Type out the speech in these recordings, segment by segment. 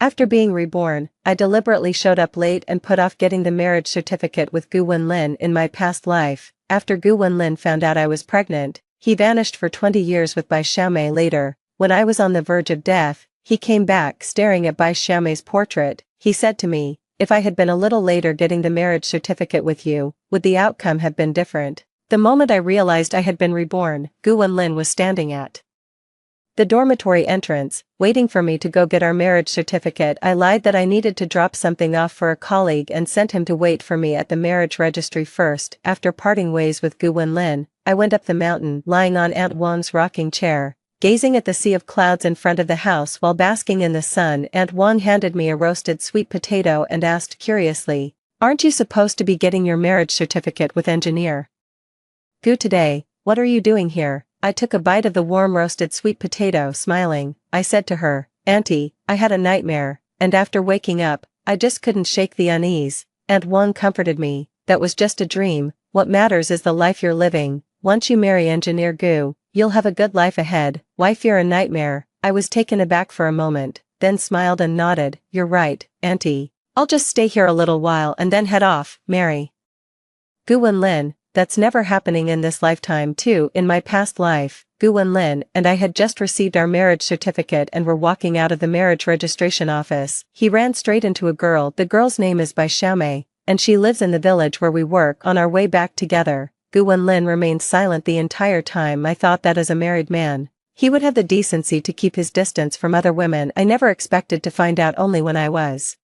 After being reborn, I deliberately showed up late and put off getting the marriage certificate with Gu Wenlin in my past life. After Gu Wenlin found out I was pregnant, he vanished for 20 years with Bai Xiaomei later. When I was on the verge of death, he came back staring at Bai Xiaomei's portrait. He said to me, "If I had been a little later getting the marriage certificate with you, would the outcome have been different?" The moment I realized I had been reborn, Gu Wenlin was standing at the dormitory entrance, waiting for me to go get our marriage certificate. I lied that I needed to drop something off for a colleague and sent him to wait for me at the marriage registry first. After parting ways with Gu Wenlin, I went up the mountain, lying on Aunt Wang's rocking chair, gazing at the sea of clouds in front of the house while basking in the sun. Aunt Wang handed me a roasted sweet potato and asked curiously, "Aren't you supposed to be getting your marriage certificate with engineer Gu today? What are you doing here?" I took a bite of the warm roasted sweet potato, smiling. I said to her, "Auntie, I had a nightmare, and after waking up, I just couldn't shake the unease." Aunt Wang comforted me, "That was just a dream. What matters is the life you're living. Once you marry Engineer Gu, you'll have a good life ahead. Why fear a nightmare?" I was taken aback for a moment, then smiled and nodded. "You're right, Auntie. I'll just stay here a little while and then head off, marry Gu Wenlin. That's never happening in this lifetime too. In my past life, Gu Wenlin and I had just received our marriage certificate and were walking out of the marriage registration office. He ran straight into a girl. The girl's name is Bai Xiaomei, and she lives in the village where we work. On our way back together, Gu Wenlin remained silent the entire time. I thought that as a married man, he would have the decency to keep his distance from other women. I never expected to find out only when I was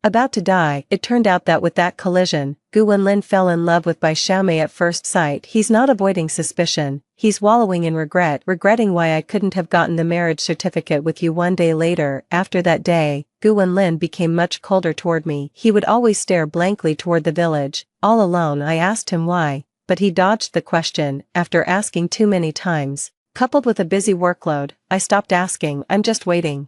about to die. It turned out that with that collision, Gu Wenlin fell in love with Bai Xiaomei at first sight. He's not avoiding suspicion, he's wallowing in regret, regretting why I couldn't have gotten the marriage certificate with you. One day later, after that day, Gu Wenlin became much colder toward me. He would always stare blankly toward the village, all alone. I asked him why, but he dodged the question. After asking too many times, coupled with a busy workload, I stopped asking. I'm just waiting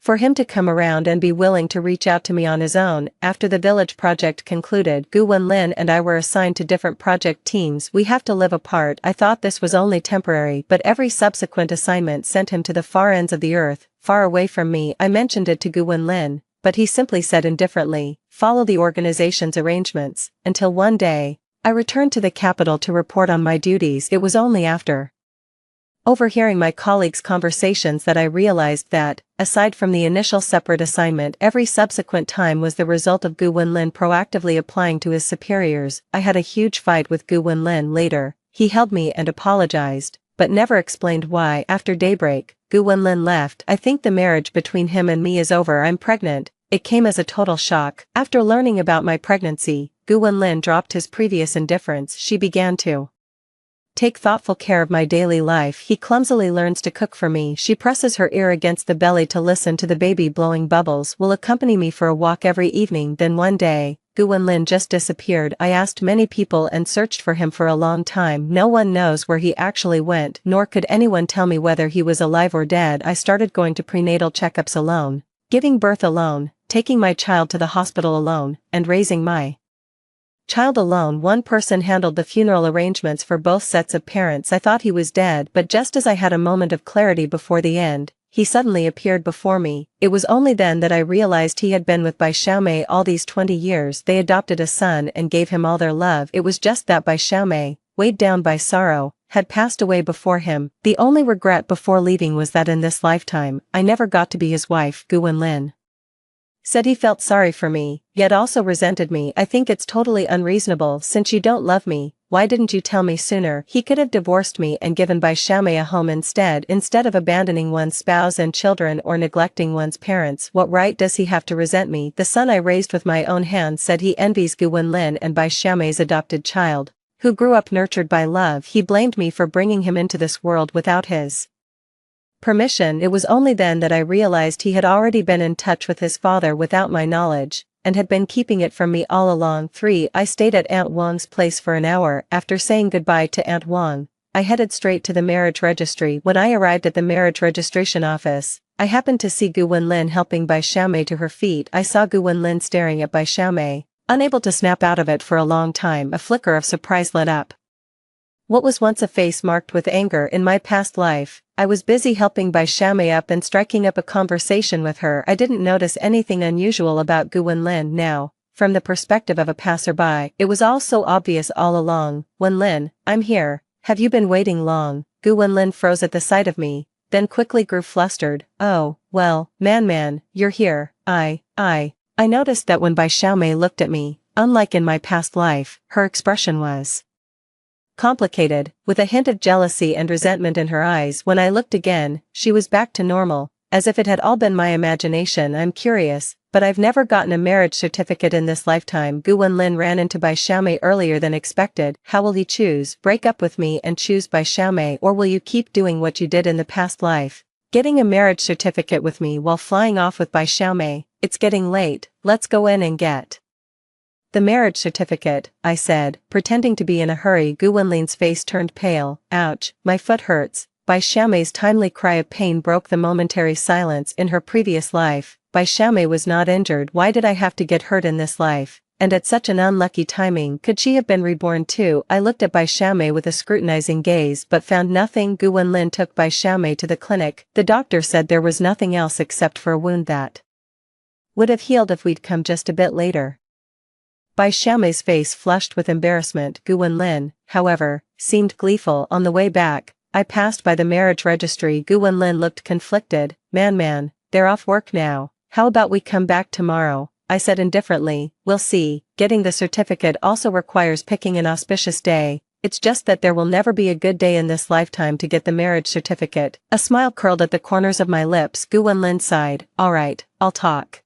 for him to come around and be willing to reach out to me on his own. After the village project concluded, Gu Wenlin and I were assigned to different project teams. We have to live apart. I thought this was only temporary, but every subsequent assignment sent him to the far ends of the earth, far away from me. I mentioned it to Gu Wenlin, but he simply said indifferently, "Follow the organization's arrangements," until one day, I returned to the capital to report on my duties. It was only after overhearing my colleagues' conversations that I realized that, aside from the initial separate assignment, every subsequent time was the result of Gu Wenlin proactively applying to his superiors. I had a huge fight with Gu Wenlin later. He held me and apologized, but never explained why. After daybreak, Gu Wenlin left. I think the marriage between him and me is over. I'm pregnant. It came as a total shock. After learning about my pregnancy, Gu Wenlin dropped his previous indifference. She began to take thoughtful care of my daily life. He clumsily learns to cook for me. She presses her ear against the belly to listen to the baby blowing bubbles. Will accompany me for a walk every evening. Then one day, Gu Wenlin just disappeared. I asked many people and searched for him for a long time. No one knows where he actually went, nor could anyone tell me whether he was alive or dead. I started going to prenatal checkups alone, giving birth alone, taking my child to the hospital alone, and raising my child alone. One person handled the funeral arrangements for both sets of parents. I thought he was dead, but just as I had a moment of clarity before the end, he suddenly appeared before me. It was only then that I realized he had been with Bai Xiaomei all these 20 years. They adopted a son and gave him all their love. It was just that Bai Xiaomei, weighed down by sorrow, had passed away before him. The only regret before leaving was that in this lifetime, I never got to be his wife. Gu Wenlin said he felt sorry for me, yet also resented me. I think it's totally unreasonable. Since you don't love me, why didn't you tell me sooner? He could have divorced me and given Bai Xiaomei a home instead of abandoning one's spouse and children or neglecting one's parents. What right does he have to resent me? The son I raised with my own hands said he envies Gu Wenlin and Bai Xiaomei's adopted child, who grew up nurtured by love. He blamed me for bringing him into this world without his permission. It was only then that I realized he had already been in touch with his father without my knowledge, and had been keeping it from me all along. 3. I stayed at Aunt Wang's place for an hour. After saying goodbye to Aunt Wang, I headed straight to the marriage registry. When I arrived at the marriage registration office, I happened to see Gu Wenlin helping Bai Xiaomei to her feet. I saw Gu Wenlin staring at Bai Xiaomei, unable to snap out of it for a long time. A flicker of surprise lit up what was once a face marked with anger. In my past life, I was busy helping Bai Xiaomei up and striking up a conversation with her. I didn't notice anything unusual about Gu Wenlin now. From the perspective of a passerby, it was all so obvious all along. Wenlin, I'm here. Have you been waiting long? Gu Wenlin froze at the sight of me, then quickly grew flustered. Oh, well, man, you're here. I noticed that when Bai Xiaomei looked at me, unlike in my past life, her expression was complicated, with a hint of jealousy and resentment in her eyes. When I looked again, she was back to normal, as if it had all been my imagination. I'm curious, but I've never gotten a marriage certificate in this lifetime. Gu Wenlin ran into Bai Xiaomei earlier than expected. How will you choose? Break up with me and choose Bai Xiaomei, or will you keep doing what you did in the past life? Getting a marriage certificate with me while flying off with Bai Xiaomei? It's getting late, let's go in and get the marriage certificate, I said, pretending to be in a hurry. Gu Wenlin's face turned pale. Ouch, my foot hurts. Bai Xiaomei's timely cry of pain broke the momentary silence. In her previous life, Bai Xiaomei was not injured. Why did I have to get hurt in this life? And at such an unlucky timing, could she have been reborn too? I looked at Bai Xiaomei with a scrutinizing gaze but found nothing. Gu Wenlin took Bai Xiaomei to the clinic. The doctor said there was nothing else except for a wound that would have healed if we'd come just a bit later. Bai Xiaomei's face flushed with embarrassment. Gu Wenlin, however, seemed gleeful. On the way back, I passed by the marriage registry. Gu Wenlin looked conflicted. Man, they're off work now. How about we come back tomorrow? I said indifferently. We'll see. Getting the certificate also requires picking an auspicious day. It's just that there will never be a good day in this lifetime to get the marriage certificate. A smile curled at the corners of my lips. Gu Wenlin sighed. Alright, I'll talk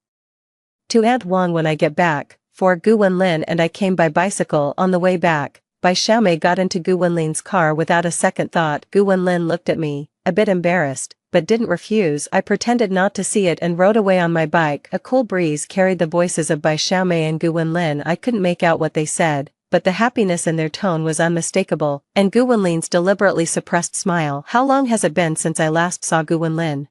to Aunt Wang when I get back. For Gu Wenlin and I came by bicycle. On the way back, Bai Xiaomei got into Gu Wenlin's car without a second thought. Gu Wenlin looked at me, a bit embarrassed, but didn't refuse. I pretended not to see it and rode away on my bike. A cool breeze carried the voices of Bai Xiaomei and Gu Wenlin. I couldn't make out what they said, but the happiness in their tone was unmistakable, and Gu Wenlin's deliberately suppressed smile. How long has it been since I last saw Gu Wenlin?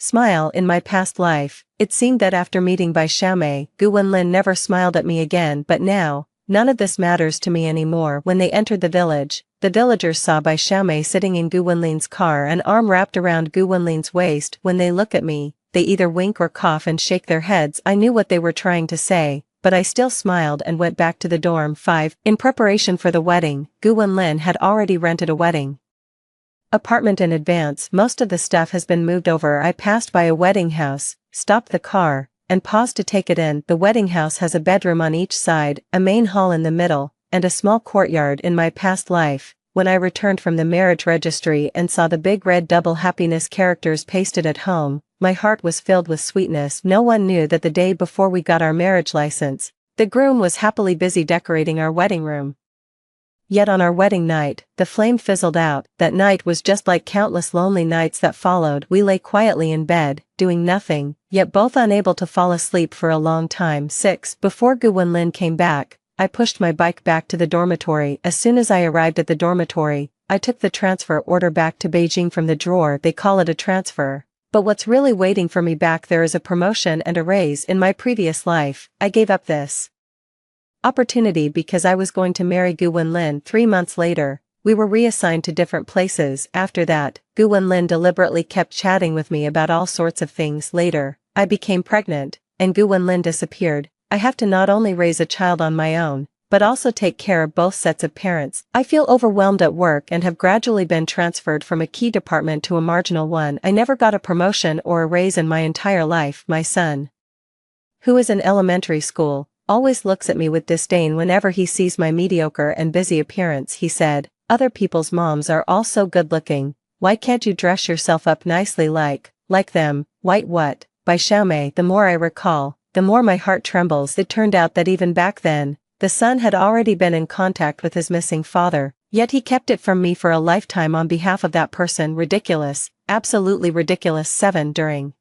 Smile. In my past life, it seemed that after meeting Bai Xiaomei, Gu Wenlin never smiled at me again, but now, none of this matters to me anymore. When they entered the village, the villagers saw Bai Xiaomei sitting in Gu Wenlin's car, an arm wrapped around Gu Wenlin's waist. When they look at me, they either wink or cough and shake their heads. I knew what they were trying to say, but I still smiled and went back to the dorm. 5. In preparation for the wedding, Gu Wenlin had already rented a wedding apartment in advance. Most of the stuff has been moved over. I passed by a wedding house, stopped the car, and paused to take it in. The wedding house has a bedroom on each side, a main hall in the middle, and a small courtyard. In my past life, when I returned from the marriage registry and saw the big red double happiness characters pasted at home, my heart was filled with sweetness. No one knew that the day before we got our marriage license, the groom was happily busy decorating our wedding room. Yet on our wedding night, the flame fizzled out. That night was just like countless lonely nights that followed. We lay quietly in bed, doing nothing, yet both unable to fall asleep for a long time. 6. Before Gu Wenlin came back, I pushed my bike back to the dormitory. As soon as I arrived at the dormitory, I took the transfer order back to Beijing from the drawer. They call it a transfer, but what's really waiting for me back there is a promotion and a raise. In my previous life, I gave up this opportunity because I was going to marry Gu Wenlin. 3 months later, we were reassigned to different places. After that, Gu Wenlin deliberately kept chatting with me about all sorts of things. Later, I became pregnant, and Gu Wenlin disappeared. I have to not only raise a child on my own, but also take care of both sets of parents. I feel overwhelmed at work and have gradually been transferred from a key department to a marginal one. I never got a promotion or a raise in my entire life. My son, who is in elementary school, always looks at me with disdain whenever he sees my mediocre and busy appearance. He said, "Other people's moms are all so good-looking. Why can't you dress yourself up nicely like them?" White what? Bai Xiaomei. The more I recall, the more my heart trembles. It turned out that even back then, the son had already been in contact with his missing father, yet he kept it from me for a lifetime on behalf of that person. Ridiculous, absolutely ridiculous. 7. During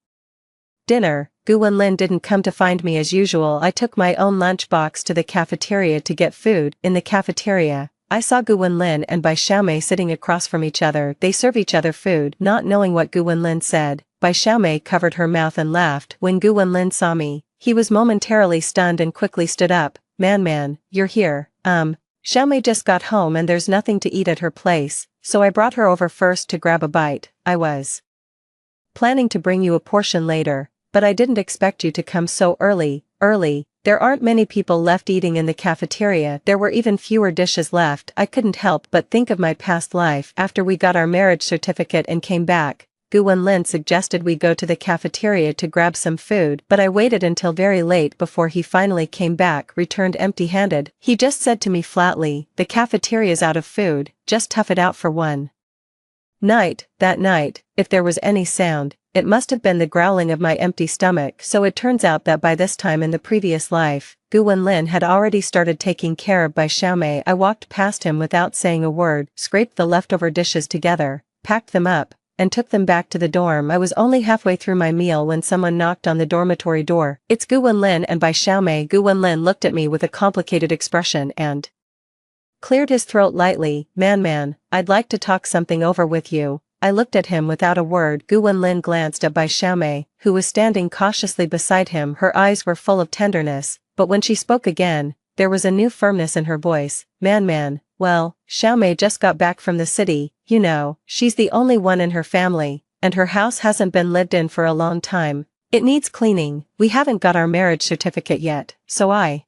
dinner, Gu Wenlin didn't come to find me as usual. I took my own lunchbox to the cafeteria to get food. In the cafeteria, I saw Gu Wenlin and Bai Xiaomei sitting across from each other. They serve each other food. Not knowing what Gu Wenlin said, Bai Xiaomei covered her mouth and laughed. When Gu Wenlin saw me, he was momentarily stunned and quickly stood up. Man, you're here. Xiaomei just got home and there's nothing to eat at her place, so I brought her over first to grab a bite. I was planning to bring you a portion later, but I didn't expect you to come so early. There aren't many people left eating in the cafeteria. There were even fewer dishes left. I couldn't help but think of my past life after we got our marriage certificate and came back. Gu Wenlin suggested we go to the cafeteria to grab some food, but I waited until very late before he finally came back, returned empty-handed. He just said to me flatly, "The cafeteria's out of food, just tough it out for one." That night, if there was any sound, it must have been the growling of my empty stomach. So it turns out that by this time in the previous life, Gu Wenlin had already started taking care of Bai Xiaomei. I walked past him without saying a word, scraped the leftover dishes together, packed them up, and took them back to the dorm. I was only halfway through my meal when someone knocked on the dormitory door. "It's Gu Wenlin and Bai Xiaomei." Gu Wenlin looked at me with a complicated expression and cleared his throat lightly. Man, I'd like to talk something over with you." I looked at him without a word. Gu Wenlin glanced at Bai Xiaomei, who was standing cautiously beside him. Her eyes were full of tenderness, but when she spoke again, there was a new firmness in her voice. Man, well, Xiaomei just got back from the city, you know, she's the only one in her family, and her house hasn't been lived in for a long time. It needs cleaning. We haven't got our marriage certificate yet, so I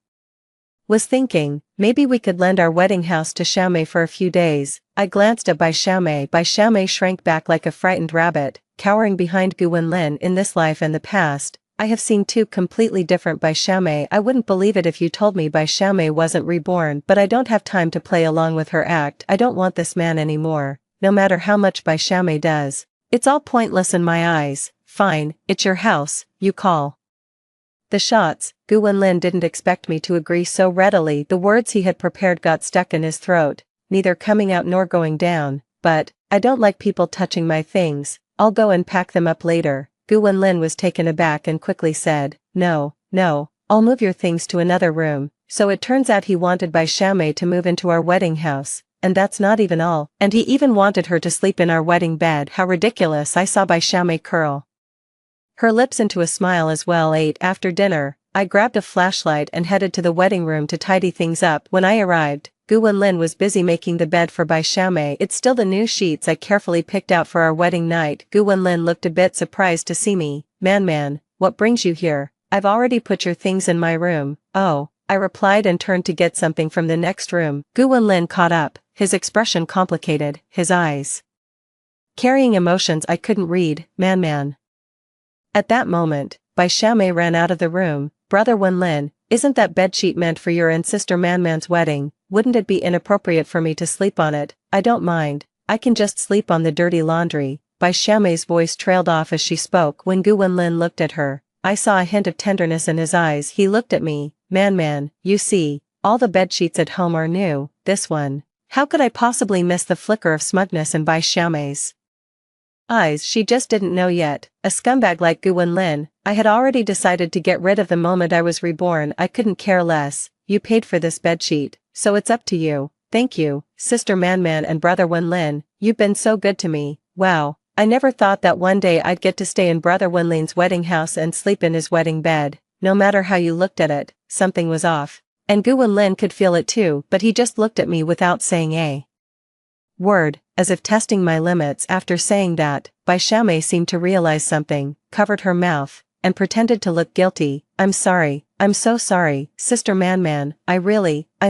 was thinking, maybe we could lend our wedding house to Xiaomei for a few days. I glanced at Bai Xiaomei. Bai Xiaomei shrank back like a frightened rabbit, cowering behind Gu Wenlin. In this life and the past, I have seen two completely different Bai Xiaomei. I wouldn't believe it if you told me Bai Xiaomei wasn't reborn, but I don't have time to play along with her act. I don't want this man anymore, no matter how much Bai Xiaomei does. It's all pointless in my eyes. Fine, it's your house, you call the shots. Gu Wenlin didn't expect me to agree so readily. The words he had prepared got stuck in his throat, neither coming out nor going down. "But I don't like people touching my things. I'll go and pack them up later." Gu Wenlin was taken aback and quickly said, No, I'll move your things to another room." So it turns out he wanted Bai Xiaomei to move into our wedding house, and that's not even all. And he even wanted her to sleep in our wedding bed. How ridiculous. I saw Bai Xiaomei curl her lips into a smile as well. After dinner, I grabbed a flashlight and headed to the wedding room to tidy things up. When I arrived, Gu Wenlin was busy making the bed for Bai Xiaomei. It's still the new sheets I carefully picked out for our wedding night. Gu Wenlin looked a bit surprised to see me. Man, what brings you here? I've already put your things in my room." "Oh," I replied and turned to get something from the next room. Gu Wenlin caught up, his expression complicated, his eyes carrying emotions I couldn't read. Man. At that moment, Bai Xiaomei ran out of the room. "Brother Wenlin, isn't that bedsheet meant for your and Sister Man's wedding? Wouldn't it be inappropriate for me to sleep on it?" "I don't mind. I can just sleep on the dirty laundry." Bai Xiaomei's voice trailed off as she spoke. When Gu Wenlin looked at her, I saw a hint of tenderness in his eyes. He looked at me. Man, you see, all the bedsheets at home are new. This one." How could I possibly miss the flicker of smugness in Bai Xiaomei's eyes? She just didn't know yet. A scumbag like Gu Wenlin, I had already decided to get rid of the moment I was reborn. I couldn't care less. "You paid for this bedsheet, so it's up to you." "Thank you, Sister Man and Brother Wenlin, you've been so good to me." Wow, I never thought that one day I'd get to stay in Brother Wenlin's wedding house and sleep in his wedding bed. No matter how you looked at it, something was off. And Gu Wenlin could feel it too, but he just looked at me without saying a word, as if testing my limits. After saying that, Bai Xiaomei seemed to realize something, covered her mouth, and pretended to look guilty. "I'm sorry. I'm so sorry, Sister Man. I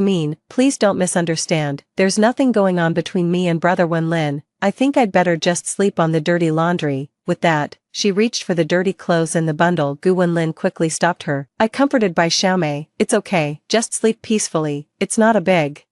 mean, please don't misunderstand. There's nothing going on between me and Brother Wenlin. I think I'd better just sleep on the dirty laundry." With that, she reached for the dirty clothes in the bundle. Gu Wenlin quickly stopped her. I comforted Bai Xiaomei. "It's okay, just sleep peacefully. It's not a big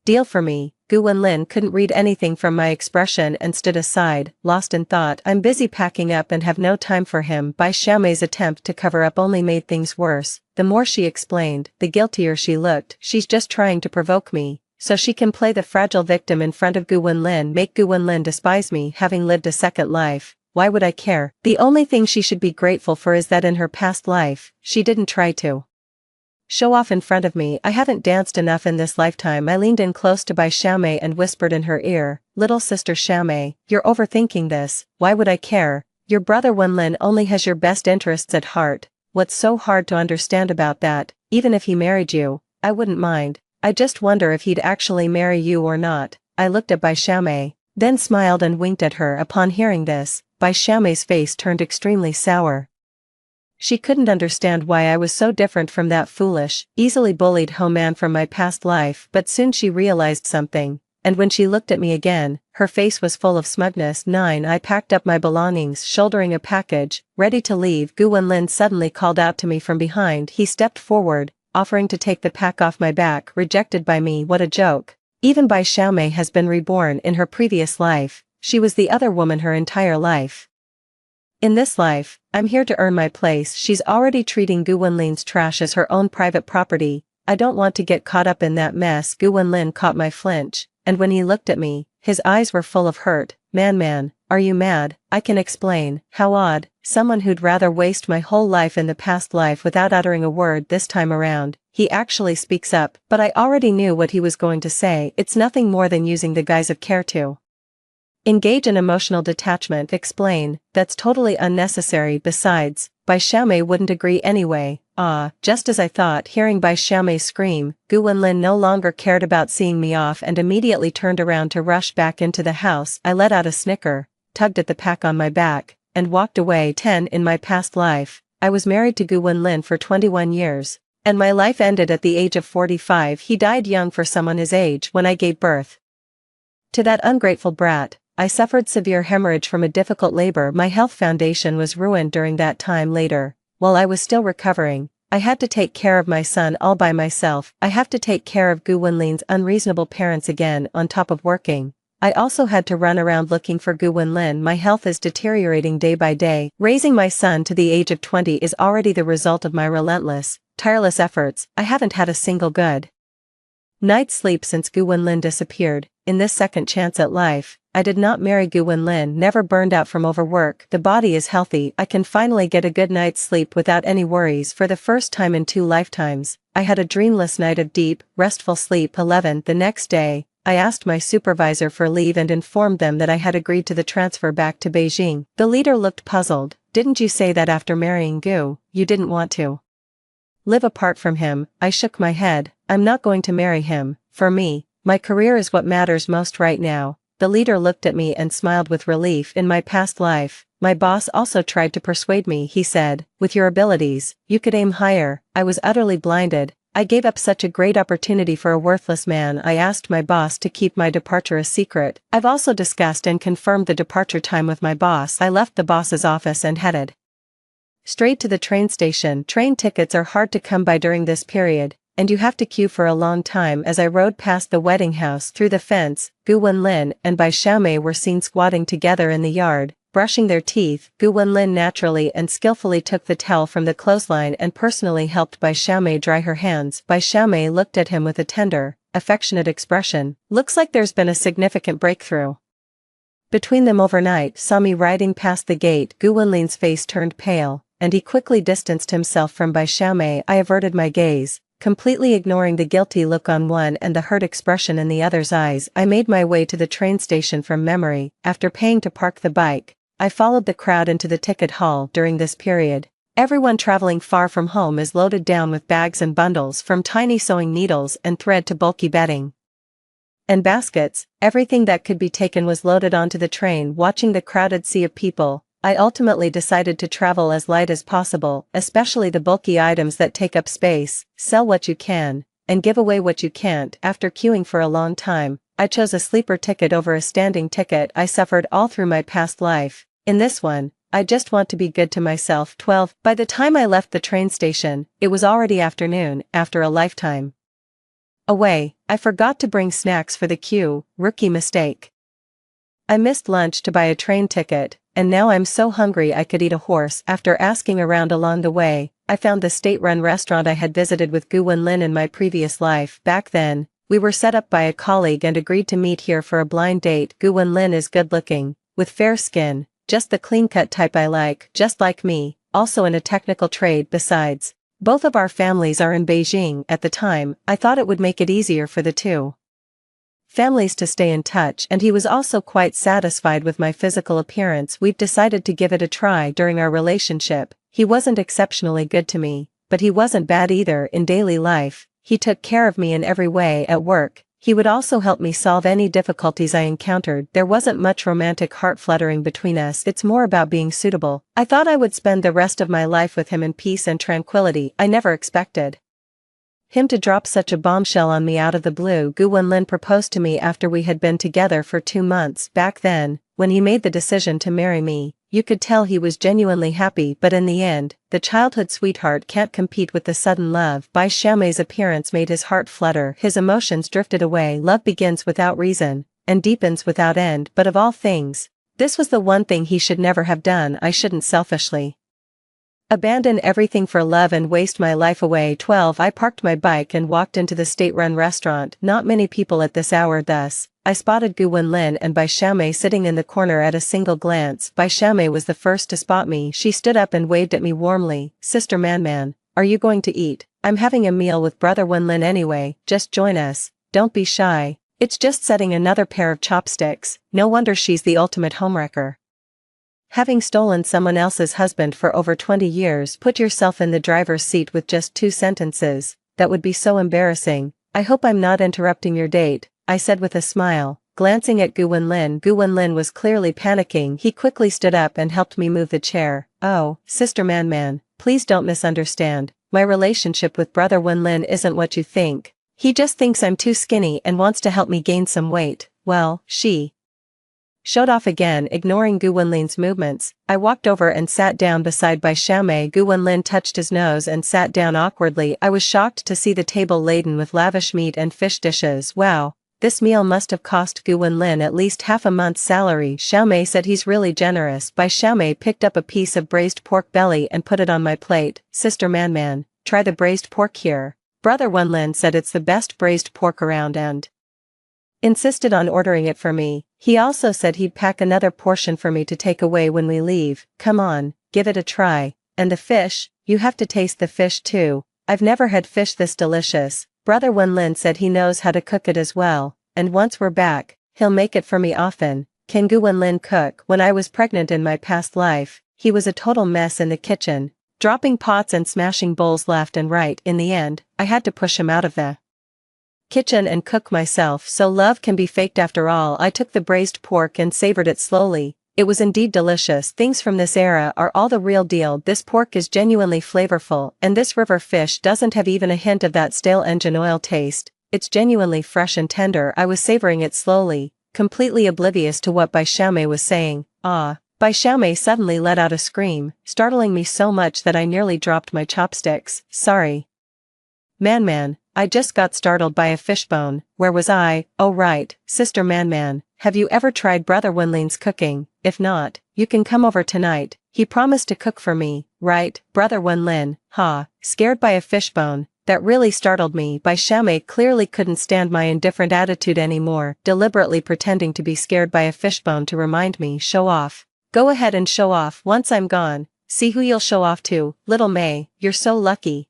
deal for me." Gu Wenlin couldn't read anything from my expression and stood aside, lost in thought. "I'm busy packing up and have no time for him." Bai Xiaomei's attempt to cover up only made things worse. The more she explained, the guiltier she looked. "She's just trying to provoke me, so she can play the fragile victim in front of Gu Wenlin, make Gu Wenlin despise me, having lived a second life. Why would I care? The only thing she should be grateful for is that in her past life, she didn't try to show off in front of me. I haven't danced enough in this lifetime." I leaned in close to Bai Xiaomei and whispered in her ear, "Little Sister Xiaomei, you're overthinking this." "Why would I care? Your Brother Wenlin only has your best interests at heart. What's so hard to understand about that? Even if he married you, I wouldn't mind. I just wonder if he'd actually marry you or not." I looked at Bai Xiaomei, then smiled and winked at her. Upon hearing this, Bai Xiaomei's face turned extremely sour. She couldn't understand why I was so different from that foolish, easily bullied Ho man from my past life, but soon she realized something, and when she looked at me again, her face was full of smugness. 9. I packed up my belongings, shouldering a package, ready to leave. Gu Wenlin suddenly called out to me from behind. He stepped forward, offering to take the pack off my back. Rejected by me? What a joke. Even Bai Xiaomei has been reborn in her previous life. She was the other woman her entire life. In this life, I'm here to earn my place. She's already treating Gu Wenlin's trash as her own private property. I don't want to get caught up in that mess. Gu Wenlin caught my flinch, and when he looked at me, his eyes were full of hurt. Man, are you mad? I can explain. How odd, someone who'd rather waste my whole life in the past life without uttering a word this time around. He actually speaks up, but I already knew what he was going to say. It's nothing more than using the guise of care to engage in emotional detachment. Explain, that's totally unnecessary. Besides, Bai Xiaomei wouldn't agree anyway. Just as I thought. Hearing Bai Xiaomei scream, Gu Wenlin no longer cared about seeing me off and immediately turned around to rush back into the house. I let out a snicker, tugged at the pack on my back, and walked away. 10. In my past life, I was married to Gu Wenlin for 21 years, and my life ended at the age of 45. He died young for someone his age when I gave birth to that ungrateful brat. I suffered severe hemorrhage from a difficult labor. My health foundation was ruined during that time. Later, while I was still recovering, I had to take care of my son all by myself. I have to take care of Gu Wenlin's unreasonable parents again on top of working. I also had to run around looking for Gu Wenlin. My health is deteriorating day by day. Raising my son to the age of 20 is already the result of my relentless, tireless efforts. I haven't had a single good night's sleep since Gu Wenlin disappeared. In this second chance at life, I did not marry Gu Wenlin. Never burned out from overwork. The body is healthy. I can finally get a good night's sleep without any worries. For the first time in 2 lifetimes, I had a dreamless night of deep, restful sleep. 11. The next day, I asked my supervisor for leave and informed them that I had agreed to the transfer back to Beijing. The leader looked puzzled. Didn't you say that after marrying Gu, you didn't want to live apart from him? I shook my head. I'm not going to marry him. For me, my career is what matters most right now. The leader looked at me and smiled with relief. In my past life, my boss also tried to persuade me. He said, with your abilities, you could aim higher. I was utterly blinded. I gave up such a great opportunity for a worthless man. I asked my boss to keep my departure a secret. I've also discussed and confirmed the departure time with my boss. I left the boss's office and headed straight to the train station. Train tickets are hard to come by during this period, and you have to queue for a long time. As I rode past the wedding house through the fence, Gu Wenlin and Bai Xiaomei were seen squatting together in the yard, brushing their teeth. Gu Wenlin naturally and skillfully took the towel from the clothesline and personally helped Bai Xiaomei dry her hands. Bai Xiaomei looked at him with a tender, affectionate expression. Looks like there's been a significant breakthrough between them overnight. Saw me riding past the gate. Gu Wenlin's face turned pale, and he quickly distanced himself from Bai Xiaomei. I averted my gaze, completely ignoring the guilty look on one and the hurt expression in the other's eyes. I made my way to the train station from memory. After paying to park the bike, I followed the crowd into the ticket hall. During this period, everyone traveling far from home is loaded down with bags and bundles, from tiny sewing needles and thread to bulky bedding and baskets. Everything that could be taken was loaded onto the train. Watching the crowded sea of people, I ultimately decided to travel as light as possible, especially the bulky items that take up space. Sell what you can, and give away what you can't. After queuing for a long time, I chose a sleeper ticket over a standing ticket. I suffered all through my past life. In this one, I just want to be good to myself. 12. By the time I left the train station, it was already afternoon. After a lifetime away, I forgot to bring snacks for the queue. Rookie mistake. I missed lunch to buy a train ticket, and now I'm so hungry I could eat a horse. After asking around along the way, I found the state-run restaurant I had visited with Gu Wenlin in my previous life. Back then, we were set up by a colleague and agreed to meet here for a blind date. Gu Wenlin is good-looking, with fair skin, just the clean-cut type I like, just like me, also in a technical trade. Besides, both of our families are in Beijing. At the time, I thought it would make it easier for the two families to stay in touch, and he was also quite satisfied with my physical appearance. We've decided to give it a try. During our relationship, he wasn't exceptionally good to me, but he wasn't bad either. In daily life, he took care of me in every way. At work, He would also help me solve any difficulties I encountered. There wasn't much romantic heart fluttering between us, it's more about being suitable. I thought I would spend the rest of my life with him in peace and tranquility. I never expected him to drop such a bombshell on me out of the blue. Gu Wenlin proposed to me after we had been together for 2 months. Back then, when he made the decision to marry me, you could tell he was genuinely happy, but in the end, the childhood sweetheart can't compete with the sudden love. Bai Xiaomei's appearance made his heart flutter, his emotions drifted away. Love begins without reason, and deepens without end. But of all things, this was the one thing he should never have done. I shouldn't selfishly abandon everything for love and waste my life away. 12. I parked my bike and walked into the state-run restaurant. Not many people at this hour. Thus, I spotted Gu Wenlin and Bai Xiaomei sitting in the corner. At a single glance, Bai Xiaomei was the first to spot me. She stood up and waved at me warmly. Sister Man, are you going to eat? I'm having a meal with Brother Wenlin anyway, just join us. Don't be shy. It's just setting another pair of chopsticks. No wonder she's the ultimate homewrecker. Having stolen someone else's husband for over 20 years, put yourself in the driver's seat with just 2 sentences. That would be so embarrassing. I hope I'm not interrupting your date, I said with a smile, glancing at Gu Wenlin. Gu Wenlin was clearly panicking. He quickly stood up and helped me move the chair. Oh, Sister Man, please don't misunderstand. My relationship with Brother Wenlin isn't what you think. He just thinks I'm too skinny and wants to help me gain some weight. Well, she showed off again, ignoring Gu Wenlin's movements. I walked over and sat down beside Bai Xiaomei. Gu Wenlin touched his nose and sat down awkwardly. I was shocked to see the table laden with lavish meat and fish dishes. Wow, this meal must have cost Gu Wenlin at least half a month's salary. Xiaomei said he's really generous. Bai Xiaomei picked up a piece of braised pork belly and put it on my plate. Sister Man, try the braised pork here. Brother Wenlin said it's the best braised pork around and insisted on ordering it for me. He also said he'd pack another portion for me to take away when we leave. Come on, give it a try. And the fish, you have to taste the fish too. I've never had fish this delicious. Brother Wenlin said he knows how to cook it as well, and once we're back, he'll make it for me often. Can Gu Wenlin cook? When I was pregnant in my past life, he was a total mess in the kitchen, dropping pots and smashing bowls left and right. In the end, I had to push him out of the kitchen and cook myself. So love can be faked after all. I took the braised pork and savored it slowly. It was indeed delicious. Things from this era are all the real deal. This pork is genuinely flavorful, and this river fish doesn't have even a hint of that stale engine oil taste. It's genuinely fresh and tender. I was savoring it slowly, completely oblivious to what Bai Xiaomei was saying. Ah! Bai Xiaomei suddenly let out a scream, startling me so much that I nearly dropped my chopsticks. Sorry. Man, I just got startled by a fishbone. Where was I? Oh right, Sister Man, have you ever tried Brother Wenlin's cooking? If not, you can come over tonight. He promised to cook for me, right? Brother Wenlin, scared by a fishbone. That really startled me. Bai Xiaomei clearly couldn't stand my indifferent attitude anymore, deliberately pretending to be scared by a fishbone to remind me. Show off. Go ahead and show off. Once I'm gone, see who you'll show off to. Little May, you're so lucky.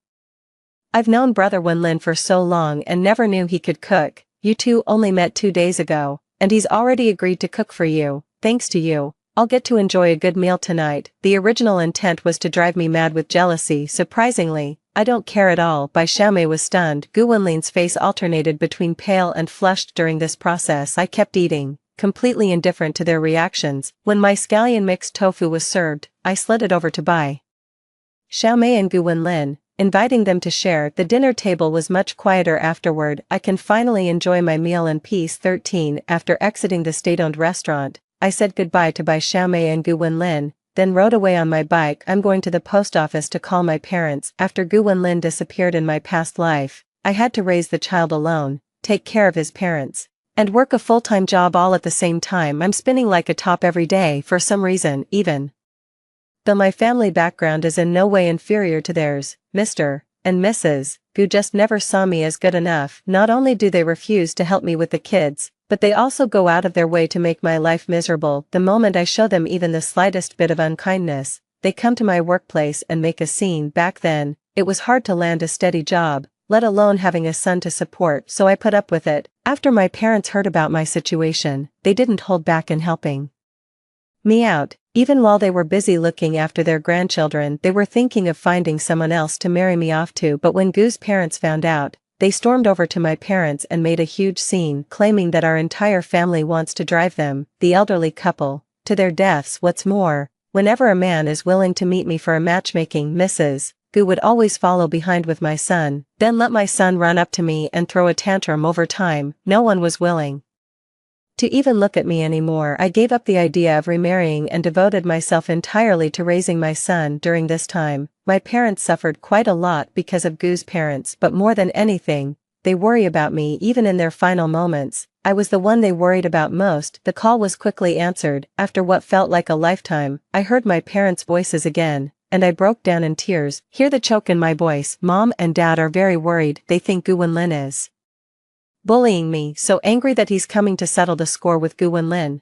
I've known Brother Wenlin for so long and never knew he could cook. You two only met 2 days ago, and he's already agreed to cook for you. Thanks to you, I'll get to enjoy a good meal tonight. The original intent was to drive me mad with jealousy. Surprisingly, I don't care at all. Bai Xiaomei was stunned. Gu Wenlin's face alternated between pale and flushed during this process. I kept eating, completely indifferent to their reactions. When my scallion mixed tofu was served, I slid it over to Bai Xiaomei and Gu Wenlin, inviting them to share. The dinner table was much quieter afterward. I can finally enjoy my meal in peace. 13. After exiting the state-owned restaurant, I said goodbye to Bai Xiaomei and Gu Wenlin, then rode away on my bike. I'm going to the post office to call my parents. After Gu Wenlin disappeared in my past life, I had to raise the child alone, take care of his parents, and work a full-time job all at the same time. I'm spinning like a top every day for some reason, even though my family background is in no way inferior to theirs. Mr. and Mrs. Gu just never saw me as good enough. Not only do they refuse to help me with the kids, but they also go out of their way to make my life miserable. The moment I show them even the slightest bit of unkindness, they come to my workplace and make a scene. Back then, it was hard to land a steady job, let alone having a son to support, so I put up with it. After my parents heard about my situation, they didn't hold back in helping me out. Even while they were busy looking after their grandchildren, they were thinking of finding someone else to marry me off to. But when Gu's parents found out, They stormed over to my parents and made a huge scene, claiming that our entire family wants to drive them, the elderly couple, to their deaths. What's more, whenever a man is willing to meet me for a matchmaking, Mrs. Gu would always follow behind with my son, then let my son run up to me and throw a tantrum. Over time, no one was willing to even look at me anymore. I gave up the idea of remarrying and devoted myself entirely to raising my son. During this time, my parents suffered quite a lot because of Gu's parents, but more than anything, they worry about me. Even in their final moments, I was the one they worried about most. The call was quickly answered. After what felt like a lifetime, I heard my parents' voices again, and I broke down in tears. Hear the choke in my voice. Mom and Dad are very worried. They think Gu Wenlin is bullying me, so angry that he's coming to settle the score with Gu Wenlin.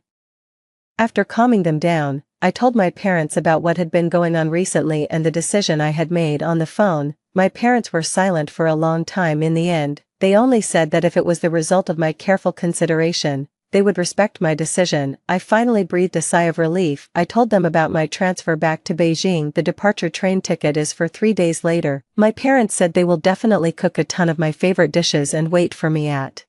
After calming them down, I told my parents about what had been going on recently and the decision I had made on the phone. My parents were silent for a long time. In the end, they only said that if it was the result of my careful consideration, they would respect my decision. I finally breathed a sigh of relief. I told them about my transfer back to Beijing. The departure train ticket is for 3 days later. My parents said they will definitely cook a ton of my favorite dishes and wait for me at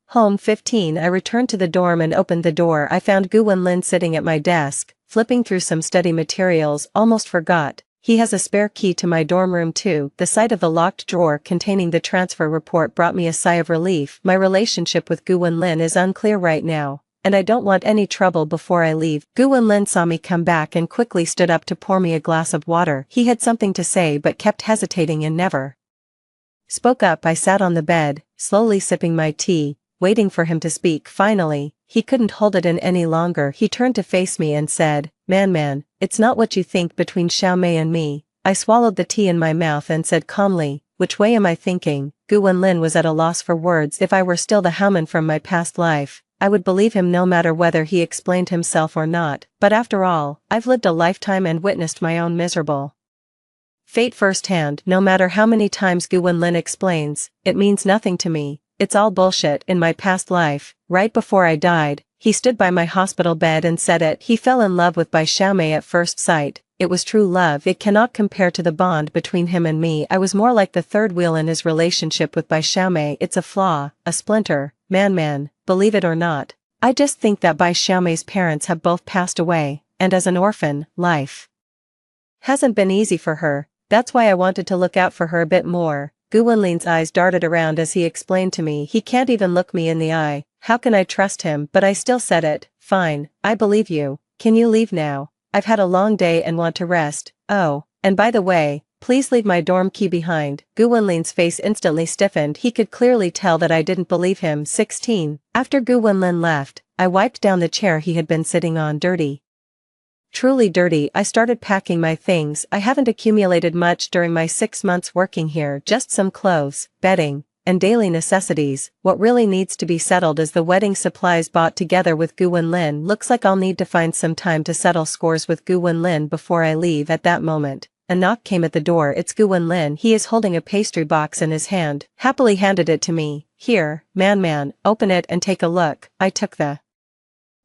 home. 15. I returned to the dorm and opened the door. I found Gu Wenlin sitting at my desk, flipping through some study materials. Almost forgot, he has a spare key to my dorm room too. The sight of the locked drawer containing the transfer report brought me a sigh of relief. My relationship with Gu Wenlin is unclear right now, and I don't want any trouble before I leave. Gu Wenlin saw me come back and quickly stood up to pour me a glass of water. He had something to say but kept hesitating and never spoke up. I sat on the bed, slowly sipping my tea, waiting for him to speak. Finally, he couldn't hold it in any longer. He turned to face me and said, Man, it's not what you think between Xiaomei and me." I swallowed the tea in my mouth and said calmly, "Which way am I thinking?" Gu Wenlin was at a loss for words. If I were still the Haoman from my past life, I would believe him no matter whether he explained himself or not. But after all, I've lived a lifetime and witnessed my own miserable fate firsthand. No matter how many times Gu Wenlin explains, it means nothing to me. It's all bullshit. In my past life, right before I died, he stood by my hospital bed and said it. He fell in love with Bai Xiaomei at first sight. It was true love. It cannot compare to the bond between him and me. I was more like the third wheel in his relationship with Bai Xiaomei. It's a flaw, a splinter. Man, believe it or not, I just think that Bai Xiaomei's parents have both passed away, and as an orphan, life hasn't been easy for her. That's why I wanted to look out for her a bit more. Gu Wenlin's eyes darted around as he explained to me. He can't even look me in the eye. How can I trust him? But I still said it. Fine, I believe you. Can you leave now? I've had a long day and want to rest. Oh, and by the way, please leave my dorm key behind. Gu Wenlin's face instantly stiffened. He could clearly tell that I didn't believe him. 16. After Gu Wenlin left, I wiped down the chair he had been sitting on. Dirty. Truly dirty. I started packing my things. I haven't accumulated much during my 6 months working here, just some clothes, bedding, and daily necessities. What really needs to be settled is the wedding supplies bought together with Gu Wenlin. Looks like I'll need to find some time to settle scores with Gu Wenlin before I leave. At that moment, a knock came at the door. It's Gu Wenlin. He is holding a pastry box in his hand, happily handed it to me. Here, man, open it and take a look. I took the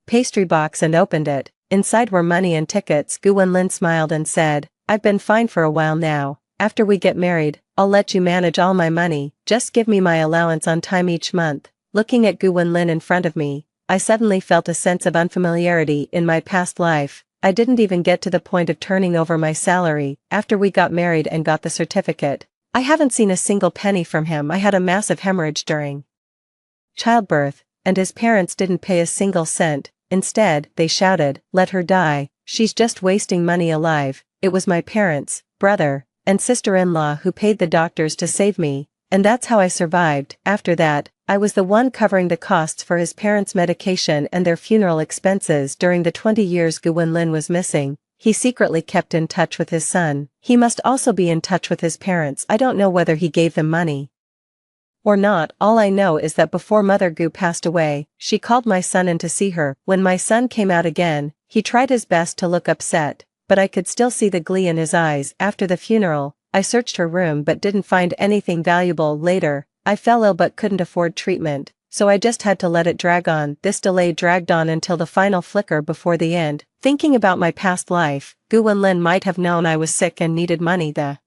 pastry box and opened it. Inside were money and tickets. Gu Wenlin smiled and said, "I've been fine for a while now. After we get married, I'll let you manage all my money. Just give me my allowance on time each month." Looking at Gu Wenlin in front of me, I suddenly felt a sense of unfamiliarity. In my past life, I didn't even get to the point of turning over my salary. After we got married and got the certificate, I haven't seen a single penny from him. I had a massive hemorrhage during childbirth, and his parents didn't pay a single cent. Instead, they shouted, "Let her die. She's just wasting money." Alive. It was my parents, brother, and sister-in-law who paid the doctors to save me, and that's how I survived. After that, I was the one covering the costs for his parents' medication and their funeral expenses. During the 20 years Gu Wenlin was missing, he secretly kept in touch with his son. He must also be in touch with his parents. I don't know whether he gave them money or not. All I know is that before Mother Gu passed away, she called my son in to see her. When my son came out again, he tried his best to look upset, but I could still see the glee in his eyes. After the funeral, I searched her room but didn't find anything valuable. Later, I fell ill but couldn't afford treatment, so I just had to let it drag on. This delay dragged on until the final flicker before the end. Thinking about my past life, Gu Wenlin might have known I was sick and needed money. The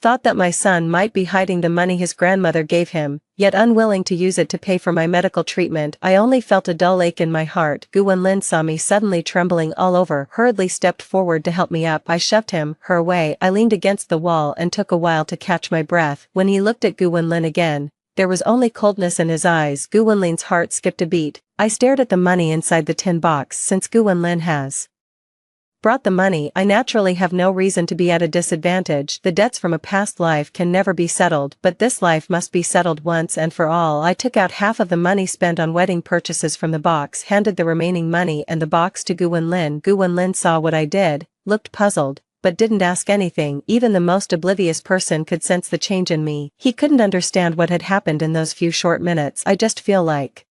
Thought that my son might be hiding the money his grandmother gave him, yet unwilling to use it to pay for my medical treatment. I only felt a dull ache in my heart. Gu Wenlin saw me suddenly trembling all over, hurriedly stepped forward to help me up. I shoved her away. I leaned against the wall and took a while to catch my breath. When he looked at Gu Wenlin again, there was only coldness in his eyes. Gu Wenlin's heart skipped a beat. I stared at the money inside the tin box. Since Gu Wenlin has brought the money, I naturally have no reason to be at a disadvantage. The debts from a past life can never be settled, but this life must be settled once and for all. I took out half of the money spent on wedding purchases from the box, handed the remaining money and the box to Gu Wenlin. Gu Wenlin saw what I did, looked puzzled, but didn't ask anything. Even the most oblivious person could sense the change in me. He couldn't understand what had happened in those few short minutes. I just feel like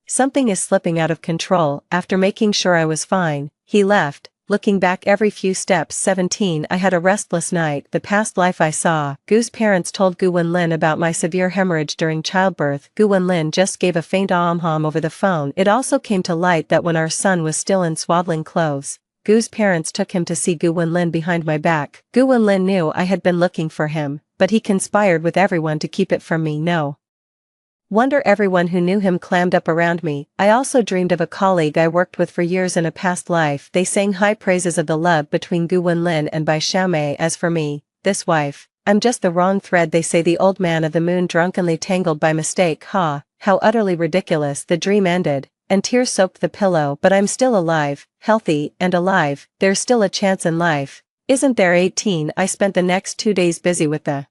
something is slipping out of control. After making sure I was fine, he left. Looking back every few steps. 17. I had a restless night. The past life I saw. Gu's parents told Gu Wenlin about my severe hemorrhage during childbirth. Gu Wenlin just gave a faint ahm over the phone. It also came to light that when our son was still in swaddling clothes, Gu's parents took him to see Gu Wenlin behind my back. Gu Wenlin knew I had been looking for him, but he conspired with everyone to keep it from me. No wonder everyone who knew him clammed up around me. I also dreamed of a colleague I worked with for years in a past life. They sang high praises of the love between Gu Wenlin and Bai Xiaomei. As for me, this wife, I'm just the wrong thread. They say the old man of the moon drunkenly tangled by mistake. Ha, how utterly ridiculous. The dream ended, and tears soaked the pillow. But I'm still alive, healthy and alive. There's still a chance in life, isn't there? 18. I spent the next 2 days busy with the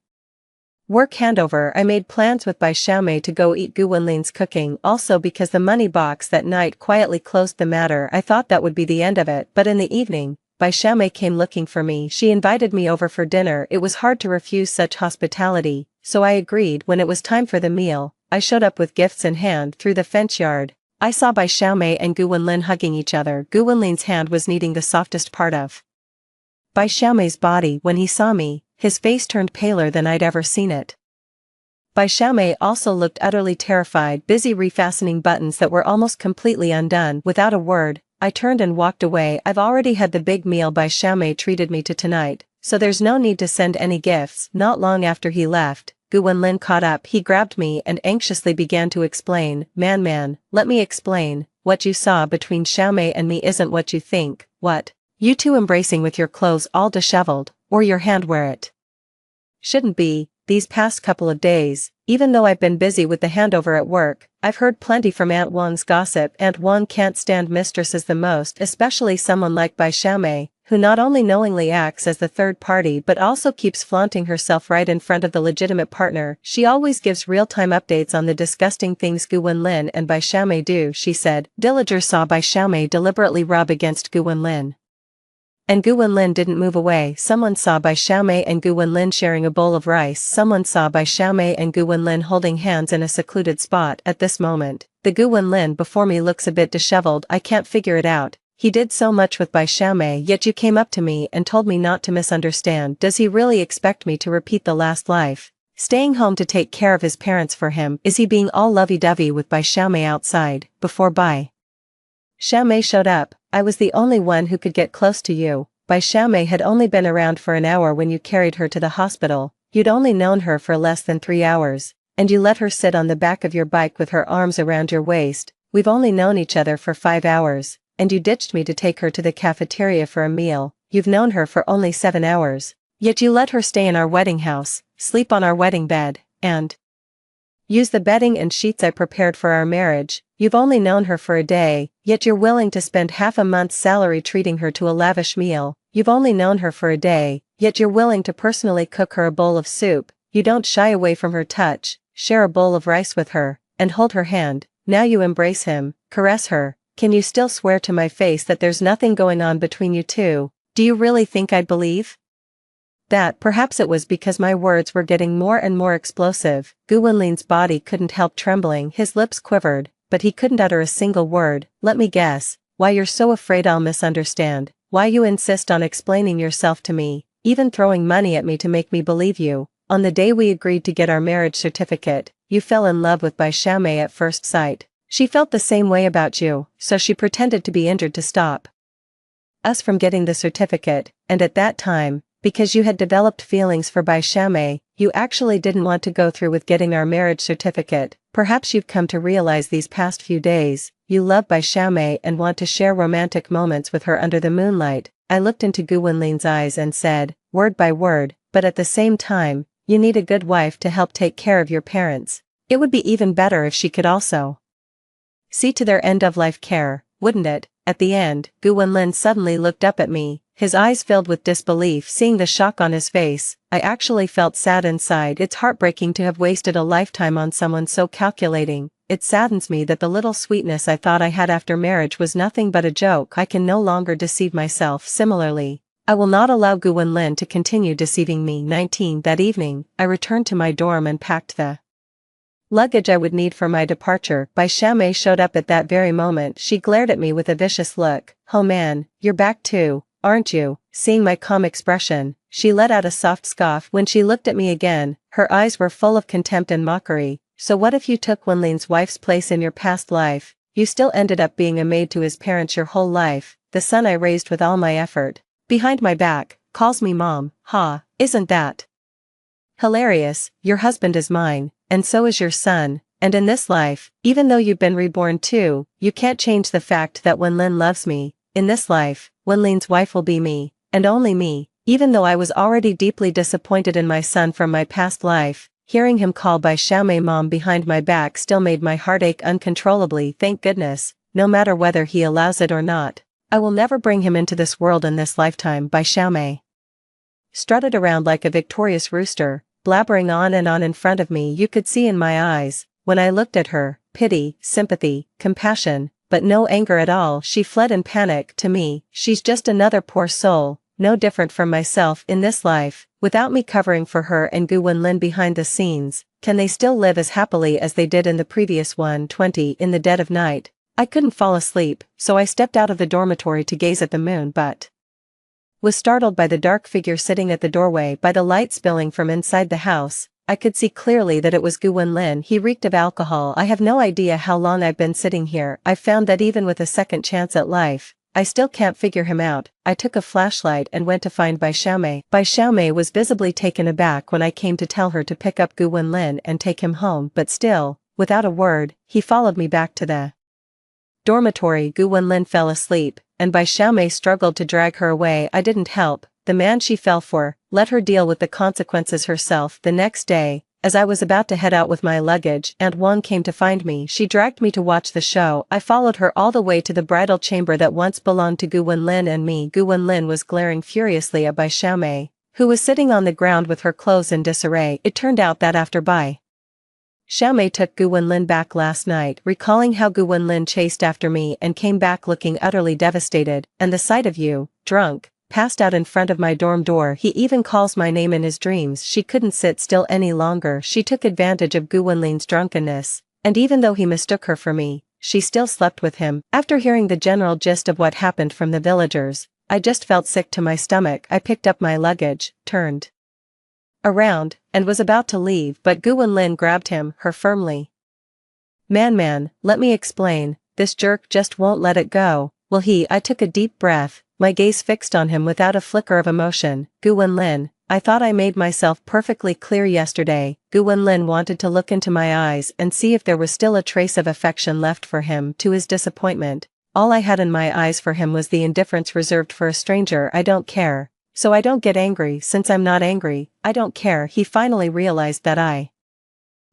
work handover. I made plans with Bai Xiaomei to go eat Gu Wenlin's cooking. Also because the money box that night quietly closed the matter, I thought that would be the end of it. But in the evening, Bai Xiaomei came looking for me. She invited me over for dinner. It was hard to refuse such hospitality, so I agreed. When it was time for the meal, I showed up with gifts in hand. Through the fence yard, I saw Bai Xiaomei and Gu Wenlin hugging each other. Gu Wenlin's hand was kneading the softest part of Bai Xiaomei's body. When he saw me, his face turned paler than I'd ever seen it. Bai Xiaomei also looked utterly terrified, busy refastening buttons that were almost completely undone. Without a word, I turned and walked away. I've already had the big meal Bai Xiaomei treated me to tonight, so there's no need to send any gifts. Not long after he left, Gu Wenlin caught up. He grabbed me and anxiously began to explain. Man, let me explain. What you saw between Xiaomei and me isn't what you think. What? You two embracing with your clothes all disheveled, or your hand where it shouldn't be. These past couple of days, even though I've been busy with the handover at work, I've heard plenty from Aunt Wang's gossip. Aunt Wang can't stand mistresses the most, especially someone like Bai Xiaomei, who not only knowingly acts as the third party but also keeps flaunting herself right in front of the legitimate partner. She always gives real-time updates on the disgusting things Gu Wenlin and Bai Xiaomei do. She said, Dillinger saw Bai Xiaomei deliberately rub against Gu Wenlin, and Gu Wenlin didn't move away. Someone saw Bai Xiaomei and Gu Wenlin sharing a bowl of rice. Someone saw Bai Xiaomei and Gu Wenlin holding hands in a secluded spot. At this moment, the Gu Wenlin before me looks a bit disheveled. I can't figure it out. He did so much with Bai Xiaomei, yet you came up to me and told me not to misunderstand. Does he really expect me to repeat the last life, staying home to take care of his parents for him? Is he being all lovey-dovey with Bai Xiaomei outside? Before Bai Xiaomei showed up, I was the only one who could get close to you. Bai Xiaomei had only been around for an hour when you carried her to the hospital. You'd only known her for less than 3 hours, and you let her sit on the back of your bike with her arms around your waist. We've only known each other for 5 hours, and you ditched me to take her to the cafeteria for a meal. You've known her for only 7 hours, yet you let her stay in our wedding house, sleep on our wedding bed, and use the bedding and sheets I prepared for our marriage. You've only known her for a day, yet you're willing to spend half a month's salary treating her to a lavish meal. You've only known her for a day, yet you're willing to personally cook her a bowl of soup. You don't shy away from her touch, share a bowl of rice with her, and hold her hand. Now you embrace him, caress her. Can you still swear to my face that there's nothing going on between you two? Do you really think I'd believe that? Perhaps it was because my words were getting more and more explosive. Gu Wenlin's body couldn't help trembling. His lips quivered, but he couldn't utter a single word. Let me guess, why you're so afraid I'll misunderstand. Why you insist on explaining yourself to me, even throwing money at me to make me believe you. On the day we agreed to get our marriage certificate, you fell in love with Bai Xiaomei at first sight. She felt the same way about you, so she pretended to be injured to stop us from getting the certificate, and at that time, Because you had developed feelings for Bai Xiaomei, you actually didn't want to go through with getting our marriage certificate. Perhaps you've come to realize these past few days, you love Bai Xiaomei and want to share romantic moments with her under the moonlight. I looked into Gu Wenlin's eyes and said, word by word, but at the same time, you need a good wife to help take care of your parents. It would be even better if she could also see to their end-of-life care, wouldn't it? At the end, Gu Wenlin suddenly looked up at me, his eyes filled with disbelief seeing the shock on his face. I actually felt sad inside. It's heartbreaking to have wasted a lifetime on someone so calculating. It saddens me that the little sweetness I thought I had after marriage was nothing but a joke. I can no longer deceive myself. Similarly, I will not allow Gu Wenlin to continue deceiving me. 19. That evening, I returned to my dorm and packed the luggage I would need for my departure. Bai Xiaomei showed up at that very moment. She glared at me with a vicious look. Oh man, you're back too, aren't you? Seeing my calm expression, she let out a soft scoff. When she looked at me again, her eyes were full of contempt and mockery. So what if you took Wenlin's wife's place in your past life? You still ended up being a maid to his parents your whole life, the son I raised with all my effort. Behind my back, calls me mom. Ha, isn't that hilarious? Your husband is mine, and so is your son, and in this life, even though you've been reborn too, you can't change the fact that Wenlin loves me. In this life, Wenlin's wife will be me, and only me. Even though I was already deeply disappointed in my son from my past life, hearing him call Bai Xiaomei mom behind my back still made my heart ache uncontrollably. Thank goodness, no matter whether he allows it or not, I will never bring him into this world in this lifetime. Bai Xiaomei strutted around like a victorious rooster, blabbering on and on in front of me. You could see in my eyes, when I looked at her, pity, sympathy, compassion, but no anger at all. She fled in panic. To me, she's just another poor soul, no different from myself in this life. Without me covering for her and Gu Wenlin behind the scenes, can they still live as happily as they did in the previous one? 20. In the dead of night, I couldn't fall asleep, so I stepped out of the dormitory to gaze at the moon but was startled by the dark figure sitting at the doorway. By the light spilling from inside the house, I could see clearly that it was Gu Wenlin. He reeked of alcohol. I have no idea how long I've been sitting here. I found that even with a second chance at life, I still can't figure him out. I took a flashlight and went to find Bai Xiaomei. Bai Xiaomei was visibly taken aback when I came to tell her to pick up Gu Wenlin and take him home, but still, without a word, he followed me back to the dormitory. Gu Wenlin fell asleep, and Bai Xiaomei struggled to drag her away. I didn't help. The man she fell for, let her deal with the consequences herself. The next day, as I was about to head out with my luggage, Aunt Wang came to find me. She dragged me to watch the show. I followed her all the way to the bridal chamber that once belonged to Gu Wenlin and me. Gu Wenlin was glaring furiously at Bai Xiaomei, who was sitting on the ground with her clothes in disarray. It turned out that after Bai Xiaomei took Gu Wenlin back last night, recalling how Gu Wenlin chased after me and came back looking utterly devastated, and the sight of you, drunk, passed out in front of my dorm door. He even calls my name in his dreams. She couldn't sit still any longer. She took advantage of Gu Wenlin's drunkenness, and even though he mistook her for me, she still slept with him. After hearing the general gist of what happened from the villagers, I just felt sick to my stomach. I picked up my luggage, turned around, and was about to leave, but Gu Wenlin grabbed her firmly. Man, let me explain, this jerk just won't let it go, will he? I took a deep breath, my gaze fixed on him without a flicker of emotion. Gu Wenlin, I thought I made myself perfectly clear yesterday. Gu Wenlin wanted to look into my eyes and see if there was still a trace of affection left for him. To his disappointment, all I had in my eyes for him was the indifference reserved for a stranger. I don't care, so I don't get angry. Since I'm not angry, I don't care. He finally realized that I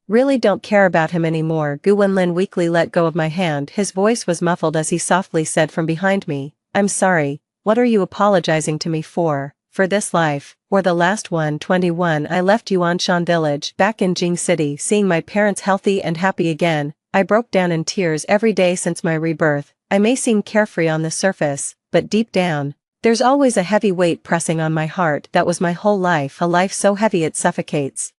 really don't care about him anymore. Gu Wenlin weakly let go of my hand. His voice was muffled as he softly said from behind me, I'm sorry. What are you apologizing to me for? For this life, or the last one? 21. I left Yuanshan village, back in Jing City. Seeing my parents healthy and happy again, I broke down in tears. Every day since my rebirth, I may seem carefree on the surface, but deep down, there's always a heavy weight pressing on my heart. That was my whole life, a life so heavy it suffocates.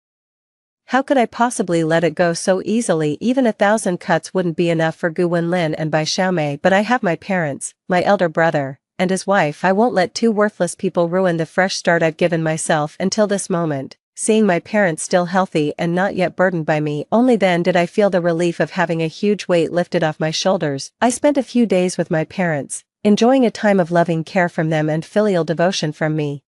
How could I possibly let it go so easily? Even 1,000 cuts wouldn't be enough for Gu Wenlin and Bai Xiaomei, but I have my parents, my elder brother, and his wife. I won't let two worthless people ruin the fresh start I've given myself until this moment. Seeing my parents still healthy and not yet burdened by me, only then did I feel the relief of having a huge weight lifted off my shoulders. I spent a few days with my parents, enjoying a time of loving care from them and filial devotion from me.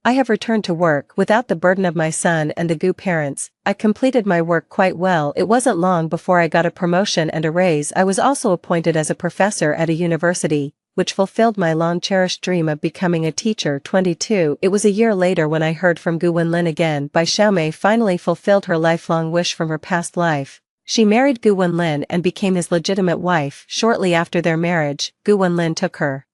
I have returned to work without the burden of my son and the Gu parents. I completed my work quite well. It wasn't long before I got a promotion and a raise. I was also appointed as a professor at a university, which fulfilled my long-cherished dream of becoming a teacher. 22. It was a year later when I heard from Gu Wenlin again. Bai Xiaomei finally fulfilled her lifelong wish from her past life. She married Gu Wenlin and became his legitimate wife. Shortly after their marriage, Gu Wenlin took her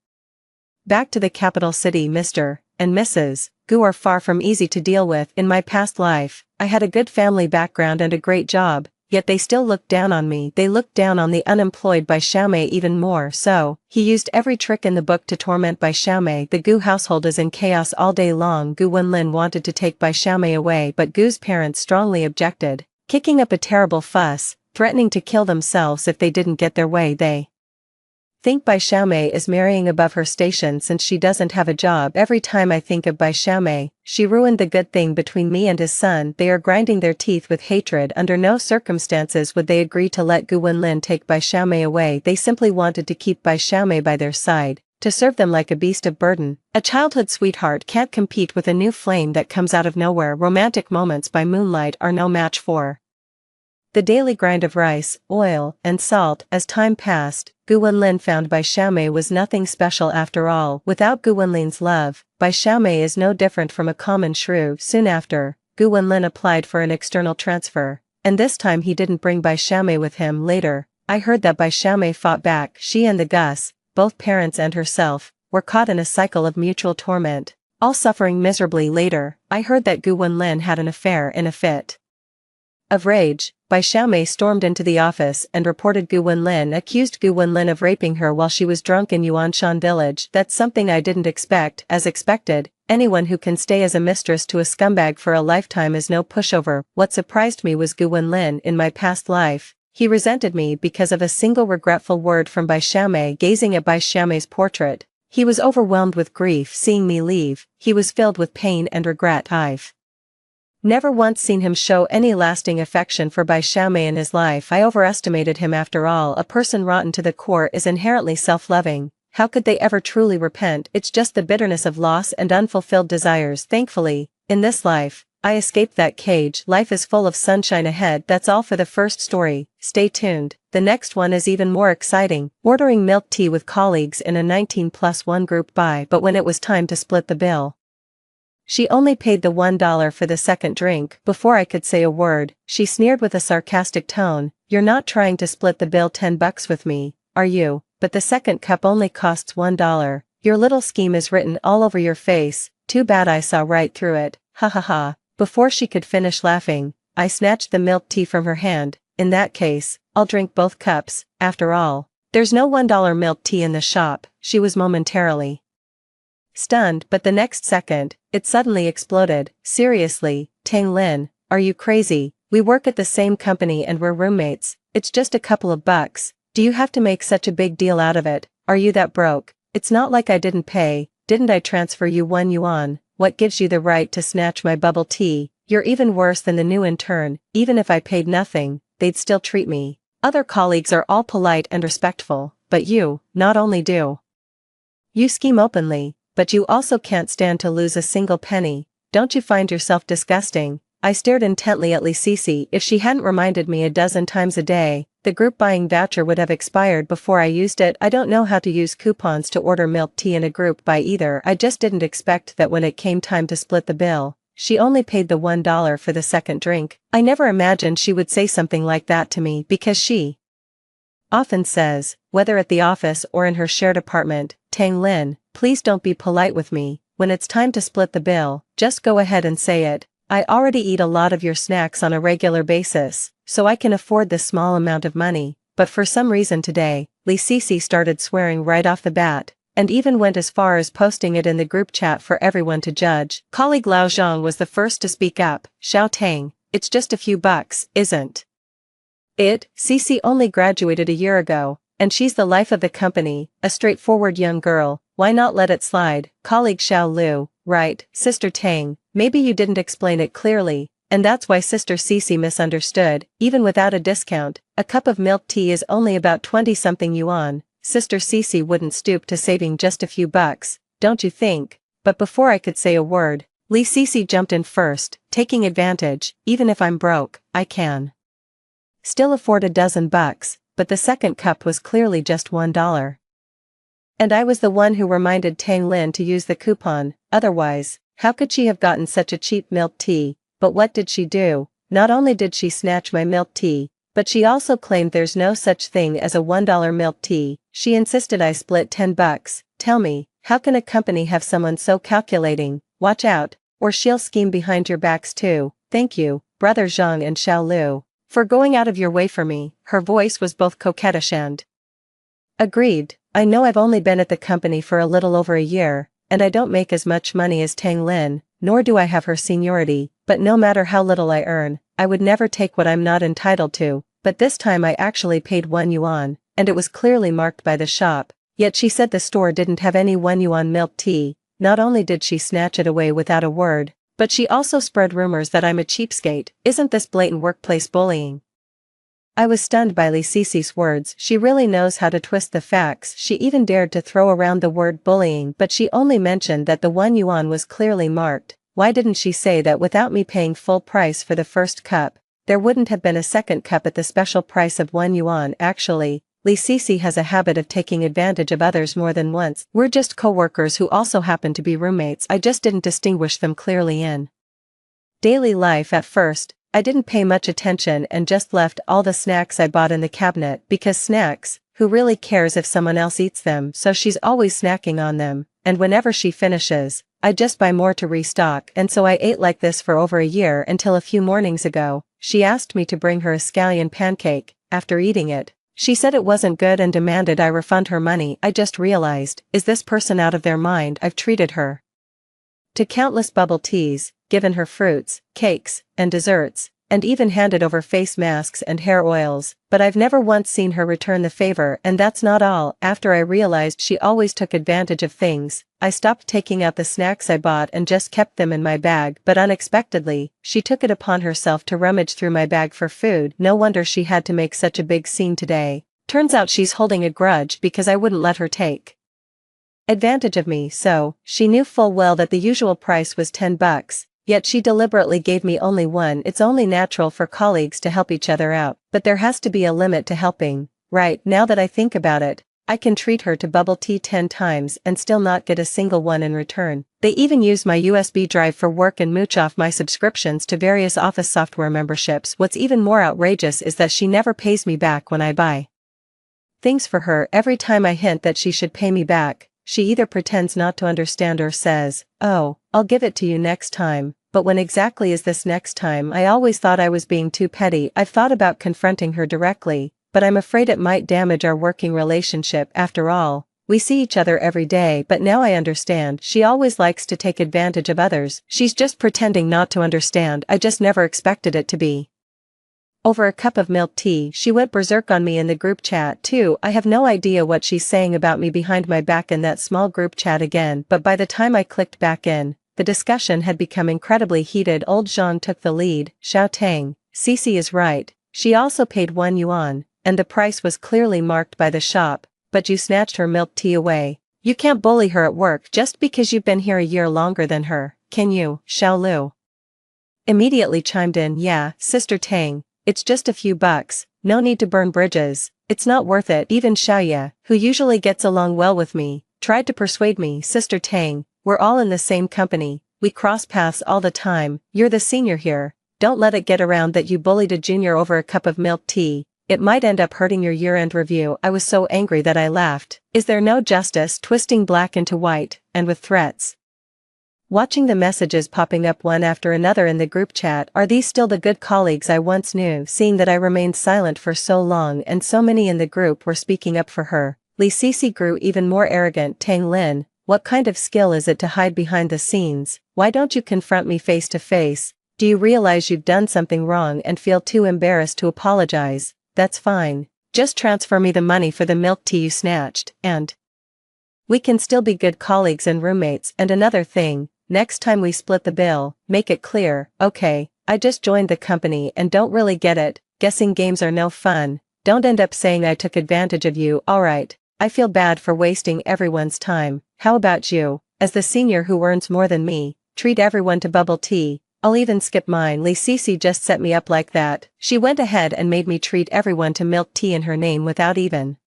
back to the capital city. Mr. and Mrs. Gu are far from easy to deal with. In my past life, I had a good family background and a great job, yet they still looked down on me. They looked down on the unemployed Bai Xiaomei even more so. He used every trick in the book to torment Bai Xiaomei. The Gu household is in chaos all day long. Gu Wenlin wanted to take Bai Xiaomei away, but Gu's parents strongly objected, kicking up a terrible fuss, threatening to kill themselves if they didn't get their way. They think Bai Xiaomei is marrying above her station since she doesn't have a job. Every time I think of Bai Xiaomei, she ruined the good thing between me and his son. They are grinding their teeth with hatred. Under no circumstances would they agree to let Gu Wenlin take Bai Xiaomei away. They simply wanted to keep Bai Xiaomei by their side, to serve them like a beast of burden. A childhood sweetheart can't compete with a new flame that comes out of nowhere. Romantic moments by moonlight are no match for the daily grind of rice, oil, and salt. As time passed, Gu Wenlin found Bai Xiaomei was nothing special after all. Without Gu Wenlin's love, Bai Xiaomei is no different from a common shrew. Soon after, Gu Wenlin applied for an external transfer, and this time he didn't bring Bai Xiaomei with him. Later, I heard that Bai Xiaomei fought back. She and the Gus, both parents and herself, were caught in a cycle of mutual torment, all suffering miserably. Later, I heard that Gu Wenlin had an affair. In a fit of rage, Bai Xiaomei stormed into the office and reported Gu Wenlin, accused Gu Wenlin of raping her while she was drunk in Yuanshan village. That's something I didn't expect. As expected, anyone who can stay as a mistress to a scumbag for a lifetime is no pushover. What surprised me was Gu Wenlin. In my past life, he resented me because of a single regretful word from Bai Xiaomei. Gazing at Bai Xiaomei's portrait, he was overwhelmed with grief. Seeing me leave, he was filled with pain and regret. I've never once seen him show any lasting affection for Bai Xiaomei in his life. I overestimated him. After all, a person rotten to the core is inherently self-loving. How could they ever truly repent? It's just the bitterness of loss and unfulfilled desires. Thankfully, in this life, I escaped that cage. Life is full of sunshine ahead. That's all for the first story. Stay tuned. The next one is even more exciting. Ordering milk tea with colleagues in a 19+1 group buy, but when it was time to split the bill, she only paid the $1 for the second drink. Before I could say a word, she sneered with a sarcastic tone, "You're not trying to split the bill $10 with me, are you? But the second cup only costs $1. Your little scheme is written all over your face. Too bad I saw right through it. Ha ha ha." Before she could finish laughing, I snatched the milk tea from her hand. "In that case, I'll drink both cups. After all, there's no $1 milk tea in the shop." She was momentarily stunned, but the next second, it suddenly exploded. "Seriously, Tang Lin, are you crazy? We work at the same company and we're roommates. It's just a couple of bucks. Do you have to make such a big deal out of it? Are you that broke? It's not like I didn't pay. Didn't I transfer you $1? What gives you the right to snatch my bubble tea? You're even worse than the new intern. Even if I paid nothing, they'd still treat me. Other colleagues are all polite and respectful, but you, not only do you scheme openly, but you also can't stand to lose a single penny. Don't you find yourself disgusting?" I stared intently at Li Sisi. If she hadn't reminded me a dozen times a day, the group buying voucher would have expired before I used it. I don't know how to use coupons to order milk tea in a group buy either. I just didn't expect that when it came time to split the bill, she only paid the $1 for the second drink. I never imagined she would say something like that to me, because she often says, whether at the office or in her shared apartment, "Tang Lin, please don't be polite with me. When it's time to split the bill, just go ahead and say it. I already eat a lot of your snacks on a regular basis, so I can afford this small amount of money." But for some reason today, Li Sisi started swearing right off the bat, and even went as far as posting it in the group chat for everyone to judge. Colleague Lao Zhang was the first to speak up. "Xiao Tang, it's just a few bucks, isn't it? Sisi only graduated a year ago, and she's the life of the company, a straightforward young girl. Why not let it slide?" Colleague Xiao Lu, "Right, Sister Tang, maybe you didn't explain it clearly, and that's why Sister Sisi misunderstood. Even without a discount, a cup of milk tea is only about 20-something yuan. Sister Sisi wouldn't stoop to saving just a few bucks, don't you think?" But before I could say a word, Lee Cece jumped in first, taking advantage. Even if I'm broke, I can still afford $12, but the second cup was clearly just $1. And I was the one who reminded Tang Lin to use the coupon, otherwise, how could she have gotten such a cheap milk tea? But what did she do? Not only did she snatch my milk tea, but she also claimed there's no such thing as a $1 milk tea. She insisted I split $10. Tell me, how can a company have someone so calculating? Watch out, or she'll scheme behind your backs too. Thank you, Brother Zhang and Xiao Lu, for going out of your way for me. Her voice was both coquettish and agreed. I know I've only been at the company for a little over a year, and I don't make as much money as Tang Lin, nor do I have her seniority, but no matter how little I earn, I would never take what I'm not entitled to. But this time I actually paid 1 yuan, and it was clearly marked by the shop, yet she said the store didn't have any 1 yuan milk tea. Not only did she snatch it away without a word, but she also spread rumors that I'm a cheapskate. Isn't this blatant workplace bullying? I was stunned by Lee Cece's words. She really knows how to twist the facts. She even dared to throw around the word bullying, but she only mentioned that the 1 yuan was clearly marked. Why didn't she say that without me paying full price for the first cup, there wouldn't have been a second cup at the special price of 1 yuan? Actually, Lee Cece has a habit of taking advantage of others more than once. We're just co-workers who also happen to be roommates. I just didn't distinguish them clearly in daily life at first. I didn't pay much attention and just left all the snacks I bought in the cabinet because snacks, who really cares if someone else eats them? So she's always snacking on them, and whenever she finishes, I just buy more to restock. And so I ate like this for over a year until a few mornings ago, she asked me to bring her a scallion pancake. After eating it, she said it wasn't good and demanded I refund her money. I just realized, is this person out of their mind? I've treated her to countless bubble teas, given her fruits, cakes, and desserts, and even handed over face masks and hair oils, but I've never once seen her return the favor. And that's not all. After I realized she always took advantage of things, I stopped taking out the snacks I bought and just kept them in my bag. But unexpectedly, she took it upon herself to rummage through my bag for food. No wonder she had to make such a big scene today. Turns out she's holding a grudge because I wouldn't let her take advantage of me. So, she knew full well that the usual price was $10. Yet she deliberately gave me only 1. It's only natural for colleagues to help each other out, but there has to be a limit to helping, right? Now that I think about it, I can treat her to bubble tea 10 times and still not get a single one in return. They even use my USB drive for work and mooch off my subscriptions to various office software memberships. What's even more outrageous is that she never pays me back when I buy things for her. Every time I hint that she should pay me back, she either pretends not to understand or says, "Oh, I'll give it to you next time." But when exactly is this next time? I always thought I was being too petty. I've thought about confronting her directly, but I'm afraid it might damage our working relationship. After all, we see each other every day. But now I understand. She always likes to take advantage of others. She's just pretending not to understand. I just never expected it to be over a cup of milk tea. She went berserk on me in the group chat too. I have no idea what she's saying about me behind my back in that small group chat again, but by the time I clicked back in, the discussion had become incredibly heated. Old Zhang took the lead. Xiao Tang, Cece is right. She also paid 1 yuan, and the price was clearly marked by the shop, but you snatched her milk tea away. You can't bully her at work just because you've been here a year longer than her, can you? Xiao Lu immediately chimed in. Yeah, Sister Tang, it's just a few bucks, no need to burn bridges, it's not worth it. Even Xiaoya, who usually gets along well with me, tried to persuade me. Sister Tang, we're all in the same company, we cross paths all the time, you're the senior here, don't let it get around that you bullied a junior over a cup of milk tea, it might end up hurting your year-end review. I was so angry that I laughed. Is there no justice? Twisting black into white, and with threats. Watching the messages popping up one after another in the group chat. Are these still the good colleagues I once knew? Seeing that I remained silent for so long and so many in the group were speaking up for her, Lee Cece grew even more arrogant. Tang Lin, what kind of skill is it to hide behind the scenes? Why don't you confront me face to face? Do you realize you've done something wrong and feel too embarrassed to apologize? That's fine. Just transfer me the money for the milk tea you snatched, and we can still be good colleagues and roommates. And another thing, next time we split the bill, make it clear. Okay, I just joined the company and don't really get it, guessing games are no fun. Don't end up saying I took advantage of you. Alright, I feel bad for wasting everyone's time. How about you, as the senior who earns more than me? treat everyone to bubble tea. I'll even skip mine. Lee Cece just set me up like that. She went ahead and made me treat everyone to milk tea in her name without even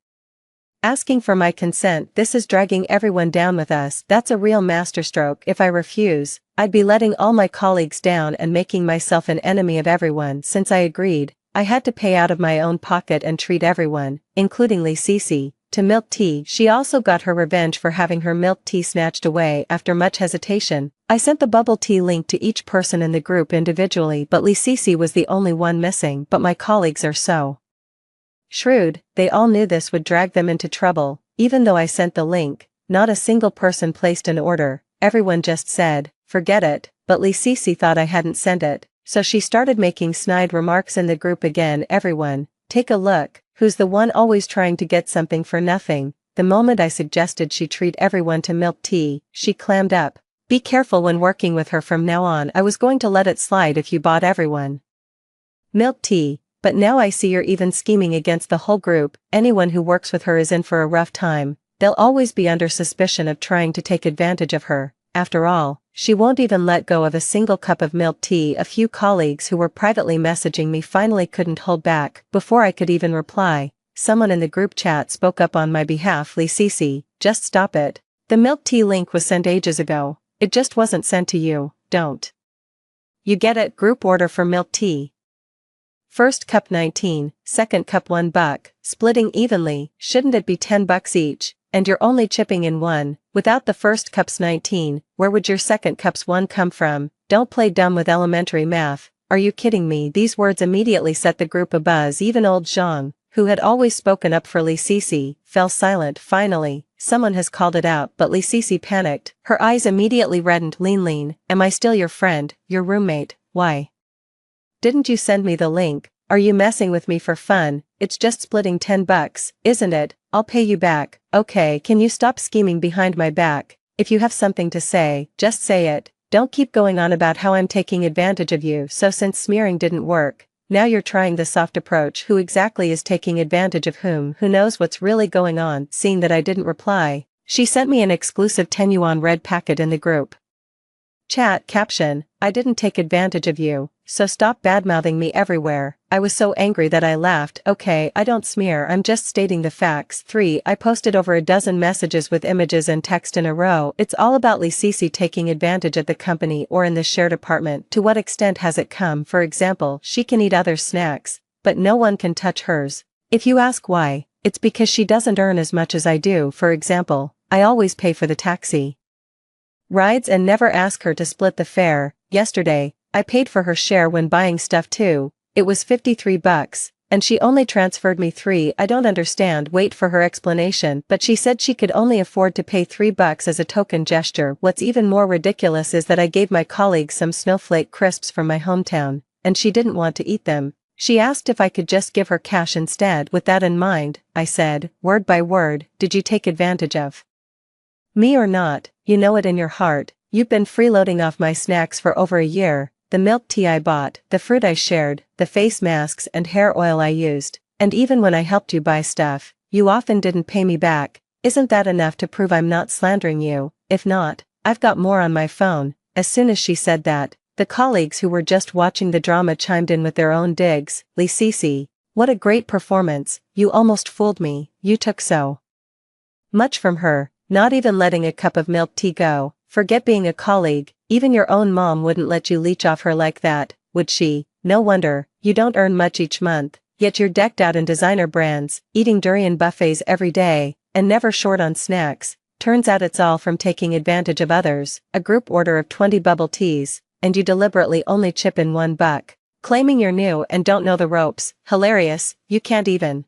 asking for my consent. This is dragging everyone down with us. That's a real masterstroke. If I refuse, I'd be letting all my colleagues down and making myself an enemy of everyone. Since I agreed, I had to pay out of my own pocket and treat everyone, including Lee Cece, to milk tea. She also got her revenge for having her milk tea snatched away. After much hesitation, I sent the bubble tea link to each person in the group individually, but Lee Cece was the only one missing. But my colleagues are so shrewd, they all knew this would drag them into trouble. Even though I sent the link, not a single person placed an order. Everyone just said, forget it. But Lee Cece thought I hadn't sent it, so she started making snide remarks in the group again. Everyone, take a look, who's the one always trying to get something for nothing? The moment I suggested she treat everyone to milk tea, she clammed up. Be careful when working with her from now on. I was going to let it slide if you bought everyone milk tea. But now I see you're even scheming against the whole group. Anyone who works with her is in for a rough time. They'll always be under suspicion of trying to take advantage of her. After all, she won't even let go of a single cup of milk tea. A few colleagues who were privately messaging me finally couldn't hold back. Before I could even reply, someone in the group chat spoke up on my behalf. Lee Cece, just stop it. The milk tea link was sent ages ago. It just wasn't sent to you. Don't you get it? Group order for milk tea. First cup 19, second cup $1, splitting evenly. Shouldn't it be $10 each? And you're only chipping in one. Without the first cup's 19, where would your second cup's 1 come from? Don't play dumb with elementary math. Are you kidding me? These words immediately set the group abuzz. Even old Zhang, who had always spoken up for Lee Cece, fell silent. Finally, someone has called it out. But Lee Cece panicked. Her eyes immediately reddened. Lean, am I still your friend, your roommate? Why didn't you send me the link? Are you messing with me for fun? It's just splitting $10, isn't it? I'll pay you back. Okay, can you stop scheming behind my back? If you have something to say, just say it. Don't keep going on about how I'm taking advantage of you. So since smearing didn't work, now you're trying the soft approach. Who exactly is taking advantage of whom? Who knows what's really going on? Seeing that I didn't reply, she sent me an exclusive 10 yuan red packet in the group chat. Caption, I didn't take advantage of you, so stop badmouthing me everywhere. I was so angry that I laughed. Okay, I don't smear, I'm just stating the facts. 3. I posted over a dozen messages with images and text in a row. It's all about Lee Cece taking advantage at the company or in the shared apartment. To what extent has it come? For example, she can eat other snacks, but no one can touch hers. If you ask why, it's because she doesn't earn as much as I do. For example, I always pay for the taxi rides and never ask her to split the fare. Yesterday, I paid for her share when buying stuff too. It was $53, and she only transferred me $3. I don't understand. Wait for her explanation, but she said she could only afford to pay $3 as a token gesture. What's even more ridiculous is that I gave my colleagues some snowflake crisps from my hometown, and she didn't want to eat them. She asked if I could just give her cash instead. With that in mind, I said, word by word, did you take advantage of me or not? You know it in your heart. You've been freeloading off my snacks for over a year. The milk tea I bought, the fruit I shared, the face masks and hair oil I used, and even when I helped you buy stuff, you often didn't pay me back. Isn't that enough to prove I'm not slandering you? If not, I've got more on my phone. As soon as she said that, the colleagues who were just watching the drama chimed in with their own digs. Lee Cece, what a great performance. You almost fooled me. You took so much from her, not even letting a cup of milk tea go. Forget being a colleague, even your own mom wouldn't let you leech off her like that, would she? No wonder, you don't earn much each month, yet you're decked out in designer brands, eating durian buffets every day, and never short on snacks. Turns out it's all from taking advantage of others. A group order of 20 bubble teas, and you deliberately only chip in $1. Claiming you're new and don't know the ropes. Hilarious, you can't even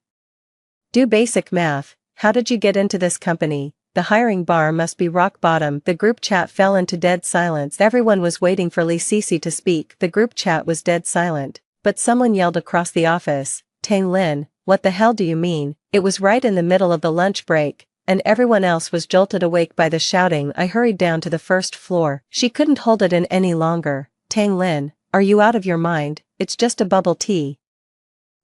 do basic math. How did you get into this company? The hiring bar must be rock bottom. The group chat fell into dead silence. Everyone was waiting for Lee Cece to speak. The group chat was dead silent, but someone yelled across the office, Tang Lin, what the hell do you mean? It was right in the middle of the lunch break, and everyone else was jolted awake by the shouting. I hurried down to the first floor. She couldn't hold it in any longer. Tang Lin, are you out of your mind? It's just a bubble tea.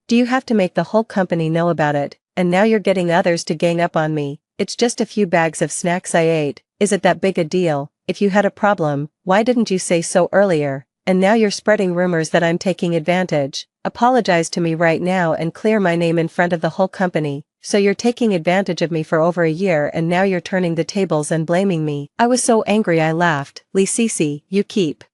Do you have to make the whole company know about it? And now you're getting others to gang up on me. It's just a few bags of snacks I ate. Is it that big a deal? if you had a problem, why didn't you say so earlier? And now you're spreading rumors that I'm taking advantage. Apologize to me right now and clear my name in front of the whole company. So you're taking advantage of me for over a year and now you're turning the tables and blaming me. I was so angry I laughed. Lee Cece, you keep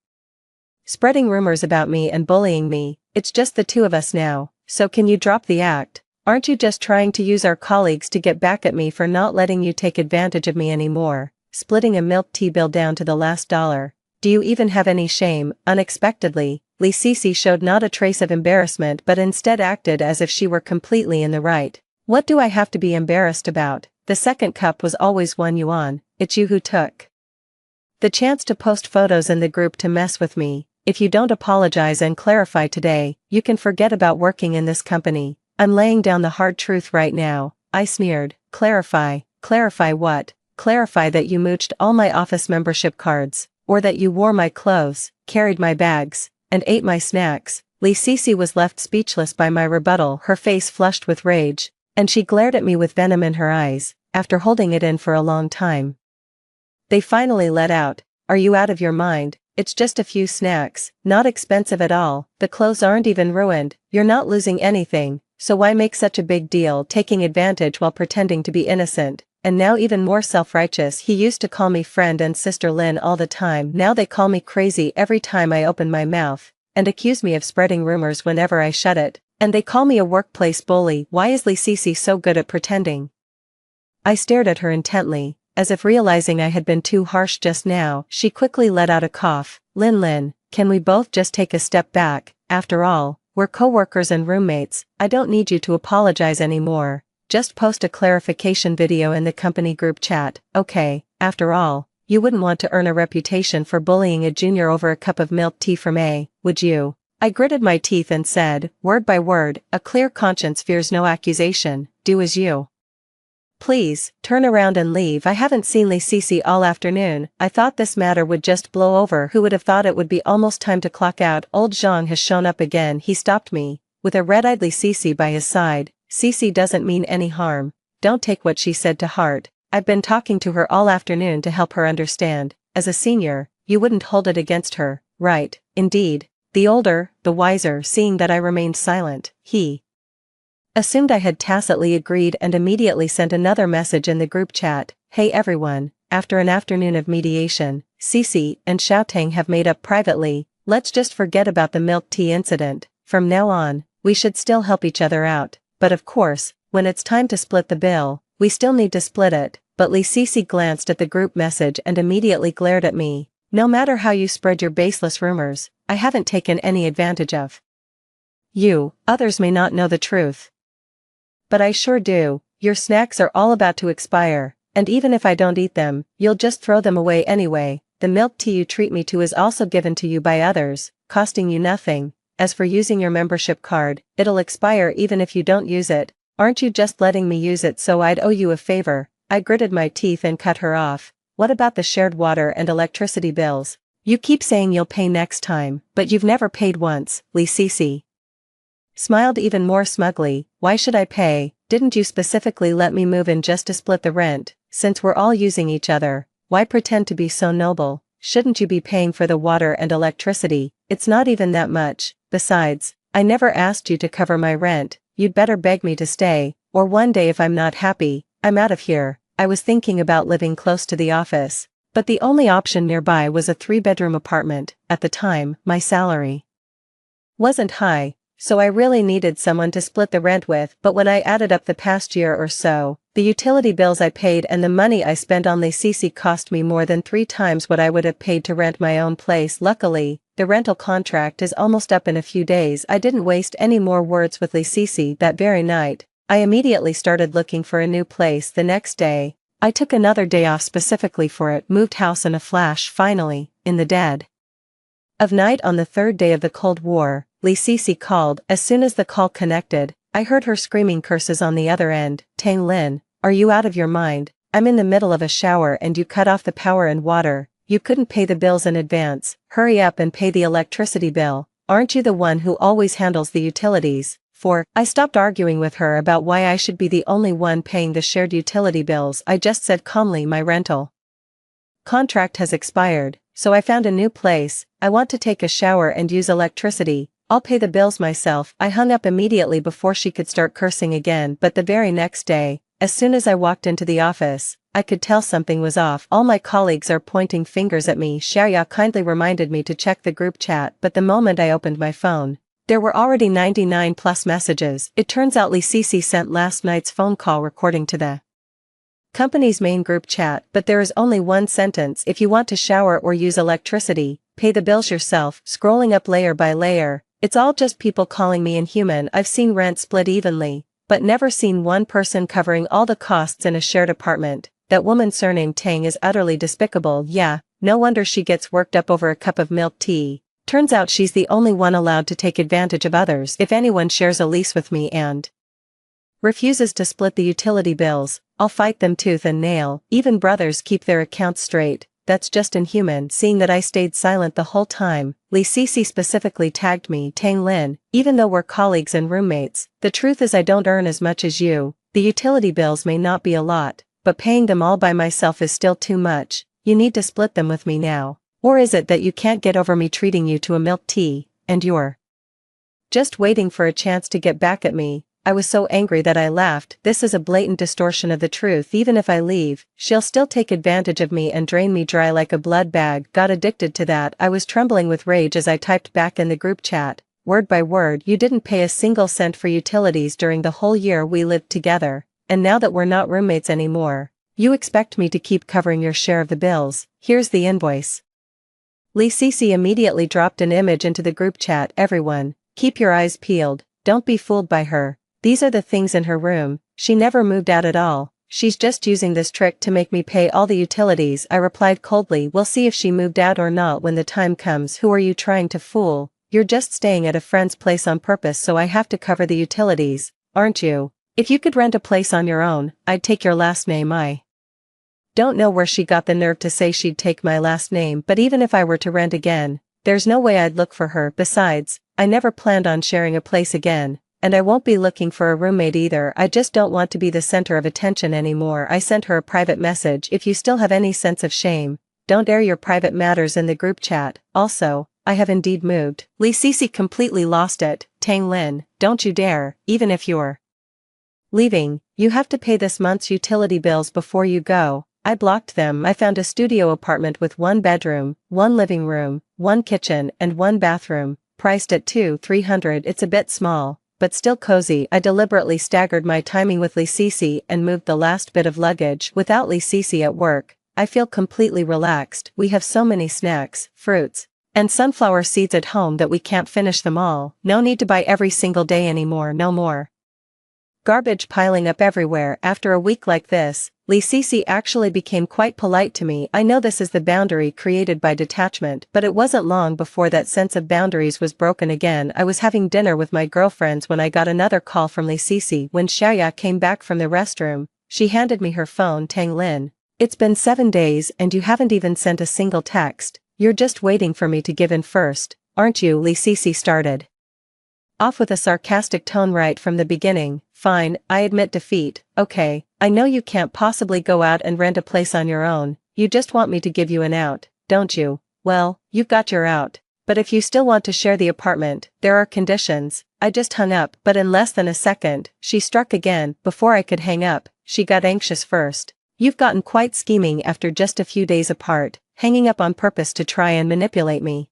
spreading rumors about me and bullying me. It's just the two of us now. So can you drop the act? Aren't you just trying to use our colleagues to get back at me for not letting you take advantage of me anymore? Splitting a milk tea bill down to the last dollar. Do you even have any shame? Unexpectedly, Lee Cece showed not a trace of embarrassment but instead acted as if she were completely in the right. What do I have to be embarrassed about? The second cup was always 1 yuan. It's you who took the chance to post photos in the group to mess with me. If you don't apologize and clarify today, you can forget about working in this company. I'm laying down the hard truth right now. I sneered. Clarify. Clarify what? Clarify that you mooched all my office membership cards, or that you wore my clothes, carried my bags, and ate my snacks. Lee Cece was left speechless by my rebuttal, her face flushed with rage, and she glared at me with venom in her eyes, after holding it in for a long time. They finally let out, "Are you out of your mind? It's just a few snacks, not expensive at all, the clothes aren't even ruined, you're not losing anything, so why make such a big deal taking advantage while pretending to be innocent?" And now even more self-righteous, he used to call me friend and sister Lynn all the time, now they call me crazy every time I open my mouth, and accuse me of spreading rumors whenever I shut it, and they call me a workplace bully. Why is Lee Cece so good at pretending? I stared at her intently, as if realizing I had been too harsh just now. She quickly let out a cough. Lynn, can we both just take a step back? After all, we're co-workers and roommates. I don't need you to apologize anymore. Just post a clarification video in the company group chat, okay? After all, you wouldn't want to earn a reputation for bullying a junior over a cup of milk tea from A, would you? I gritted my teeth and said, word by word, a clear conscience fears no accusation. Do as you please. Turn around and leave. I haven't seen Lee Cece all afternoon. I thought this matter would just blow over. Who would have thought it would be almost time to clock out? Old Zhang has shown up again. He stopped me, with a red-eyed Lee Cece by his side. Cece doesn't mean any harm. Don't take what she said to heart. I've been talking to her all afternoon to help her understand. As a senior, you wouldn't hold it against her, right? Indeed. The older, the wiser. Seeing that I remained silent, he assumed I had tacitly agreed and immediately sent another message in the group chat. Hey everyone, after an afternoon of mediation, Cece and Xiaotang have made up privately. Let's just forget about the milk tea incident. From now on, we should still help each other out. But of course, when it's time to split the bill, we still need to split it. But Lee Cece glanced at the group message and immediately glared at me. No matter how you spread your baseless rumors, I haven't taken any advantage of you. Others may not know the truth, but I sure do. Your snacks are all about to expire, and even if I don't eat them, you'll just throw them away anyway. The milk tea you treat me to is also given to you by others, costing you nothing. As for using your membership card, it'll expire even if you don't use it. Aren't you just letting me use it so I'd owe you a favor? I gritted my teeth and cut her off. What about the shared water and electricity bills? You keep saying you'll pay next time, but you've never paid once. Lee Cece smiled even more smugly. Why should I pay? Didn't you specifically let me move in just to split the rent? Since we're all using each other, why pretend to be so noble? Shouldn't you be paying for the water and electricity? It's not even that much. Besides, I never asked you to cover my rent. You'd better beg me to stay, or one day if I'm not happy, I'm out of here. I was thinking about living close to the office, but the only option nearby was a 3-bedroom apartment. At the time, my salary wasn't high, so I really needed someone to split the rent with. But when I added up the past year or so, the utility bills I paid and the money I spent on Lee Cece cost me more than 3 times what I would have paid to rent my own place. Luckily, the rental contract is almost up in a few days. I didn't waste any more words with Lee Cece that very night. I immediately started looking for a new place. The next day, I took another day off specifically for it, moved house in a flash. Finally, in the dead of night on the 3rd day of the Cold War, Lee Cece called. As soon as the call connected, I heard her screaming curses on the other end. Tang Lin, are you out of your mind? I'm in the middle of a shower and you cut off the power and water. You couldn't pay the bills in advance. Hurry up and pay the electricity bill. Aren't you the one who always handles the utilities? I stopped arguing with her about why I should be the only one paying the shared utility bills. I just said calmly, my rental Contract has expired, so I found a new place. I want to take a shower and use electricity. I'll pay the bills myself. I hung up immediately before she could start cursing again, but the very next day, as soon as I walked into the office, I could tell something was off. All my colleagues are pointing fingers at me. Sharia kindly reminded me to check the group chat, but the moment I opened my phone, there were already 99 plus messages. It turns out Cici sent last night's phone call recording to the company's main group chat, but there is only one sentence: if you want to shower or use electricity, pay the bills yourself. Scrolling up layer by layer, it's all just people calling me inhuman. I've seen rent split evenly, but never seen one person covering all the costs in a shared apartment. That woman surnamed Tang is utterly despicable. Yeah, no wonder she gets worked up over a cup of milk tea. Turns out she's the only one allowed to take advantage of others. If anyone shares a lease with me and refuses to split the utility bills, I'll fight them tooth and nail. Even brothers keep their accounts straight. That's just inhuman. Seeing that I stayed silent the whole time, Cici specifically tagged me, Tang Lin, even though we're colleagues and roommates. The truth is I don't earn as much as you. The utility bills may not be a lot, but paying them all by myself is still too much. You need to split them with me now. Or is it that you can't get over me treating you to a milk tea, and you're just waiting for a chance to get back at me? I was so angry that I laughed. This is a blatant distortion of the truth. Even if I leave, she'll still take advantage of me and drain me dry like a blood bag. Got addicted to that. I was trembling with rage as I typed back in the group chat, word by word: you didn't pay a single cent for utilities during the whole year we lived together, and now that we're not roommates anymore, you expect me to keep covering your share of the bills. Here's the invoice. Cici immediately dropped an image into the group chat. Everyone, keep your eyes peeled. Don't be fooled by her. These are the things in her room. She never moved out at all. She's just using this trick to make me pay all the utilities. I replied coldly, we'll see if she moved out or not when the time comes. Who are you trying to fool? You're just staying at a friend's place on purpose so I have to cover the utilities, aren't you? If you could rent a place on your own, I'd take your last name. I don't know where she got the nerve to say she'd take my last name, but even if I were to rent again, there's no way I'd look for her. Besides, I never planned on sharing a place again. And I won't be looking for a roommate either. I just don't want to be the center of attention anymore. I sent her a private message. If you still have any sense of shame, don't air your private matters in the group chat. Also, I have indeed moved. Cici completely lost it. Tang Lin, don't you dare. Even if you're leaving, you have to pay this month's utility bills before you go. I blocked them. I found a studio apartment with 1 bedroom, 1 living room, 1 kitchen, and 1 bathroom, priced at $2,300. It's a bit small, but still cozy. I deliberately staggered my timing with Cici and moved the last bit of luggage. Without Cici at work, I feel completely relaxed. We have so many snacks, fruits, and sunflower seeds at home that we can't finish them all. No need to buy every single day anymore. No more garbage piling up everywhere. After a week like this, Cici actually became quite polite to me. I know this is the boundary created by detachment, but it wasn't long before that sense of boundaries was broken again. I was having dinner with my girlfriends when I got another call from Cici. When Sharia came back from the restroom, she handed me her phone. Tang Lin, it's been 7 days and you haven't even sent a single text. You're just waiting for me to give in first, aren't you? Cici started off with a sarcastic tone right from the beginning. Fine, I admit defeat. Okay, I know you can't possibly go out and rent a place on your own. You just want me to give you an out, don't you? Well, you've got your out. But if you still want to share the apartment, there are conditions. I just hung up, but in less than a second, she struck again. Before I could hang up, she got anxious first. You've gotten quite scheming after just a few days apart, hanging up on purpose to try and manipulate me.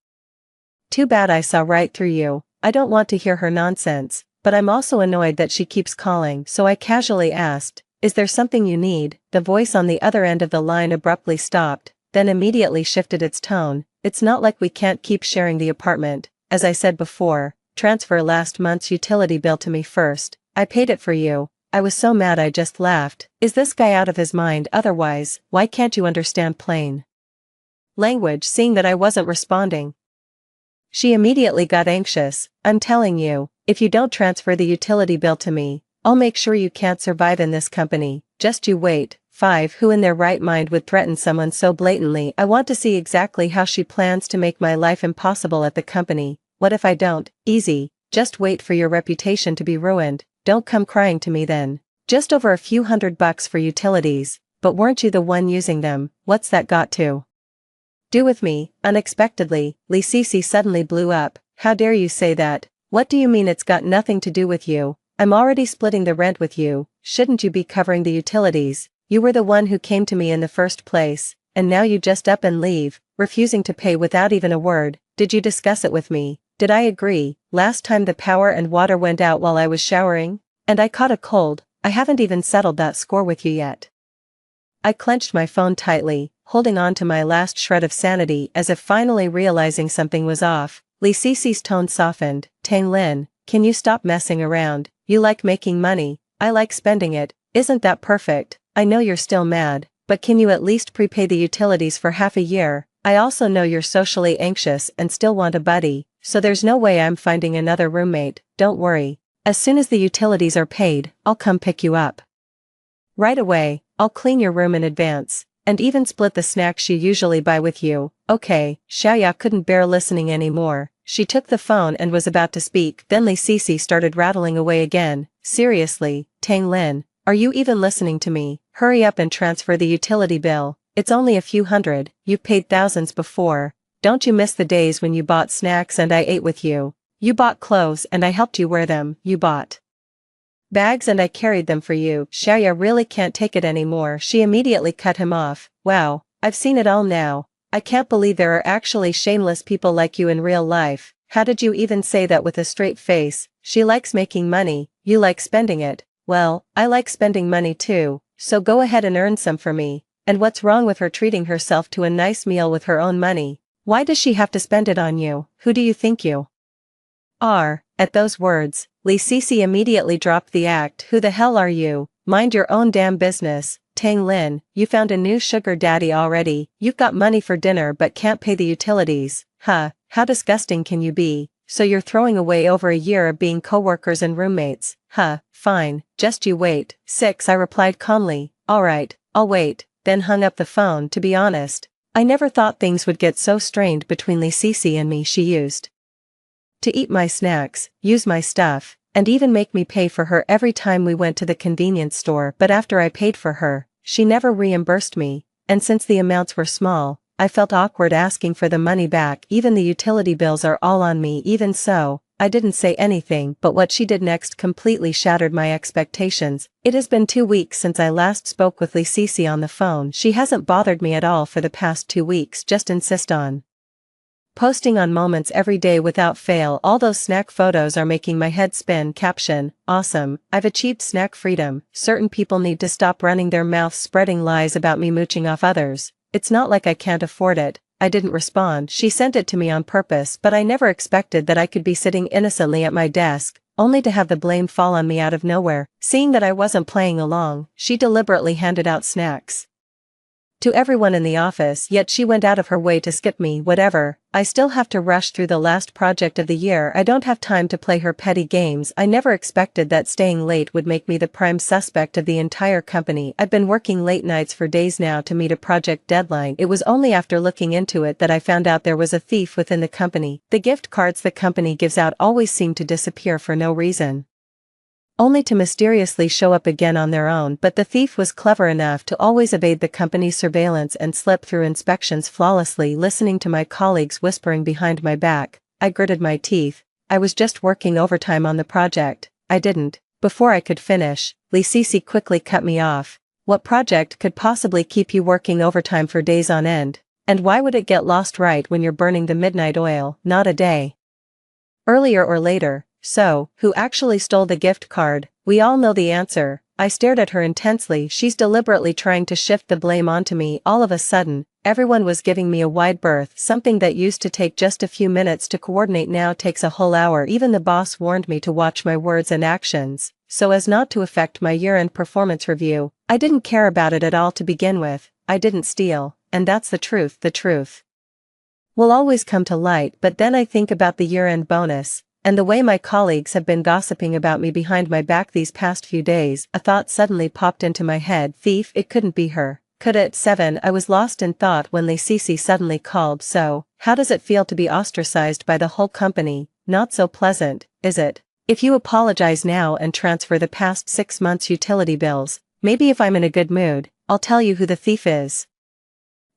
Too bad I saw right through you. I don't want to hear her nonsense, but I'm also annoyed that she keeps calling, so I casually asked, is there something you need? The voice on the other end of the line abruptly stopped, then immediately shifted its tone. It's not like we can't keep sharing the apartment. As I said before, transfer last month's utility bill to me first. I paid it for you. I was so mad I just laughed. Is this guy out of his mind? Otherwise, why can't you understand plain language? Seeing that I wasn't responding, she immediately got anxious. I'm telling you, if you don't transfer the utility bill to me, I'll make sure you can't survive in this company. Just you wait. 5. Who in their right mind would threaten someone so blatantly? I want to see exactly how she plans to make my life impossible at the company. What if I don't? Easy. Just wait for your reputation to be ruined. Don't come crying to me then. Just over a few $100 for utilities, but weren't you the one using them? What's that got to Do with me? Unexpectedly, Lee Cece suddenly blew up. How dare you say that? What do you mean it's got nothing to do with you? I'm already splitting the rent with you, shouldn't you be covering the utilities? You were the one who came to me in the first place, and now you just up and leave, refusing to pay without even a word. Did you discuss it with me? Did I agree? Last time the power and water went out while I was showering, and I caught a cold. I haven't even settled that score with you yet. I clenched my phone tightly, holding on to my last shred of sanity as if finally realizing something was off. Lee Cece's tone softened. Tang Lin, can you stop messing around? You like making money, I like spending it. Isn't that perfect? I know you're still mad, but can you at least prepay the utilities for half a year? I also know you're socially anxious and still want a buddy, so there's no way I'm finding another roommate. Don't worry. As soon as the utilities are paid, I'll come pick you up. Right away. I'll clean your room in advance, and even split the snacks you usually buy with you. Okay. Xiaoya couldn't bear listening anymore. She took the phone and was about to speak, then Lee Cece started rattling away again. Seriously, Tang Lin, are you even listening to me? Hurry up and transfer the utility bill. It's only a few hundred, you've paid thousands before. Don't you miss the days when you bought snacks and I ate with you? You bought clothes and I helped you wear them. You bought bags and I carried them for you. Xiaoya really can't take it anymore. She immediately cut him off. Wow, I've seen it all now. I can't believe there are actually shameless people like you in real life. How did you even say that with a straight face? She likes making money, you like spending it. Well, I like spending money too, so go ahead and earn some for me. And what's wrong with her treating herself to a nice meal with her own money? Why does she have to spend it on you? Who do you think you are? At those words, Lee Cece immediately dropped the act. Who the hell are you? Mind your own damn business. Tang Lin, you found a new sugar daddy already. You've got money for dinner but can't pay the utilities. Huh, how disgusting can you be? So you're throwing away over a year of being co-workers and roommates. Huh, fine, just you wait. 6 I replied calmly. Alright, I'll wait, then hung up the phone. To be honest, I never thought things would get so strained between Lee Cece and me. She used to eat my snacks, use my stuff, and even make me pay for her every time we went to the convenience store, but after I paid for her, she never reimbursed me, and since the amounts were small, I felt awkward asking for the money back. Even the utility bills are all on me. Even so, I didn't say anything, but what she did next completely shattered my expectations. It has been 2 weeks since I last spoke with Lee Cece on the phone. She hasn't bothered me at all for the past 2 weeks, just insist on posting on moments every day without fail. All those snack photos are making my head spin. Caption, awesome, I've achieved snack freedom. Certain people need to stop running their mouths spreading lies about me mooching off others. It's not like I can't afford it. I didn't respond. She sent it to me on purpose, but I never expected that I could be sitting innocently at my desk, only to have the blame fall on me out of nowhere. Seeing that I wasn't playing along, she deliberately handed out snacks to everyone in the office, yet she went out of her way to skip me. Whatever, I still have to rush through the last project of the year. I don't have time to play her petty games. I never expected that staying late would make me the prime suspect of the entire company. I've been working late nights for days now to meet a project deadline. It was only after looking into it that I found out there was a thief within the company. The gift cards the company gives out always seem to disappear for no reason, only to mysteriously show up again on their own. But the thief was clever enough to always evade the company's surveillance and slip through inspections flawlessly. Listening to my colleagues whispering behind my back, I gritted my teeth. I was just working overtime on the project. I didn't. Before I could finish, Lee Cece quickly cut me off. What project could possibly keep you working overtime for days on end? And why would it get lost right when you're burning the midnight oil? Not a day earlier or later. So, who actually stole the gift card? We all know the answer. I stared at her intensely. She's deliberately trying to shift the blame onto me. All of a sudden, everyone was giving me a wide berth. Something that used to take just a few minutes to coordinate now takes a whole hour. Even the boss warned me to watch my words and actions, so as not to affect my year-end performance review. I didn't care about it at all to begin with. I didn't steal, and that's the truth. The truth will always come to light. But then I think about the year-end bonus, and the way my colleagues have been gossiping about me behind my back these past few days. A thought suddenly popped into my head. Thief, it couldn't be her. Could it? 7 I was lost in thought when Lee Cece suddenly called. So, how does it feel to be ostracized by the whole company? Not so pleasant, is it? If you apologize now and transfer the past 6 months' utility bills, maybe if I'm in a good mood, I'll tell you who the thief is.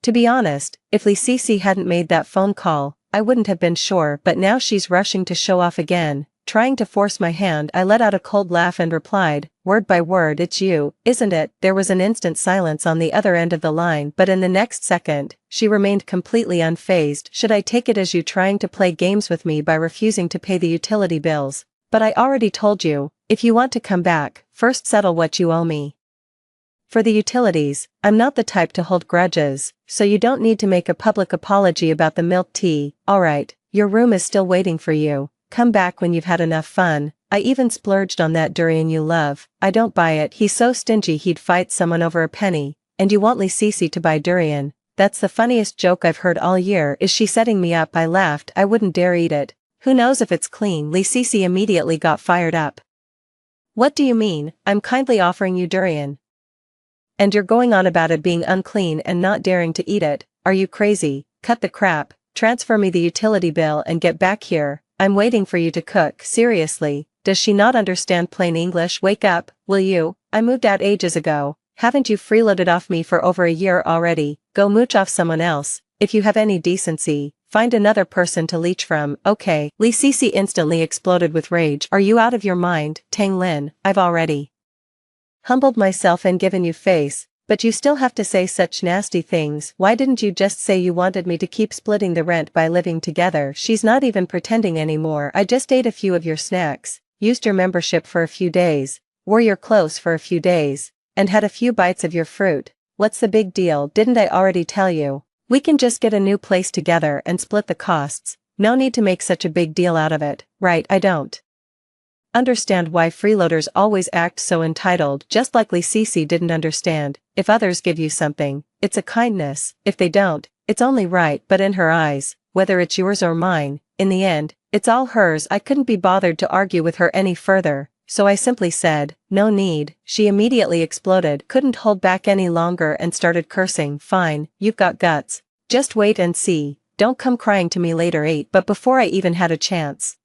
To be honest, if Lee hadn't made that phone call, I wouldn't have been sure, but now she's rushing to show off again. Trying to force my hand, I let out a cold laugh and replied, word by word, it's you, isn't it? There was an instant silence on the other end of the line, but in the next second, she remained completely unfazed. Should I take it as you trying to play games with me by refusing to pay the utility bills? But I already told you, if you want to come back, first settle what you owe me. For the utilities, I'm not the type to hold grudges, so you don't need to make a public apology about the milk tea. Alright, your room is still waiting for you. Come back when you've had enough fun. I even splurged on that durian you love. I don't buy it. He's so stingy he'd fight someone over a penny. And you want Lee to buy durian? That's the funniest joke I've heard all year. Is she setting me up? I laughed. I wouldn't dare eat it. Who knows if it's clean? Lee immediately got fired up. What do you mean? I'm kindly offering you durian. And you're going on about it being unclean and not daring to eat it. Are you crazy? Cut the crap. Transfer me the utility bill and get back here. I'm waiting for you to cook. Seriously, does she not understand plain English? Wake up, will you? I moved out ages ago. Haven't you freeloaded off me for over a year already? Go mooch off someone else. If you have any decency, find another person to leech from. Okay. Lee instantly exploded with rage. Are you out of your mind, Tang Lin? I've already humbled myself and given you face, but you still have to say such nasty things. Why didn't you just say you wanted me to keep splitting the rent by living together? She's not even pretending anymore. I just ate a few of your snacks, used your membership for a few days, wore your clothes for a few days, and had a few bites of your fruit. What's the big deal? Didn't I already tell you? We can just get a new place together and split the costs. No need to make such a big deal out of it. Right, I don't understand why freeloaders always act so entitled, just like Lee didn't understand. If others give you something, it's a kindness. If they don't, it's only right. But in her eyes, whether it's yours or mine, in the end, it's all hers. I couldn't be bothered to argue with her any further, so I simply said, no need. She immediately exploded, couldn't hold back any longer and started cursing. Fine, you've got guts. Just wait and see. Don't come crying to me later. But before I even had a chance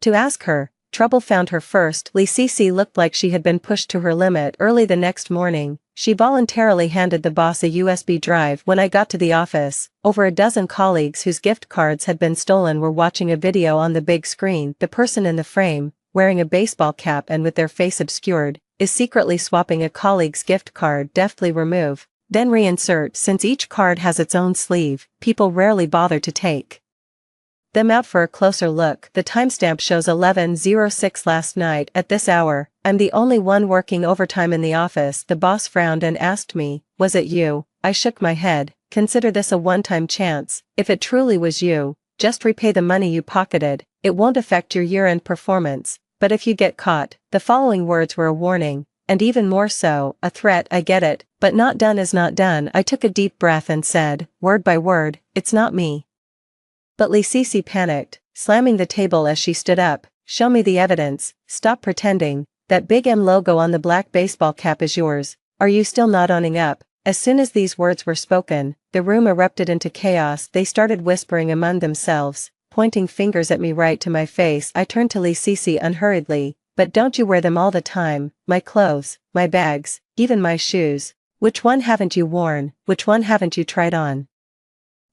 to ask her, trouble found her first. Lee looked like she had been pushed to her limit. Early the next morning, she voluntarily handed the boss a USB drive. When I got to the office, over a dozen colleagues whose gift cards had been stolen were watching a video on the big screen. The person in the frame, wearing a baseball cap and with their face obscured, is secretly swapping a colleague's gift card. Deftly remove, then reinsert. Since each card has its own sleeve, people rarely bother to take them out for a closer look. The timestamp shows 11:06 last night. At this hour, I'm the only one working overtime in the office. The boss frowned and asked me, was it you? I shook my head. Consider this a one-time chance. If it truly was you, just repay the money you pocketed. It won't affect your year-end performance. But if you get caught, the following words were a warning, and even more so, a threat. I get it, but not done is not done. I took a deep breath and said, word by word, it's not me. But Lee panicked, slamming the table as she stood up. Show me the evidence. Stop pretending. That big M logo on the black baseball cap is yours. Are you still not owning up? As soon as these words were spoken, the room erupted into chaos. They started whispering among themselves, pointing fingers at me right to my face. I turned to Lee unhurriedly. But don't you wear them all the time? My clothes, my bags, even my shoes. Which one haven't you worn? Which one haven't you tried on?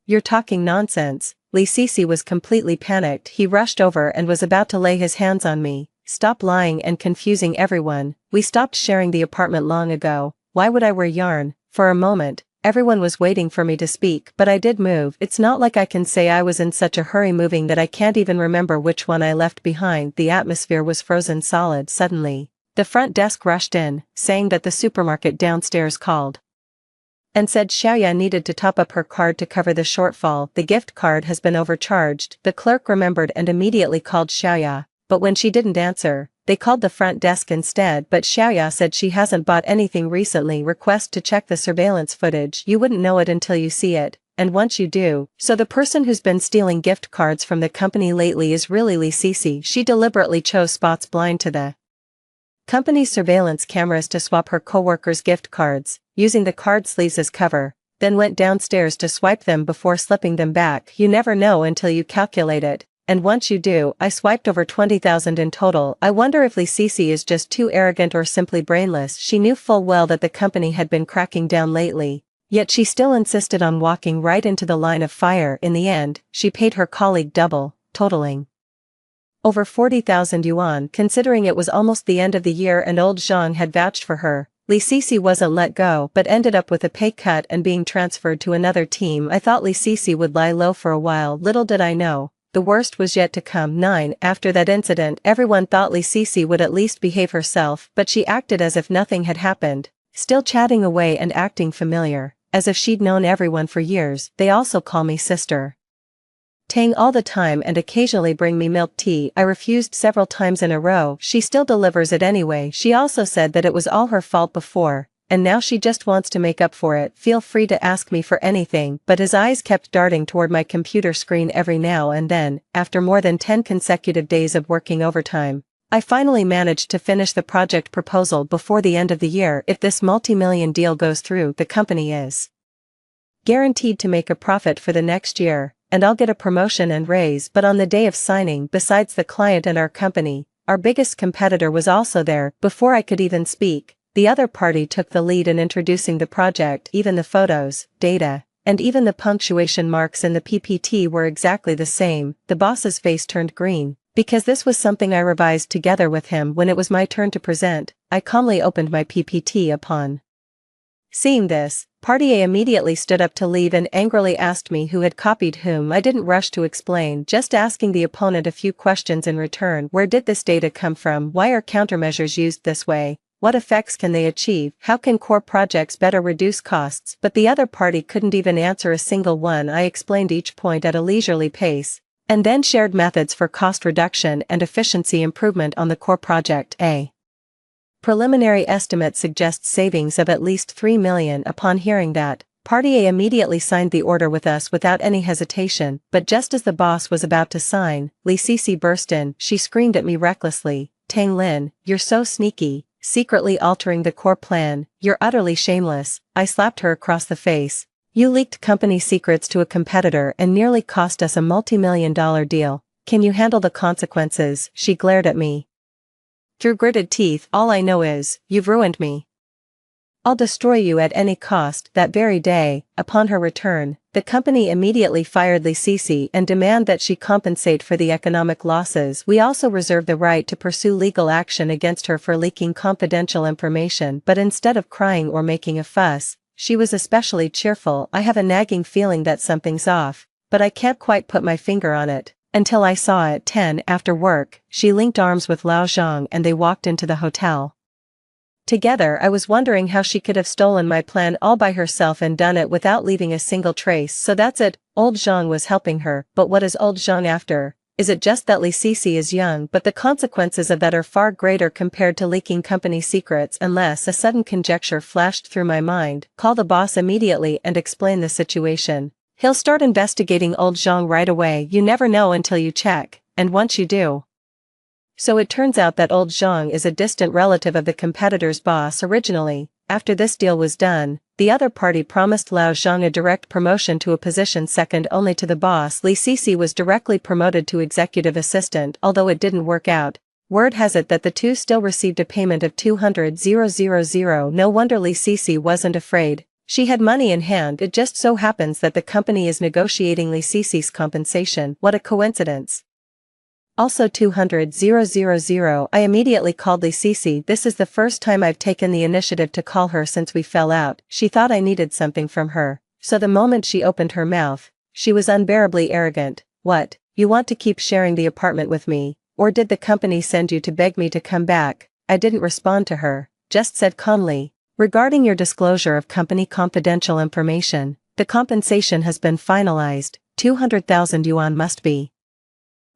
You're talking nonsense. Lee was completely panicked. He rushed over and was about to lay his hands on me. Stop lying and confusing everyone. We stopped sharing the apartment long ago. Why would I wear yarn? For a moment, everyone was waiting for me to speak, but I did move. It's not like I can say I was in such a hurry moving that I can't even remember which one I left behind. The atmosphere was frozen solid. Suddenly, the front desk rushed in, saying that the supermarket downstairs called and said Xiaoya needed to top up her card to cover the shortfall. The gift card has been overcharged. The clerk remembered and immediately called Xiaoya, but when she didn't answer, they called the front desk instead. But Xiaoya said she hasn't bought anything recently. Request to check the surveillance footage. You wouldn't know it until you see it, and once you do, so the person who's been stealing gift cards from the company lately is really Lee She deliberately chose spots blind to the company's surveillance cameras to swap her coworkers' gift cards, using the card sleeves as cover, then went downstairs to swipe them before slipping them back. You never know until you calculate it, and once you do, I swiped over 20,000 in total. I wonder if Lee is just too arrogant or simply brainless. She knew full well that the company had been cracking down lately, Yet she still insisted on walking right into the line of fire. In the end, she paid her colleague double, totaling over 40,000 yuan. Considering it was almost the end of the year and old Zhang had vouched for her, Li Sisi wasn't let go but ended up with a pay cut and being transferred to another team. I thought Li Sisi would lie low for a while. Little did I know, the worst was yet to come. 9. After that incident, everyone thought Li Sisi would at least behave herself, but she acted as if nothing had happened, still chatting away and acting familiar, as if she'd known everyone for years. They also call me sister Tang all the time and occasionally bring me milk tea. I refused several times in a row. She still delivers it anyway. She also said that it was all her fault before, and now she just wants to make up for it. Feel free to ask me for anything. But his eyes kept darting toward my computer screen every now and then. After more than 10 consecutive days of working overtime, I finally managed to finish the project proposal before the end of the year. If this multi-million deal goes through, the company is guaranteed to make a profit for the next year, and I'll get a promotion and raise. But on the day of signing, besides the client and our company, our biggest competitor was also there. Before I could even speak, the other party took the lead in introducing the project. Even the photos, data, and even the punctuation marks in the PPT were exactly the same. The boss's face turned green, because this was something I revised together with him. When it was my turn to present, I calmly opened my PPT. Upon seeing this, Party A immediately stood up to leave and angrily asked me who had copied whom. I didn't rush to explain, just asking the opponent a few questions in return. Where did this data come from? Why are countermeasures used this way? What effects can they achieve? How can core projects better reduce costs? But the other party couldn't even answer a single one. I explained each point at a leisurely pace, and then shared methods for cost reduction and efficiency improvement on the core project. A preliminary estimate suggests savings of at least 3 million. Upon hearing that, Party A immediately signed the order with us without any hesitation. But just as the boss was about to sign, Li Sisi burst in. She screamed at me recklessly, "Tang Lin, you're so sneaky, secretly altering the core plan. You're utterly shameless." I slapped her across the face. "You leaked company secrets to a competitor and nearly cost us a multi-million-dollar deal. Can you handle the consequences?" She glared at me through gritted teeth. "All I know is, you've ruined me. I'll destroy you at any cost." That very day, upon her return, the company immediately fired Li Sisi and demanded that she compensate for the economic losses. We also reserve the right to pursue legal action against her for leaking confidential information. But instead of crying or making a fuss, she was especially cheerful. I have a nagging feeling that something's off, but I can't quite put my finger on it. Until I saw it. 10. After work, she linked arms with Lao Zhang and they walked into the hotel together. I was wondering how she could have stolen my plan all by herself and done it without leaving a single trace. So that's it, old Zhang was helping her. But what is old Zhang after? Is it just that Li Sisi is young? But the consequences of that are far greater compared to leaking company secrets. Unless a sudden conjecture flashed through my mind. Call the boss immediately and explain the situation. He'll start investigating old Zhang right away. You never know until you check, and once you do. So it turns out that old Zhang is a distant relative of the competitor's boss. Originally, after this deal was done, the other party promised Lao Zhang a direct promotion to a position second only to the boss. Li Sisi was directly promoted to executive assistant. Although it didn't work out, word has it that the two still received a payment of 200,000. No wonder Li Sisi wasn't afraid. She had money in hand. It just so happens that the company is negotiating Li Sisi's compensation. What a coincidence. Also 200,000. I immediately called Li Sisi. This is the first time I've taken the initiative to call her since we fell out. She thought I needed something from her, so the moment she opened her mouth, she was unbearably arrogant. "What, you want to keep sharing the apartment with me, or did the company send you to beg me to come back?" I didn't respond to her, just said calmly, "Regarding your disclosure of company confidential information, the compensation has been finalized. 200,000 yuan must be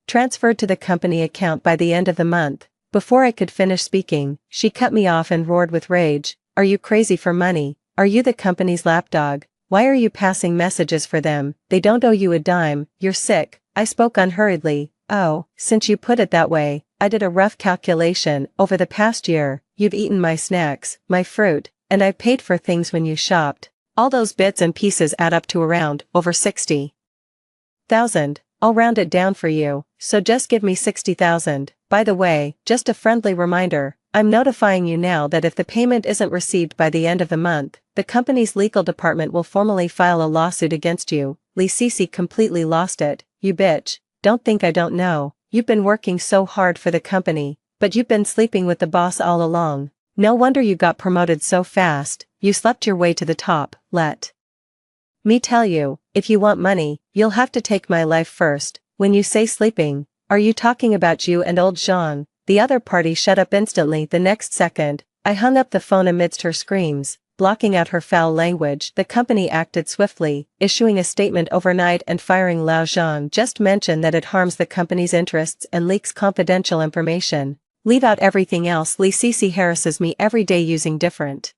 transferred to the company account by the end of the month." Before I could finish speaking, she cut me off and roared with rage, "Are you crazy for money? Are you the company's lapdog? Why are you passing messages for them? They don't owe you a dime. You're sick." I spoke unhurriedly. "Oh, since you put it that way, I did a rough calculation. Over the past year, you've eaten my snacks, my fruit, and I've paid for things when you shopped. All those bits and pieces add up to around over 60,000. I'll round it down for you, so just give me 60,000. By the way, just a friendly reminder, I'm notifying you now that if the payment isn't received by the end of the month, the company's legal department will formally file a lawsuit against you. Lee Cece completely lost it. You bitch, don't think I don't know. You've been working so hard for the company, but you've been sleeping with the boss all along. No wonder you got promoted so fast. You slept your way to the top. Let me tell you, if you want money, you'll have to take my life first. When you say sleeping, are you talking about you and old Jean? The other party shut up instantly. The next second, I hung up the phone amidst her screams, blocking out her foul language. The company acted swiftly, issuing a statement overnight and firing Lao Zhang. Just mention that it harms the company's interests and leaks confidential information. Leave out everything else. Lee Cece harasses me every day using different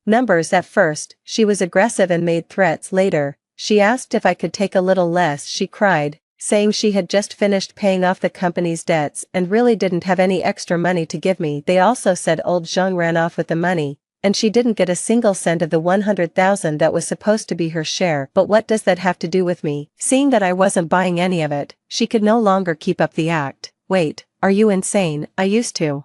numbers. At first, she was aggressive and made threats. Later, she asked if I could take a little less. She cried, saying she had just finished paying off the company's debts and really didn't have any extra money to give me. They also said old Zhang ran off with the money, and she didn't get a single cent of the 100,000 that was supposed to be her share. But what does that have to do with me? Seeing that I wasn't buying any of it, she could no longer keep up the act. Wait, are you insane? I used to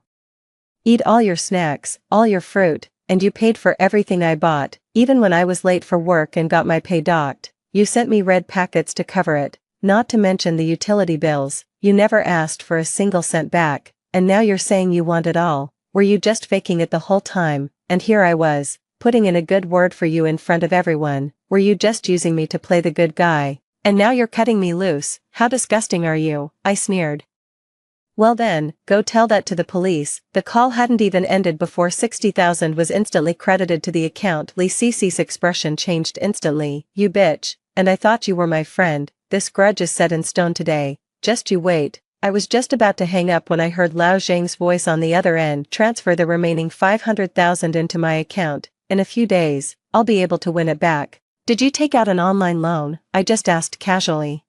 eat all your snacks, all your fruit, and you paid for everything I bought, even when I was late for work and got my pay docked. You sent me red packets to cover it, not to mention the utility bills. You never asked for a single cent back, and now you're saying you want it all. Were you just faking it the whole time? And here I was, putting in a good word for you in front of everyone. Were you just using me to play the good guy? And now you're cutting me loose. How disgusting are you? I sneered. Well then, go tell that to the police. The call hadn't even ended before 60,000 was instantly credited to the account. Lee Cece's expression changed instantly. You bitch, and I thought you were my friend. This grudge is set in stone today. Just you wait. I was just about to hang up when I heard Lao Zhang's voice on the other end. Transfer the remaining 500,000 into my account. In a few days, I'll be able to win it back. Did you take out an online loan? I just asked casually.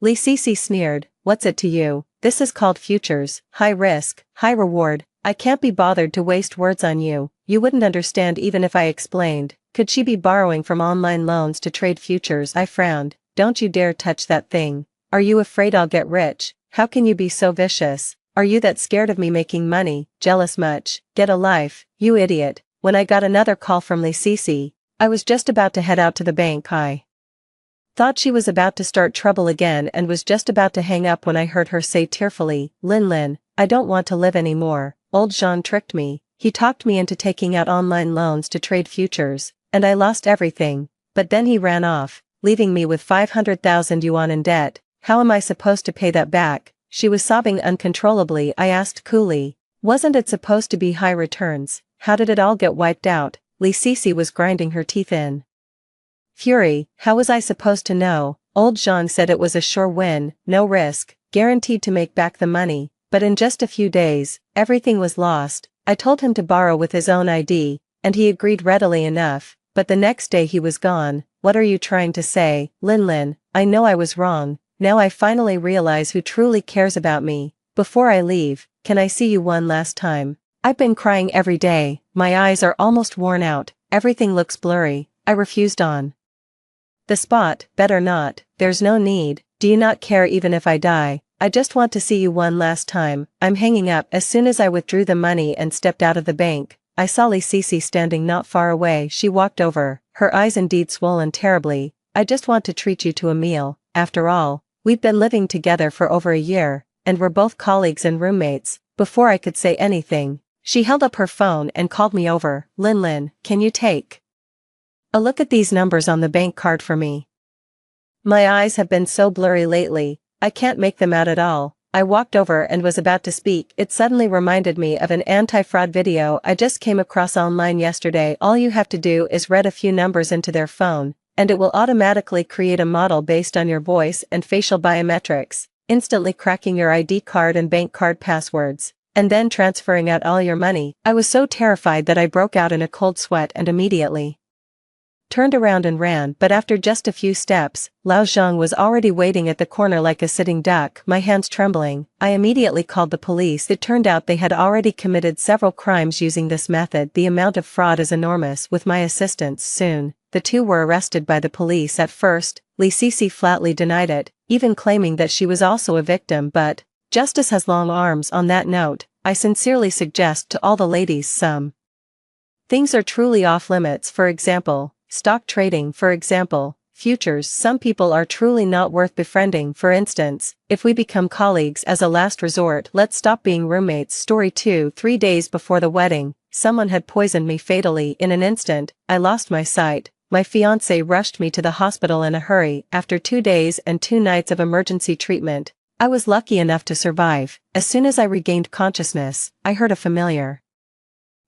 Lee Cece sneered. What's it to you? This is called futures. High risk, high reward. I can't be bothered to waste words on you. You wouldn't understand even if I explained. Could she be borrowing from online loans to trade futures? I frowned. Don't you dare touch that thing. Are you afraid I'll get rich? How can you be so vicious? Are you that scared of me making money? Jealous much? Get a life, you idiot. When I got another call from Lee Cece, I was just about to head out to the bank. I thought she was about to start trouble again and was just about to hang up when I heard her say tearfully, Lin, I don't want to live anymore. Old Jean tricked me. He talked me into taking out online loans to trade futures, and I lost everything. But then he ran off, leaving me with 500,000 yuan in debt. How am I supposed to pay that back? She was sobbing uncontrollably. I asked coolly, wasn't it supposed to be high returns? How did it all get wiped out? Lee Cece was grinding her teeth in fury. How was I supposed to know? Old Jean said it was a sure win, no risk, guaranteed to make back the money, but in just a few days, everything was lost. I told him to borrow with his own ID, and he agreed readily enough, but the next day he was gone. What are you trying to say? Lin, I know I was wrong. Now I finally realize who truly cares about me. Before I leave, can I see you one last time? I've been crying every day, my eyes are almost worn out, everything looks blurry. I refused on the spot. Better not, there's no need. Do you not care even if I die? I just want to see you one last time. I'm hanging up. As soon as I withdrew the money and stepped out of the bank, I saw Lee Cece standing not far away. She walked over, her eyes indeed swollen terribly. I just want to treat you to a meal. After all, we've been living together for over a year, and we're both colleagues and roommates. Before I could say anything, she held up her phone and called me over. Lin, can you take a look at these numbers on the bank card for me? My eyes have been so blurry lately, I can't make them out at all. I walked over and was about to speak. It suddenly reminded me of an anti-fraud video I just came across online yesterday. All you have to do is read a few numbers into their phone, and it will automatically create a model based on your voice and facial biometrics, instantly cracking your ID card and bank card passwords, and then transferring out all your money. I was so terrified that I broke out in a cold sweat and immediately turned around and ran, but after just a few steps, Lao Zhang was already waiting at the corner like a sitting duck, my hands trembling. I immediately called the police. It turned out they had already committed several crimes using this method. The amount of fraud is enormous. With my assistance, soon, the two were arrested by the police. At first, Lee Cece flatly denied it, even claiming that she was also a victim, but Justice has long arms. On that note, I sincerely suggest to all the ladies some things are truly off limits. For example, stock trading. For example, futures. Some people are truly not worth befriending. For instance, if we become colleagues as a last resort, let's stop being roommates. Story 2. 3 days before the wedding, someone had poisoned me fatally. In an instant, I lost my sight. My fiancé rushed me to the hospital in a hurry. After 2 days and 2 nights of emergency treatment, I was lucky enough to survive. As soon as I regained consciousness, I heard a familiar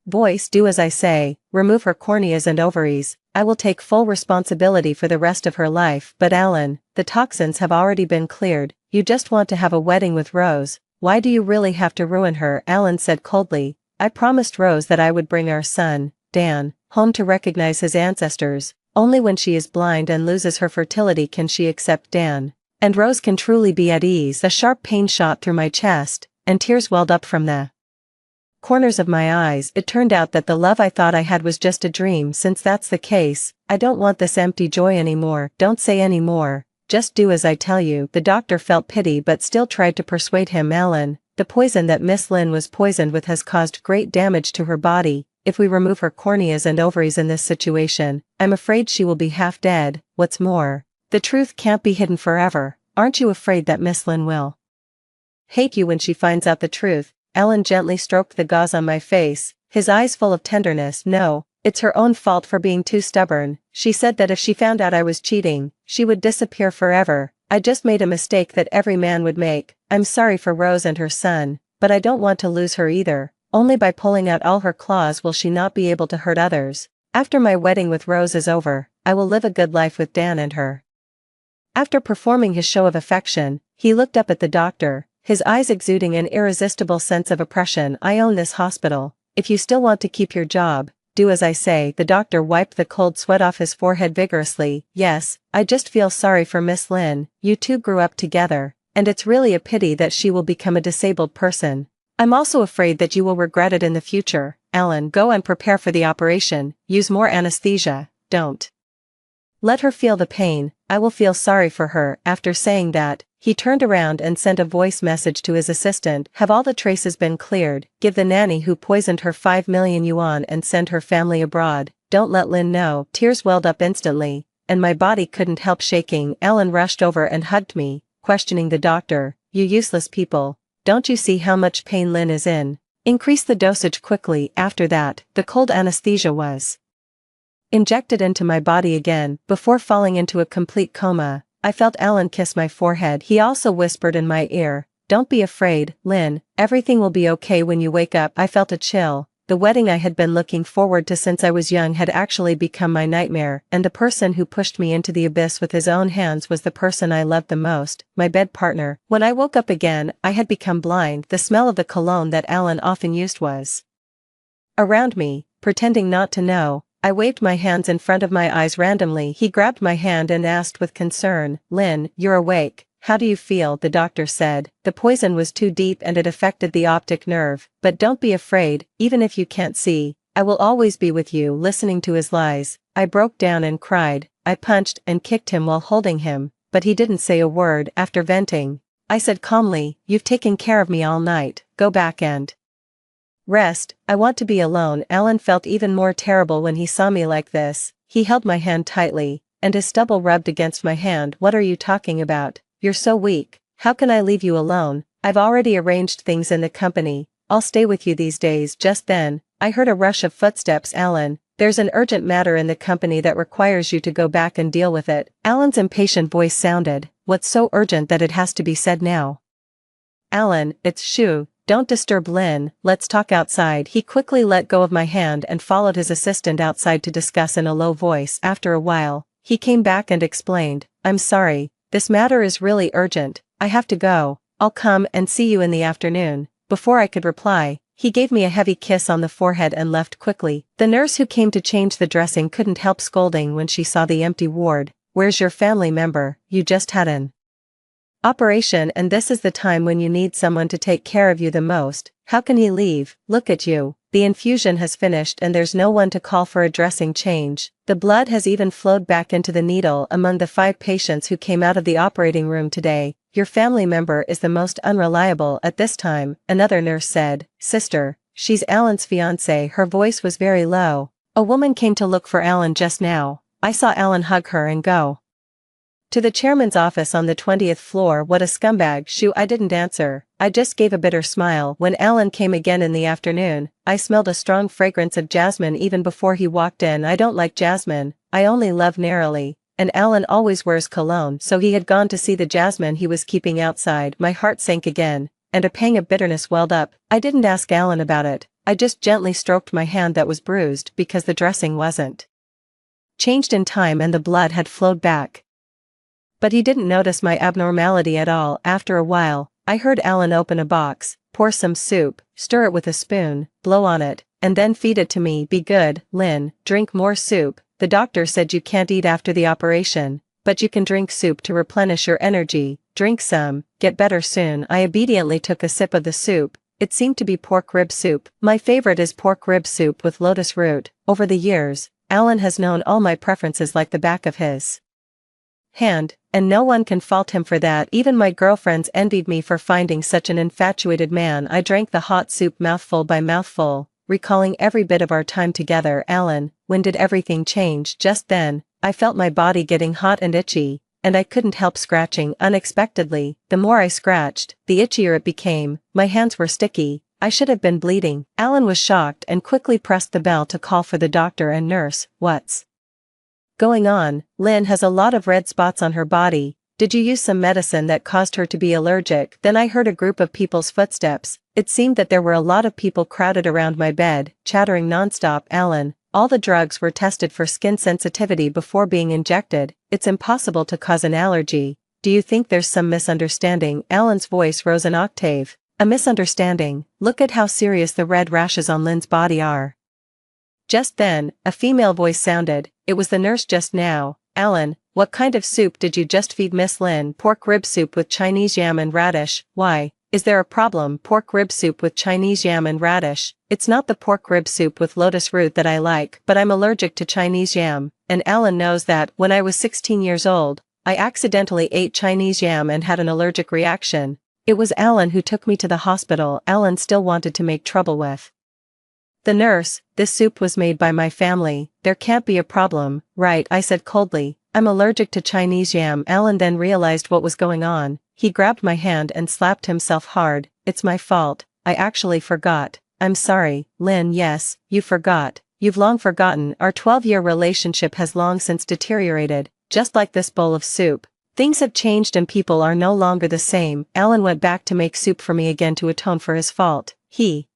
voice. Do as I say, remove her corneas and ovaries. I will take full responsibility for the rest of her life. But Alan, the toxins have already been cleared. You just want to have a wedding with Rose. Why do you really have to ruin her? Alan said coldly. I promised Rose that I would bring our son, Dan, home to recognize his ancestors. Only when she is blind and loses her fertility can she accept Dan. And Rose can truly be at ease. A sharp pain shot through my chest, and tears welled up from the corners of my eyes. It turned out that the love I thought I had was just a dream. Since that's the case, I don't want this empty joy anymore. Don't say any more. Just do as I tell you. The doctor felt pity but still tried to persuade him. Alan, the poison that Miss Lynn was poisoned with has caused great damage to her body. If we remove her corneas and ovaries in this situation, I'm afraid she will be half dead. What's more, the truth can't be hidden forever. Aren't you afraid that Miss Lynn will hate you when she finds out the truth? Alan gently stroked the gauze on my face, his eyes full of tenderness. No, it's her own fault for being too stubborn. She said that if she found out I was cheating, she would disappear forever. I just made a mistake that every man would make. I'm sorry for Rose and her son, but I don't want to lose her either. Only by pulling out all her claws will she not be able to hurt others. After my wedding with Rose is over, I will live a good life with Dan and her. After performing his show of affection, he looked up at the doctor, his eyes exuding an irresistible sense of oppression. I own this hospital. If you still want to keep your job, do as I say. The doctor wiped the cold sweat off his forehead vigorously. Yes, I just feel sorry for Miss Lynn. You two grew up together, and it's really a pity that she will become a disabled person. I'm also afraid that you will regret it in the future. Alan, go and prepare for the operation. Use more anesthesia. Don't let her feel the pain. I will feel sorry for her. After saying that, he turned around and sent a voice message to his assistant. Have all the traces been cleared? Give the nanny who poisoned her 5 million yuan and send her family abroad. Don't let Lynn know. Tears welled up instantly, and my body couldn't help shaking. Alan rushed over and hugged me, questioning the doctor. You useless people. Don't you see how much pain Lynn is in? Increase the dosage quickly. After that, the cold anesthesia was injected into my body again. Before falling into a complete coma, I felt Alan kiss my forehead. He also whispered in my ear, don't be afraid, Lynn, everything will be okay when you wake up. I felt a chill. The wedding I had been looking forward to since I was young had actually become my nightmare, and the person who pushed me into the abyss with his own hands was the person I loved the most, my bed partner. When I woke up again, I had become blind. The smell of the cologne that Alan often used was around me. Pretending not to know, I waved my hands in front of my eyes randomly. He grabbed my hand and asked with concern, Lynn, you're awake. How do you feel? The doctor said. The poison was too deep and it affected the optic nerve. But don't be afraid, even if you can't see, I will always be with you. Listening to his lies, I broke down and cried. I punched and kicked him while holding him, but he didn't say a word. After venting, I said calmly, you've taken care of me all night, go back and rest. I want to be alone. Alan felt even more terrible when he saw me like this. He held my hand tightly, and his stubble rubbed against my hand. What are you talking about? You're so weak. How can I leave you alone? I've already arranged things in the company. I'll stay with you these days. Just then, I heard a rush of footsteps. Alan, there's an urgent matter in the company that requires you to go back and deal with it. Alan's impatient voice sounded. What's so urgent that it has to be said now? Alan, it's Shu. Don't disturb Lynn. Let's talk outside. He quickly let go of my hand and followed his assistant outside to discuss in a low voice. After a while, he came back and explained, I'm sorry. This matter is really urgent. I have to go. I'll come and see you in the afternoon. Before I could reply, he gave me a heavy kiss on the forehead and left quickly. The nurse who came to change the dressing couldn't help scolding when she saw the empty ward. Where's your family member? You just had an operation and this is the time when you need someone to take care of you the most. How can he leave? Look at you. The infusion has finished and there's no one to call for a dressing change. The blood has even flowed back into the needle. Among the 5 patients who came out of the operating room today, your family member is the most unreliable at this time," another nurse said. "Sister, she's Alan's fiancée." Her voice was very low. "A woman came to look for Alan just now. I saw Alan hug her and go to the chairman's office on the 20th floor. What a scumbag." Shoo, I didn't answer. I just gave a bitter smile. When Alan came again in the afternoon, I smelled a strong fragrance of jasmine even before he walked in. I don't like jasmine, I only love neroli, and Alan always wears cologne, so he had gone to see the jasmine he was keeping outside. My heart sank again, and a pang of bitterness welled up. I didn't ask Alan about it, I just gently stroked my hand that was bruised because the dressing wasn't changed in time and the blood had flowed back. But he didn't notice my abnormality at all. After a while, I heard Alan open a box, pour some soup, stir it with a spoon, blow on it, and then feed it to me. "Be good, Lynn, drink more soup. The doctor said you can't eat after the operation, but you can drink soup to replenish your energy. Drink some, get better soon." I obediently took a sip of the soup. It seemed to be pork rib soup. My favorite is pork rib soup with lotus root. Over the years, Alan has known all my preferences like the back of his hand, and no one can fault him for that. Even my girlfriends envied me for finding such an infatuated man. I drank the hot soup mouthful by mouthful, recalling every bit of our time together. "Alan, when did everything change?" Just then, I felt my body getting hot and itchy, and I couldn't help scratching. Unexpectedly, the more I scratched, the itchier it became. My hands were sticky. I should have been bleeding. Alan was shocked and quickly pressed the bell to call for the doctor and nurse. "What's going on? Lynn has a lot of red spots on her body. Did you use some medicine that caused her to be allergic?" Then I heard a group of people's footsteps. It seemed that there were a lot of people crowded around my bed, chattering nonstop. "Alan, all the drugs were tested for skin sensitivity before being injected. It's impossible to cause an allergy. Do you think there's some misunderstanding?" Alan's voice rose an octave. "A misunderstanding? Look at how serious the red rashes on Lynn's body are." Just then, a female voice sounded. It was the nurse just now. "Alan, what kind of soup did you just feed Miss Lynn?" "Pork rib soup with Chinese yam and radish." "Why, is there a problem?" "Pork rib soup with Chinese yam and radish. It's not the pork rib soup with lotus root that I like, but I'm allergic to Chinese yam, and Alan knows that. When I was 16 years old, I accidentally ate Chinese yam and had an allergic reaction. It was Alan who took me to the hospital." Alan still wanted to make trouble with the nurse. "This soup was made by my family, there can't be a problem, right?" I said coldly. "I'm allergic to Chinese yam." Alan then realized what was going on. He grabbed my hand and slapped himself hard. "It's my fault, I actually forgot." "I'm sorry, Lynn." "Yes, you forgot. You've long forgotten. Our 12-year relationship has long since deteriorated, just like this bowl of soup. Things have changed and people are no longer the same." Alan went back to make soup for me again to atone for his fault. He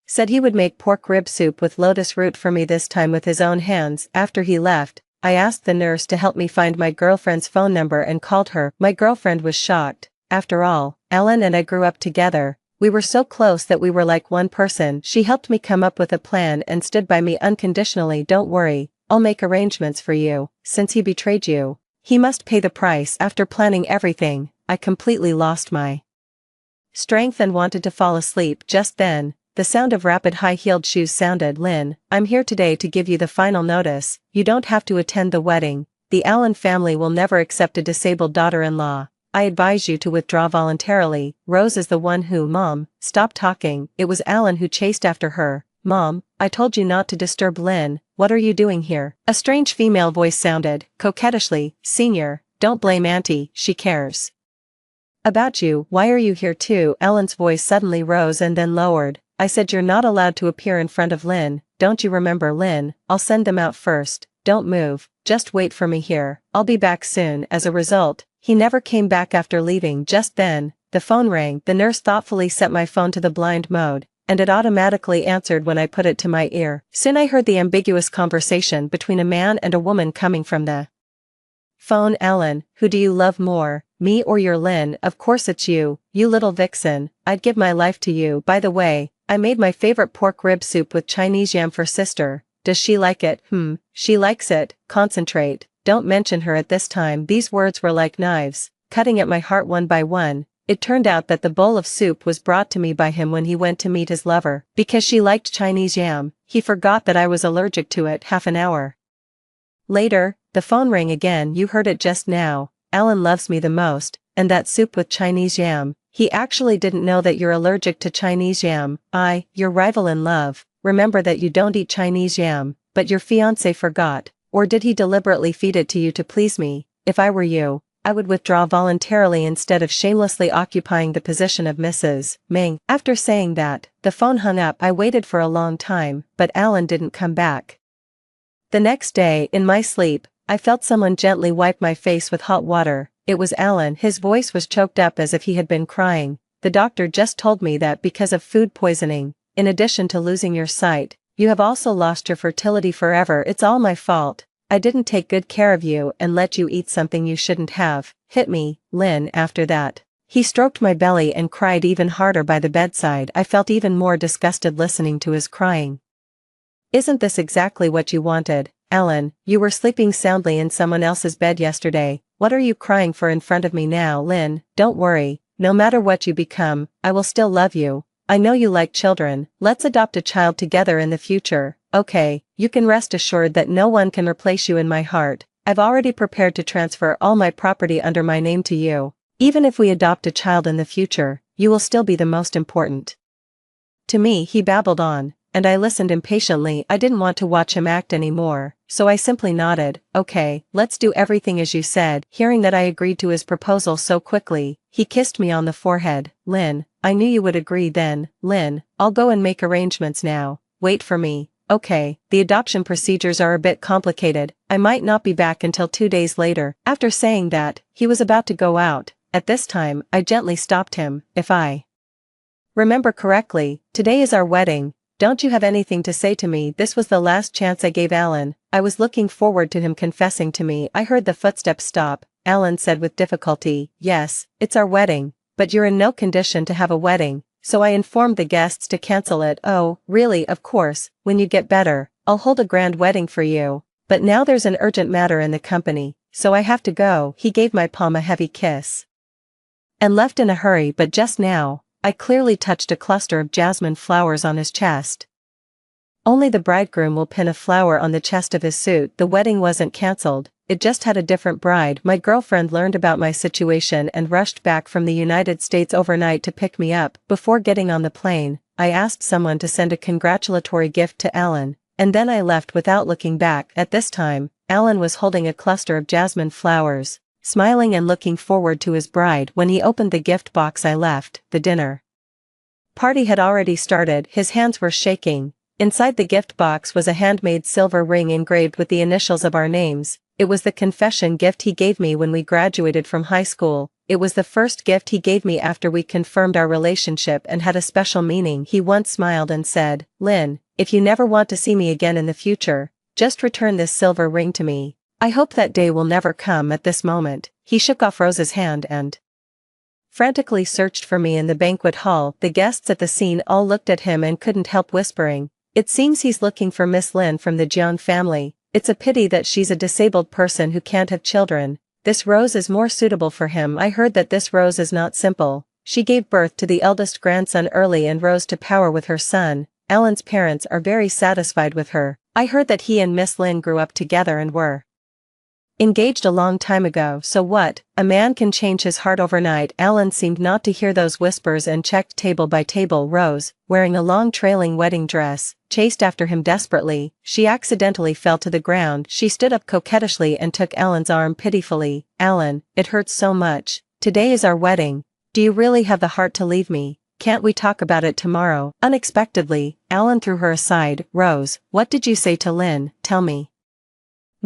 said he would make pork rib soup with lotus root for me, this time with his own hands. After he left, I asked the nurse to help me find my girlfriend's phone number and called her. My girlfriend was shocked. After all, Alan and I grew up together. We were so close that we were like one person. She helped me come up with a plan and stood by me unconditionally. "Don't worry, I'll make arrangements for you. Since he betrayed you, he must pay the price." After planning everything, I completely lost my strength and wanted to fall asleep. Just then, the sound of rapid high-heeled shoes sounded. "Lynn, I'm here today to give you the final notice. You don't have to attend the wedding. The Allen family will never accept a disabled daughter-in-law. I advise you to withdraw voluntarily." Rose is the one who— "Mom, stop talking." It was Alan who chased after her. "Mom, I told you not to disturb Lynn. What are you doing here?" A strange female voice sounded, coquettishly. "Senior, don't blame Auntie, she cares about you. Why are you here too?" Alan's voice suddenly rose and then lowered. "I said you're not allowed to appear in front of Lynn. Don't you remember?" "Lynn, I'll send them out first. Don't move, just wait for me here. I'll be back soon." As a result, he never came back after leaving. Just then, the phone rang. The nurse thoughtfully set my phone to the blind mode, and it automatically answered when I put it to my ear. Soon I heard the ambiguous conversation between a man and a woman coming from the phone. "Alan, who do you love more, me or your Lynn?" "Of course it's you, you little vixen. I'd give my life to you. By the way, I made my favorite pork rib soup with Chinese yam for sister. Does she like it?" She likes it." "Concentrate, don't mention her at this time." These words were like knives, cutting at my heart one by one. It turned out that the bowl of soup was brought to me by him when he went to meet his lover. Because she liked Chinese yam, he forgot that I was allergic to it. Half an hour later, the phone rang again. "You heard it just now. Alan loves me the most, and that soup with Chinese yam. He actually didn't know that you're allergic to Chinese yam. Your rival in love, remember that you don't eat Chinese yam, but your fiancé forgot, or did he deliberately feed it to you to please me? If I were you, I would withdraw voluntarily instead of shamelessly occupying the position of Mrs. Ming. After saying that, the phone hung up. I waited for a long time, but Alan didn't come back. The next day, in my sleep, I felt someone gently wipe my face with hot water. It was Alan. His voice was choked up as if he had been crying. The doctor just told me that because of food poisoning, in addition to losing your sight, you have also lost your fertility forever. It's all my fault. I didn't take good care of you and let you eat something you shouldn't have. Hit me, Lynn. After that, he stroked my belly and cried even harder by the bedside. I felt even more disgusted listening to his crying. Isn't this exactly what you wanted, Alan? You were sleeping soundly in someone else's bed yesterday. What are you crying for in front of me now? Lynn, don't worry. No matter what you become, I will still love you. I know you like children. Let's adopt a child together in the future. Okay, you can rest assured that no one can replace you in my heart. I've already prepared to transfer all my property under my name to you. Even if we adopt a child in the future, you will still be the most important to me. He babbled on, and I listened impatiently. I didn't want to watch him act anymore, so I simply nodded. Okay, let's do everything as you said. Hearing that I agreed to his proposal so quickly, he kissed me on the forehead. Lynn, I knew you would agree then. Lynn, I'll go and make arrangements now. Wait for me. Okay, the adoption procedures are a bit complicated. I might not be back until 2 days later. After saying that, he was about to go out. At this time, I gently stopped him. If I remember correctly, today is our wedding. Don't you have anything to say to me? This was the last chance I gave Alan. I was looking forward to him confessing to me. I heard the footsteps stop. Alan said with difficulty, yes, it's our wedding, but you're in no condition to have a wedding, so I informed the guests to cancel it. Oh, really? Of course, when you get better, I'll hold a grand wedding for you. But now there's an urgent matter in the company, so I have to go. He gave my palm a heavy kiss and left in a hurry, but just now, I clearly touched a cluster of jasmine flowers on his chest. Only the bridegroom will pin a flower on the chest of his suit. The wedding wasn't cancelled, it just had a different bride. My girlfriend learned about my situation and rushed back from the United States overnight to pick me up. Before getting on the plane, I asked someone to send a congratulatory gift to Alan, and then I left without looking back. At this time, Alan was holding a cluster of jasmine flowers, smiling and looking forward to his bride. When he opened the gift box I left, the dinner party had already started. His hands were shaking. Inside the gift box was a handmade silver ring engraved with the initials of our names. It was the confession gift he gave me when we graduated from high school. It was the first gift he gave me after we confirmed our relationship and had a special meaning. He once smiled and said, Lynn, if you never want to see me again in the future, just return this silver ring to me. I hope that day will never come. At this moment, he shook off Rose's hand and frantically searched for me in the banquet hall. The guests at the scene all looked at him and couldn't help whispering, it seems he's looking for Miss Lynn from the Jiang family. It's a pity that she's a disabled person who can't have children. This Rose is more suitable for him. I heard that this Rose is not simple. She gave birth to the eldest grandson early and rose to power with her son. Alan's parents are very satisfied with her. I heard that he and Miss Lynn grew up together and were engaged a long time ago. So what? A man can change his heart overnight. Alan seemed not to hear those whispers and checked table by table. Rose, wearing a long trailing wedding dress, chased after him desperately. She accidentally fell to the ground. She stood up coquettishly and took Alan's arm pitifully. Alan, it hurts so much. Today is our wedding. Do you really have the heart to leave me? Can't we talk about it tomorrow? Unexpectedly, Alan threw her aside. Rose, what did you say to Lynn? Tell me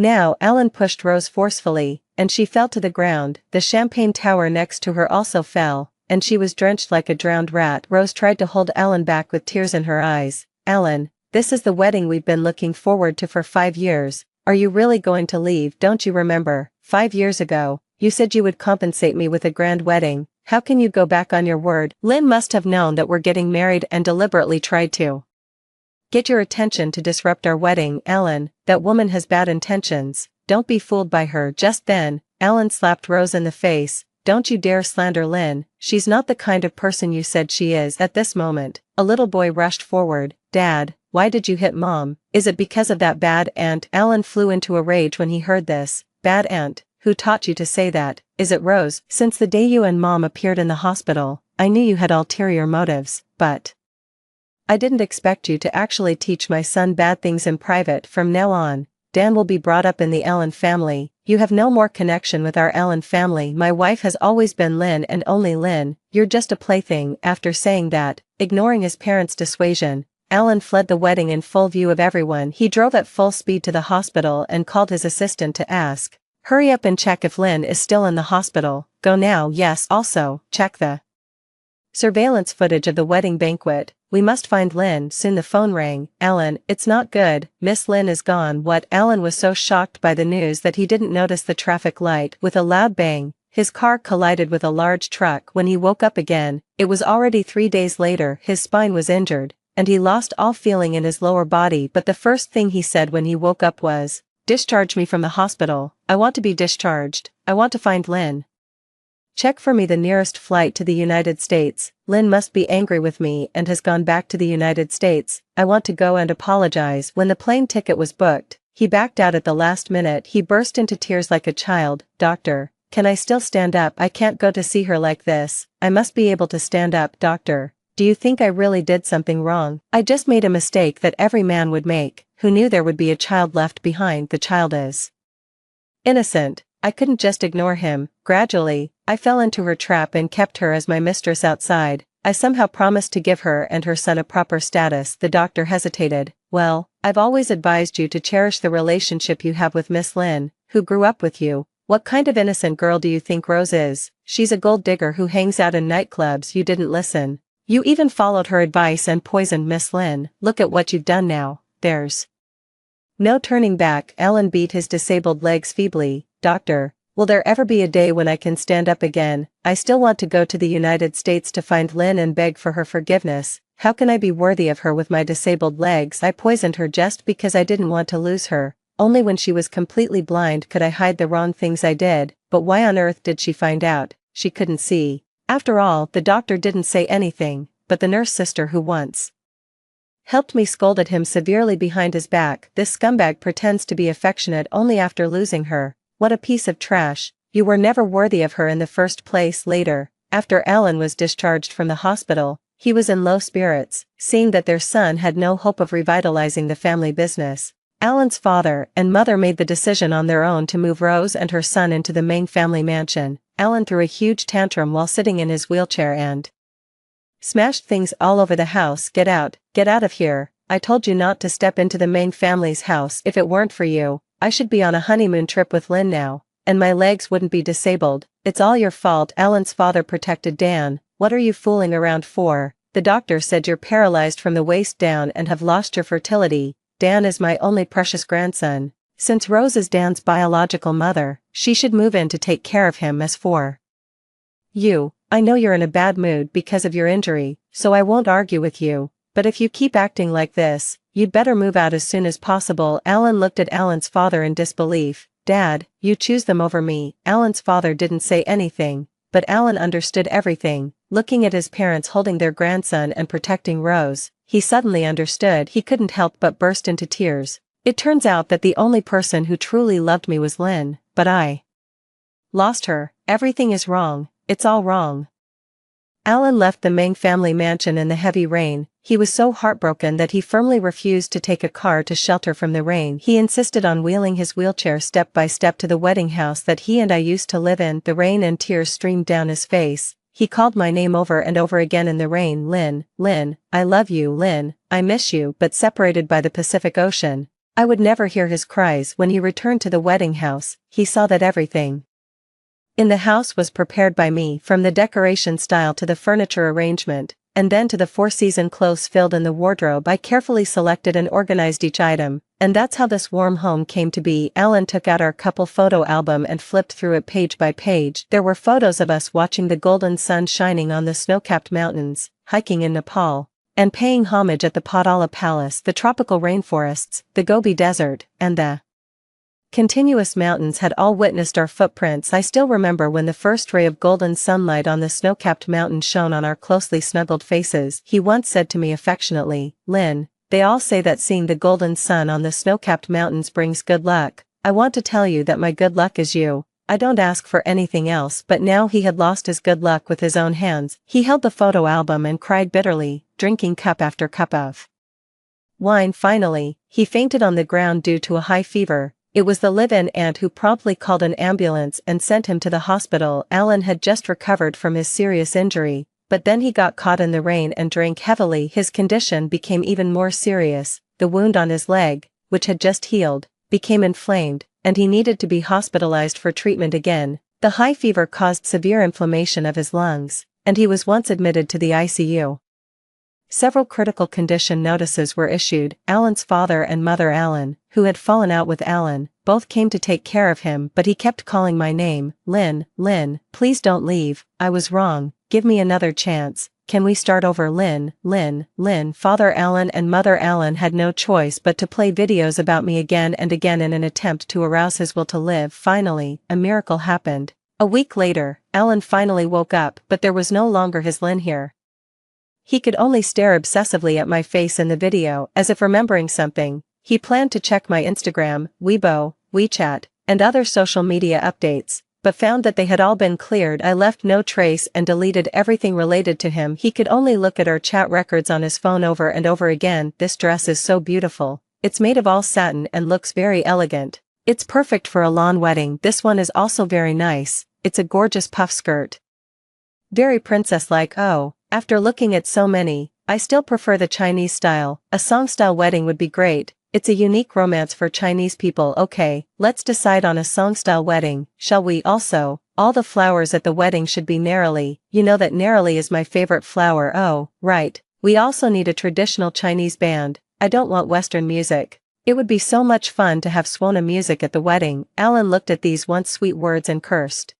now. Alan pushed Rose forcefully, and she fell to the ground. The champagne tower next to her also fell, and she was drenched like a drowned rat. Rose tried to hold Alan back with tears in her eyes. Alan, this is the wedding we've been looking forward to for 5 years. Are you really going to leave? Don't you remember, 5 years ago, you said you would compensate me with a grand wedding? How can you go back on your word? Lynn must have known that we're getting married and deliberately tried to get your attention to disrupt our wedding. Alan, that woman has bad intentions. Don't be fooled by her. Just then, Alan slapped Rose in the face. Don't you dare slander Lynn. She's not the kind of person you said she is. At this moment, a little boy rushed forward. Dad, why did you hit Mom? Is it because of that bad aunt? Alan flew into a rage when he heard this. Bad aunt? Who taught you to say that? Is it Rose? Since the day you and Mom appeared in the hospital, I knew you had ulterior motives, but I didn't expect you to actually teach my son bad things in private. From now on, Dan will be brought up in the Allen family. You have no more connection with our Allen family. My wife has always been Lynn and only Lynn. You're just a plaything." After saying that, ignoring his parents' dissuasion, Allen fled the wedding in full view of everyone. He drove at full speed to the hospital and called his assistant to ask, "Hurry up and check if Lynn is still in the hospital." "Go now." "Yes, also, check the surveillance footage of the wedding banquet. We must find Lynn." Soon the phone rang. "Allen, it's not good. Miss Lynn is gone." What? Allen was so shocked by the news that he didn't notice the traffic light. With a loud bang, his car collided with a large truck. When he woke up again, it was already 3 days later. His spine was injured, and he lost all feeling in his lower body. But the first thing he said when he woke up was, "Discharge me from the hospital. I want to be discharged. I want to find Lynn. Check for me the nearest flight to the United States. Lynn must be angry with me and has gone back to the United States. I want to go and apologize." When the plane ticket was booked, he backed out at the last minute. He burst into tears like a child. "Doctor, can I still stand up? I can't go to see her like this. I must be able to stand up." "Doctor, do you think I really did something wrong? I just made a mistake that every man would make, who knew there would be a child left behind. The child is innocent. I couldn't just ignore him." Gradually, I fell into her trap and kept her as my mistress outside. I somehow promised to give her and her son a proper status. The doctor hesitated. "Well, I've always advised you to cherish the relationship you have with Miss Lynn, who grew up with you. What kind of innocent girl do you think Rose is? She's a gold digger who hangs out in nightclubs." "You didn't listen. You even followed her advice and poisoned Miss Lynn. Look at what you've done now. There's no turning back." Allen beat his disabled legs feebly. "Doctor, will there ever be a day when I can stand up again? I still want to go to the United States to find Lynn and beg for her forgiveness. How can I be worthy of her with my disabled legs? I poisoned her just because I didn't want to lose her. Only when she was completely blind could I hide the wrong things I did. But why on earth did she find out? She couldn't see." After all, the doctor didn't say anything, but the nurse sister who once helped me scolded him severely behind his back. "This scumbag pretends to be affectionate only after losing her. What a piece of trash. You were never worthy of her in the first place." Later, after Allen was discharged from the hospital, he was in low spirits, seeing that their son had no hope of revitalizing the family business. Allen's father and mother made the decision on their own to move Rose and her son into the main family mansion. Allen threw a huge tantrum while sitting in his wheelchair and smashed things all over the house. Get out of here. I told you not to step into the main family's house. If it weren't for you, I should be on a honeymoon trip with Lynn now, and my legs wouldn't be disabled. It's all your fault." Allen's father protected Dan. "What are you fooling around for? The doctor said you're paralyzed from the waist down and have lost your fertility. Dan is my only precious grandson. Since Rose is Dan's biological mother, she should move in to take care of him. As for you, I know you're in a bad mood because of your injury, so I won't argue with you. But if you keep acting like this, you'd better move out as soon as possible." Allen looked at Allen's father in disbelief. "Dad, you choose them over me." Allen's father didn't say anything, but Allen understood everything. Looking at his parents holding their grandson and protecting Rose, he suddenly understood. He couldn't help but burst into tears. "It turns out that the only person who truly loved me was Lynn, but I lost her. Everything is wrong. It's all wrong." Allen left the Meng family mansion in the heavy rain. He was so heartbroken that he firmly refused to take a car to shelter from the rain. He insisted on wheeling his wheelchair step by step to the wedding house that he and I used to live in. The rain and tears streamed down his face. He called my name over and over again in the rain. "Lynn, Lynn, I love you. Lynn, I miss you." But separated by the Pacific Ocean, I would never hear his cries. When he returned to the wedding house, he saw that everything in the house was prepared by me, from the decoration style to the furniture arrangement, and then to the four-season clothes filled in the wardrobe. I carefully selected and organized each item, and that's how this warm home came to be. Allen took out our couple photo album and flipped through it page by page. There were photos of us watching the golden sun shining on the snow-capped mountains, hiking in Nepal, and paying homage at the Potala Palace. The tropical rainforests, the Gobi Desert, and the continuous mountains had all witnessed our footprints. I still remember when the first ray of golden sunlight on the snow-capped mountain shone on our closely snuggled faces. He once said to me affectionately, "Lynn, they all say that seeing the golden sun on the snow-capped mountains brings good luck. I want to tell you that my good luck is you." I don't ask for anything else, but now he had lost his good luck with his own hands. He held the photo album and cried bitterly, drinking cup after cup of wine. Finally, he fainted on the ground due to a high fever. It was the live-in aunt who promptly called an ambulance and sent him to the hospital. Alan had just recovered from his serious injury, but then he got caught in the rain and drank heavily. His condition became even more serious. The wound on his leg, which had just healed, became inflamed, and he needed to be hospitalized for treatment again. The high fever caused severe inflammation of his lungs, and he was once admitted to the ICU. Several critical condition notices were issued. Alan's father and mother, Alan, who had fallen out with Alan, both came to take care of him, but he kept calling my name. Lynn, Lynn, please don't leave, I was wrong, give me another chance, can we start over? Lynn, Lynn, Lynn. Father Alan and mother Alan had no choice but to play videos about me again and again in an attempt to arouse his will to live. Finally, a miracle happened. A week later, Alan finally woke up, but there was no longer his Lynn here. He could only stare obsessively at my face in the video, as if remembering something. He planned to check my Instagram, Weibo, WeChat, and other social media updates, but found that they had all been cleared. I left no trace and deleted everything related to him. He could only look at our chat records on his phone over and over again. This dress is so beautiful. It's made of all satin and looks very elegant. It's perfect for a lawn wedding. This one is also very nice. It's a gorgeous puff skirt. Very princess-like. Oh, after looking at so many, I still prefer the Chinese style. A song-style wedding would be great. It's a unique romance for Chinese people. Okay, let's decide on a song-style wedding, shall we? Also, all the flowers at the wedding should be neroli. You know that neroli is my favorite flower. Oh, right. We also need a traditional Chinese band. I don't want Western music. It would be so much fun to have Swona music at the wedding. Alan looked at these once sweet words and cursed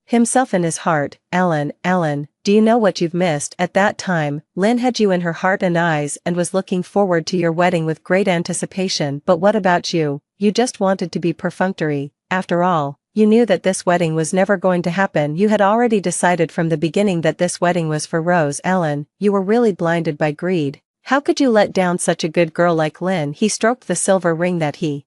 himself in his heart. Alan, Alan, do you know what you've missed? At that time, Lynn had you in her heart and eyes and was looking forward to your wedding with great anticipation. But what about you? You just wanted to be perfunctory. After all, you knew that this wedding was never going to happen. You had already decided from the beginning that this wedding was for Rose. Alan, you were really blinded by greed. How could you let down such a good girl like Lynn? He stroked the silver ring that he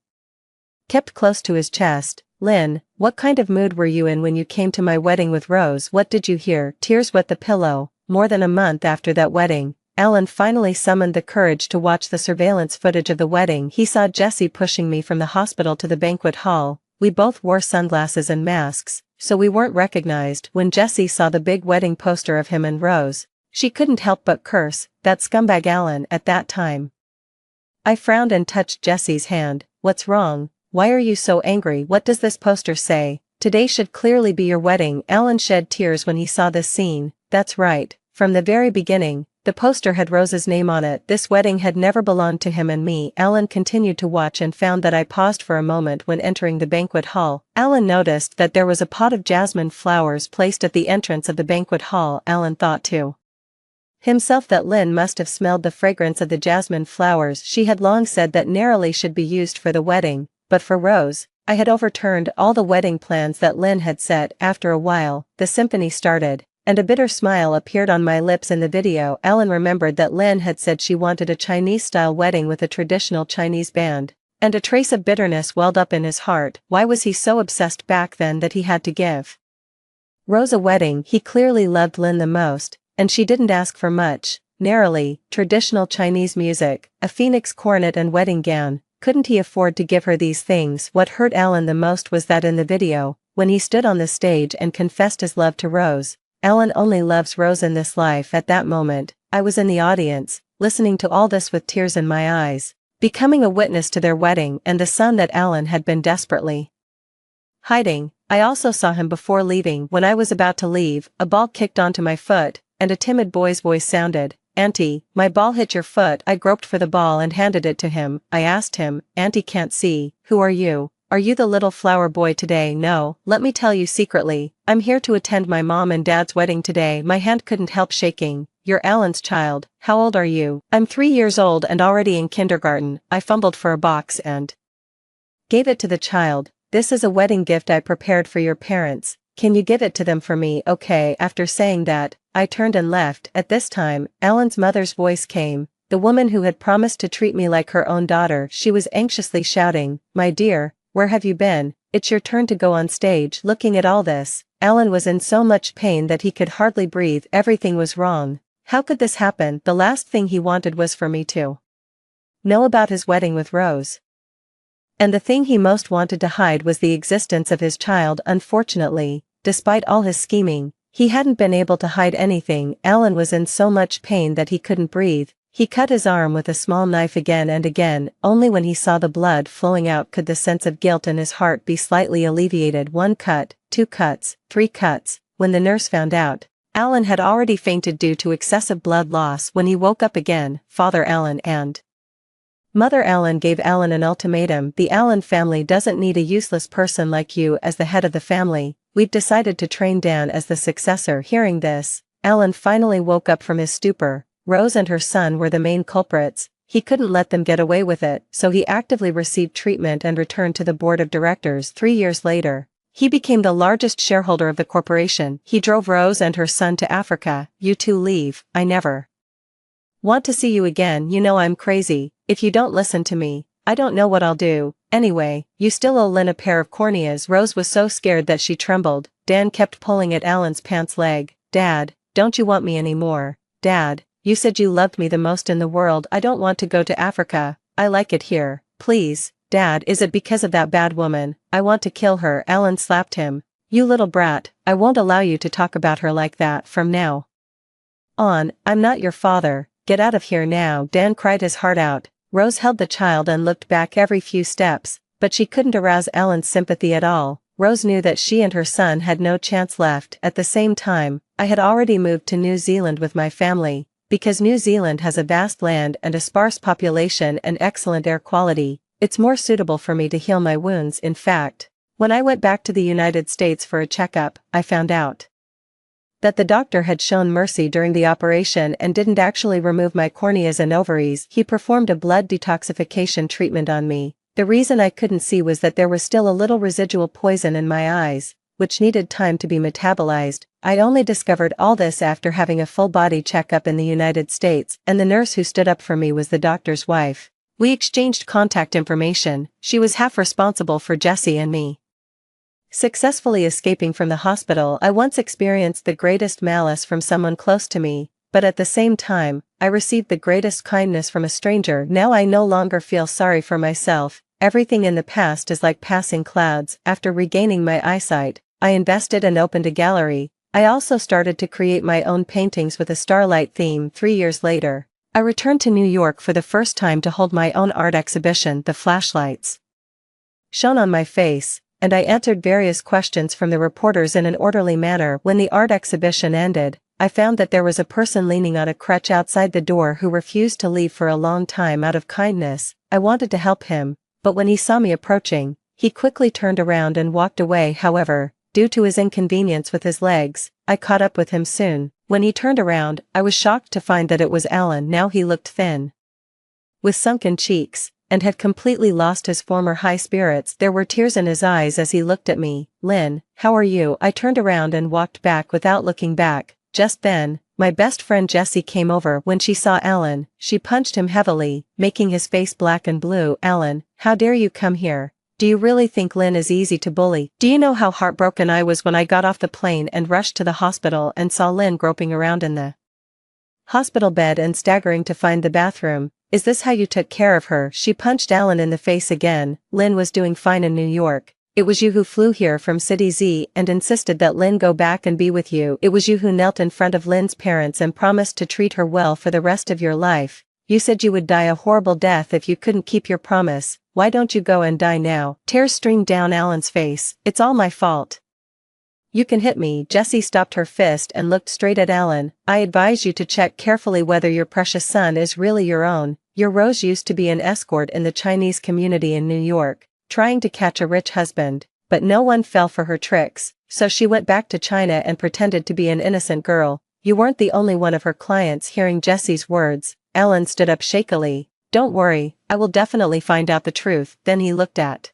kept close to his chest. Lynn, what kind of mood were you in when you came to my wedding with Rose? What did you hear? Tears wet the pillow. More than a month after that wedding, Alan finally summoned the courage to watch the surveillance footage of the wedding. He saw Jesse pushing me from the hospital to the banquet hall. We both wore sunglasses and masks, so we weren't recognized. When Jesse saw the big wedding poster of him and Rose, she couldn't help but curse, that scumbag Alan. At that time, I frowned and touched Jesse's hand. What's wrong? Why are you so angry? What does this poster say? Today should clearly be your wedding. Alan shed tears when he saw this scene. That's right. From the very beginning, the poster had Rose's name on it. This wedding had never belonged to him and me. Alan continued to watch and found that I paused for a moment when entering the banquet hall. Alan noticed that there was a pot of jasmine flowers placed at the entrance of the banquet hall. Alan thought to himself that Lynn must have smelled the fragrance of the jasmine flowers. She had long said that neroli should be used for the wedding. But for Rose, I had overturned all the wedding plans that Lynn had set. After a while, the symphony started, and a bitter smile appeared on my lips in the video. Alan remembered that Lynn had said she wanted a Chinese-style wedding with a traditional Chinese band, and a trace of bitterness welled up in his heart. Why was he so obsessed back then that he had to give Rose a wedding? He clearly loved Lynn the most, and she didn't ask for much. Neroli, traditional Chinese music, a phoenix coronet and wedding gown. Couldn't he afford to give her these things? What hurt Alan the most was that in the video, when he stood on the stage and confessed his love to Rose, Alan only loves Rose in this life. At that moment, I was in the audience, listening to all this with tears in my eyes, becoming a witness to their wedding and the son that Alan had been desperately hiding. I also saw him before leaving. When I was about to leave, a ball kicked onto my foot, and a timid boy's voice sounded, "Auntie, my ball hit your foot." I groped for the ball and handed it to him. I asked him, "Auntie can't see, who are you? Are you the little flower boy today?" "No, let me tell you secretly, I'm here to attend my mom and dad's wedding today." My hand couldn't help shaking. "You're Alan's child. How old are you?" "I'm 3 years old and already in kindergarten." I fumbled for a box and gave it to the child. "This is a wedding gift I prepared for your parents. Can you give it to them for me?" "Okay." After saying that, I turned and left. At this time, Alan's mother's voice came, the woman who had promised to treat me like her own daughter. She was anxiously shouting, "My dear, where have you been? it's your turn to go on stage." Looking at all this, Alan was in so much pain that he could hardly breathe. Everything was wrong. How could this happen? The last thing he wanted was for me to know about his wedding with Rose. And the thing he most wanted to hide was the existence of his child. Unfortunately, despite all his scheming, he hadn't been able to hide anything. Alan was in so much pain that he couldn't breathe. He cut his arm with a small knife again and again. Only when he saw the blood flowing out could the sense of guilt in his heart be slightly alleviated. 1 cut, 2 cuts, 3 cuts. When the nurse found out, Alan had already fainted due to excessive blood loss. When he woke up again, Father Alan and Mother Alan gave Alan an ultimatum. "The Alan family doesn't need a useless person like you as the head of the family. We've decided to train Dan as the successor." Hearing this, Alan finally woke up from his stupor. Rose and her son were the main culprits. He couldn't let them get away with it, so he actively received treatment and returned to the board of directors. 3 years later, he became the largest shareholder of the corporation. He drove Rose and her son to Africa. "You two leave. I never want to see you again. You know I'm crazy. If you don't listen to me, I don't know what I'll do. Anyway, you still owe Lynn a pair of corneas." Rose was so scared that she trembled. Dan kept pulling at Alan's pants leg. "Dad, don't you want me anymore? Dad, you said you loved me the most in the world. I don't want to go to Africa. I like it here. Please, Dad." "Is it because of that bad woman? I want to kill her." Alan slapped him. "You little brat, I won't allow you to talk about her like that from now on. I'm not your father. Get out of here now." Dan cried his heart out. Rose held the child and looked back every few steps, but she couldn't arouse Alan's sympathy at all. Rose knew that she and her son had no chance left. At the same time, I had already moved to New Zealand with my family, because New Zealand has a vast land and a sparse population and excellent air quality. It's more suitable for me to heal my wounds. In fact, when I went back to the United States for a checkup, I found out that the doctor had shown mercy during the operation and didn't actually remove my corneas and ovaries. He performed a blood detoxification treatment on me. The reason I couldn't see was that there was still a little residual poison in my eyes, which needed time to be metabolized. I only discovered all this after having a full-body checkup in the United States, and the nurse who stood up for me was the doctor's wife. We exchanged contact information. She was half responsible for Jesse and me successfully escaping from the hospital. I once experienced the greatest malice from someone close to me, but at the same time, I received the greatest kindness from a stranger. Now I no longer feel sorry for myself. Everything in the past is like passing clouds. After regaining my eyesight, I invested and opened a gallery. I also started to create my own paintings with a starlight theme. 3 years later, I returned to New York for the first time to hold my own art exhibition. The flashlights shone on my face, and I answered various questions from the reporters in an orderly manner. When the art exhibition ended, I found that there was a person leaning on a crutch outside the door who refused to leave for a long time. Out of kindness, I wanted to help him, but when he saw me approaching, he quickly turned around and walked away. However, due to his inconvenience with his legs, I caught up with him soon. When he turned around, I was shocked to find that it was Alan. Now he looked thin, with sunken cheeks, and had completely lost his former high spirits. There were tears in his eyes as he looked at me. "Lynn, how are you?" I turned around and walked back without looking back. Just then, my best friend Jessie came over. When she saw Alan, she punched him heavily, making his face black and blue. "Alan, how dare you come here? Do you really think Lynn is easy to bully? Do you know how heartbroken I was when I got off the plane and rushed to the hospital and saw Lynn groping around in the hospital bed and staggering to find the bathroom? Is this how you took care of her?" She punched Alan in the face again. "Lynn was doing fine in New York. It was you who flew here from City Z and insisted that Lynn go back and be with you. It was you who knelt in front of Lynn's parents and promised to treat her well for the rest of your life. You said you would die a horrible death if you couldn't keep your promise. Why don't you go and die now?" Tears streamed down Alan's face. "It's all my fault. You can hit me." Jessie stopped her fist and looked straight at Alan. "I advise you to check carefully whether your precious son is really your own. Your Rose used to be an escort in the Chinese community in New York, trying to catch a rich husband, but no one fell for her tricks, so she went back to China and pretended to be an innocent girl. You weren't the only one of her clients." Hearing Jessie's words, Alan stood up shakily. "Don't worry, I will definitely find out the truth." Then he looked at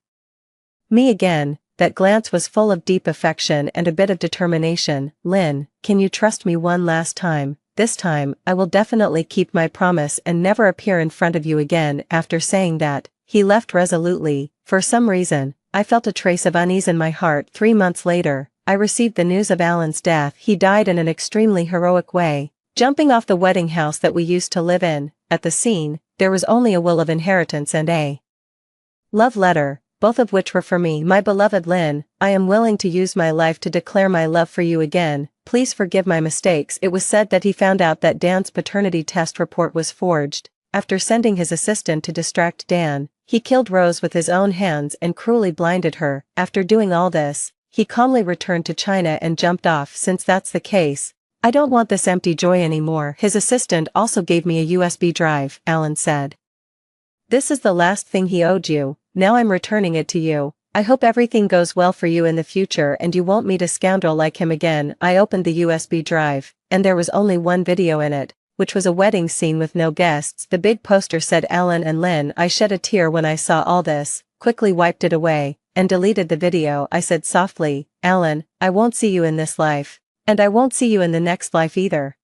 me again. That glance was full of deep affection and a bit of determination. "Lynn, can you trust me one last time? This time, I will definitely keep my promise and never appear in front of you again." After saying that, he left resolutely. For some reason, I felt a trace of unease in my heart. 3 months later, I received the news of Alan's death. He died in an extremely heroic way, jumping off the wedding house that we used to live in. At the scene, there was only a will of inheritance and a love letter, both of which were for me. My beloved Lynn, I am willing to use my life to declare my love for you again. Please forgive my mistakes. It was said that he found out that Dan's paternity test report was forged. After sending his assistant to distract Dan, he killed Rose with his own hands and cruelly blinded her. After doing all this, he calmly returned to China and jumped off. Since that's the case, I don't want this empty joy anymore. His assistant also gave me a USB drive, Alan said. This is the last thing he owed you. Now I'm returning it to you. I hope everything goes well for you in the future and you won't meet a scoundrel like him again. I opened the USB drive, and there was only one video in it, which was a wedding scene with no guests. The big poster said Alan and Lynn. I shed a tear when I saw all this, quickly wiped it away, and deleted the video. I said softly, Alan, I won't see you in this life. And I won't see you in the next life either.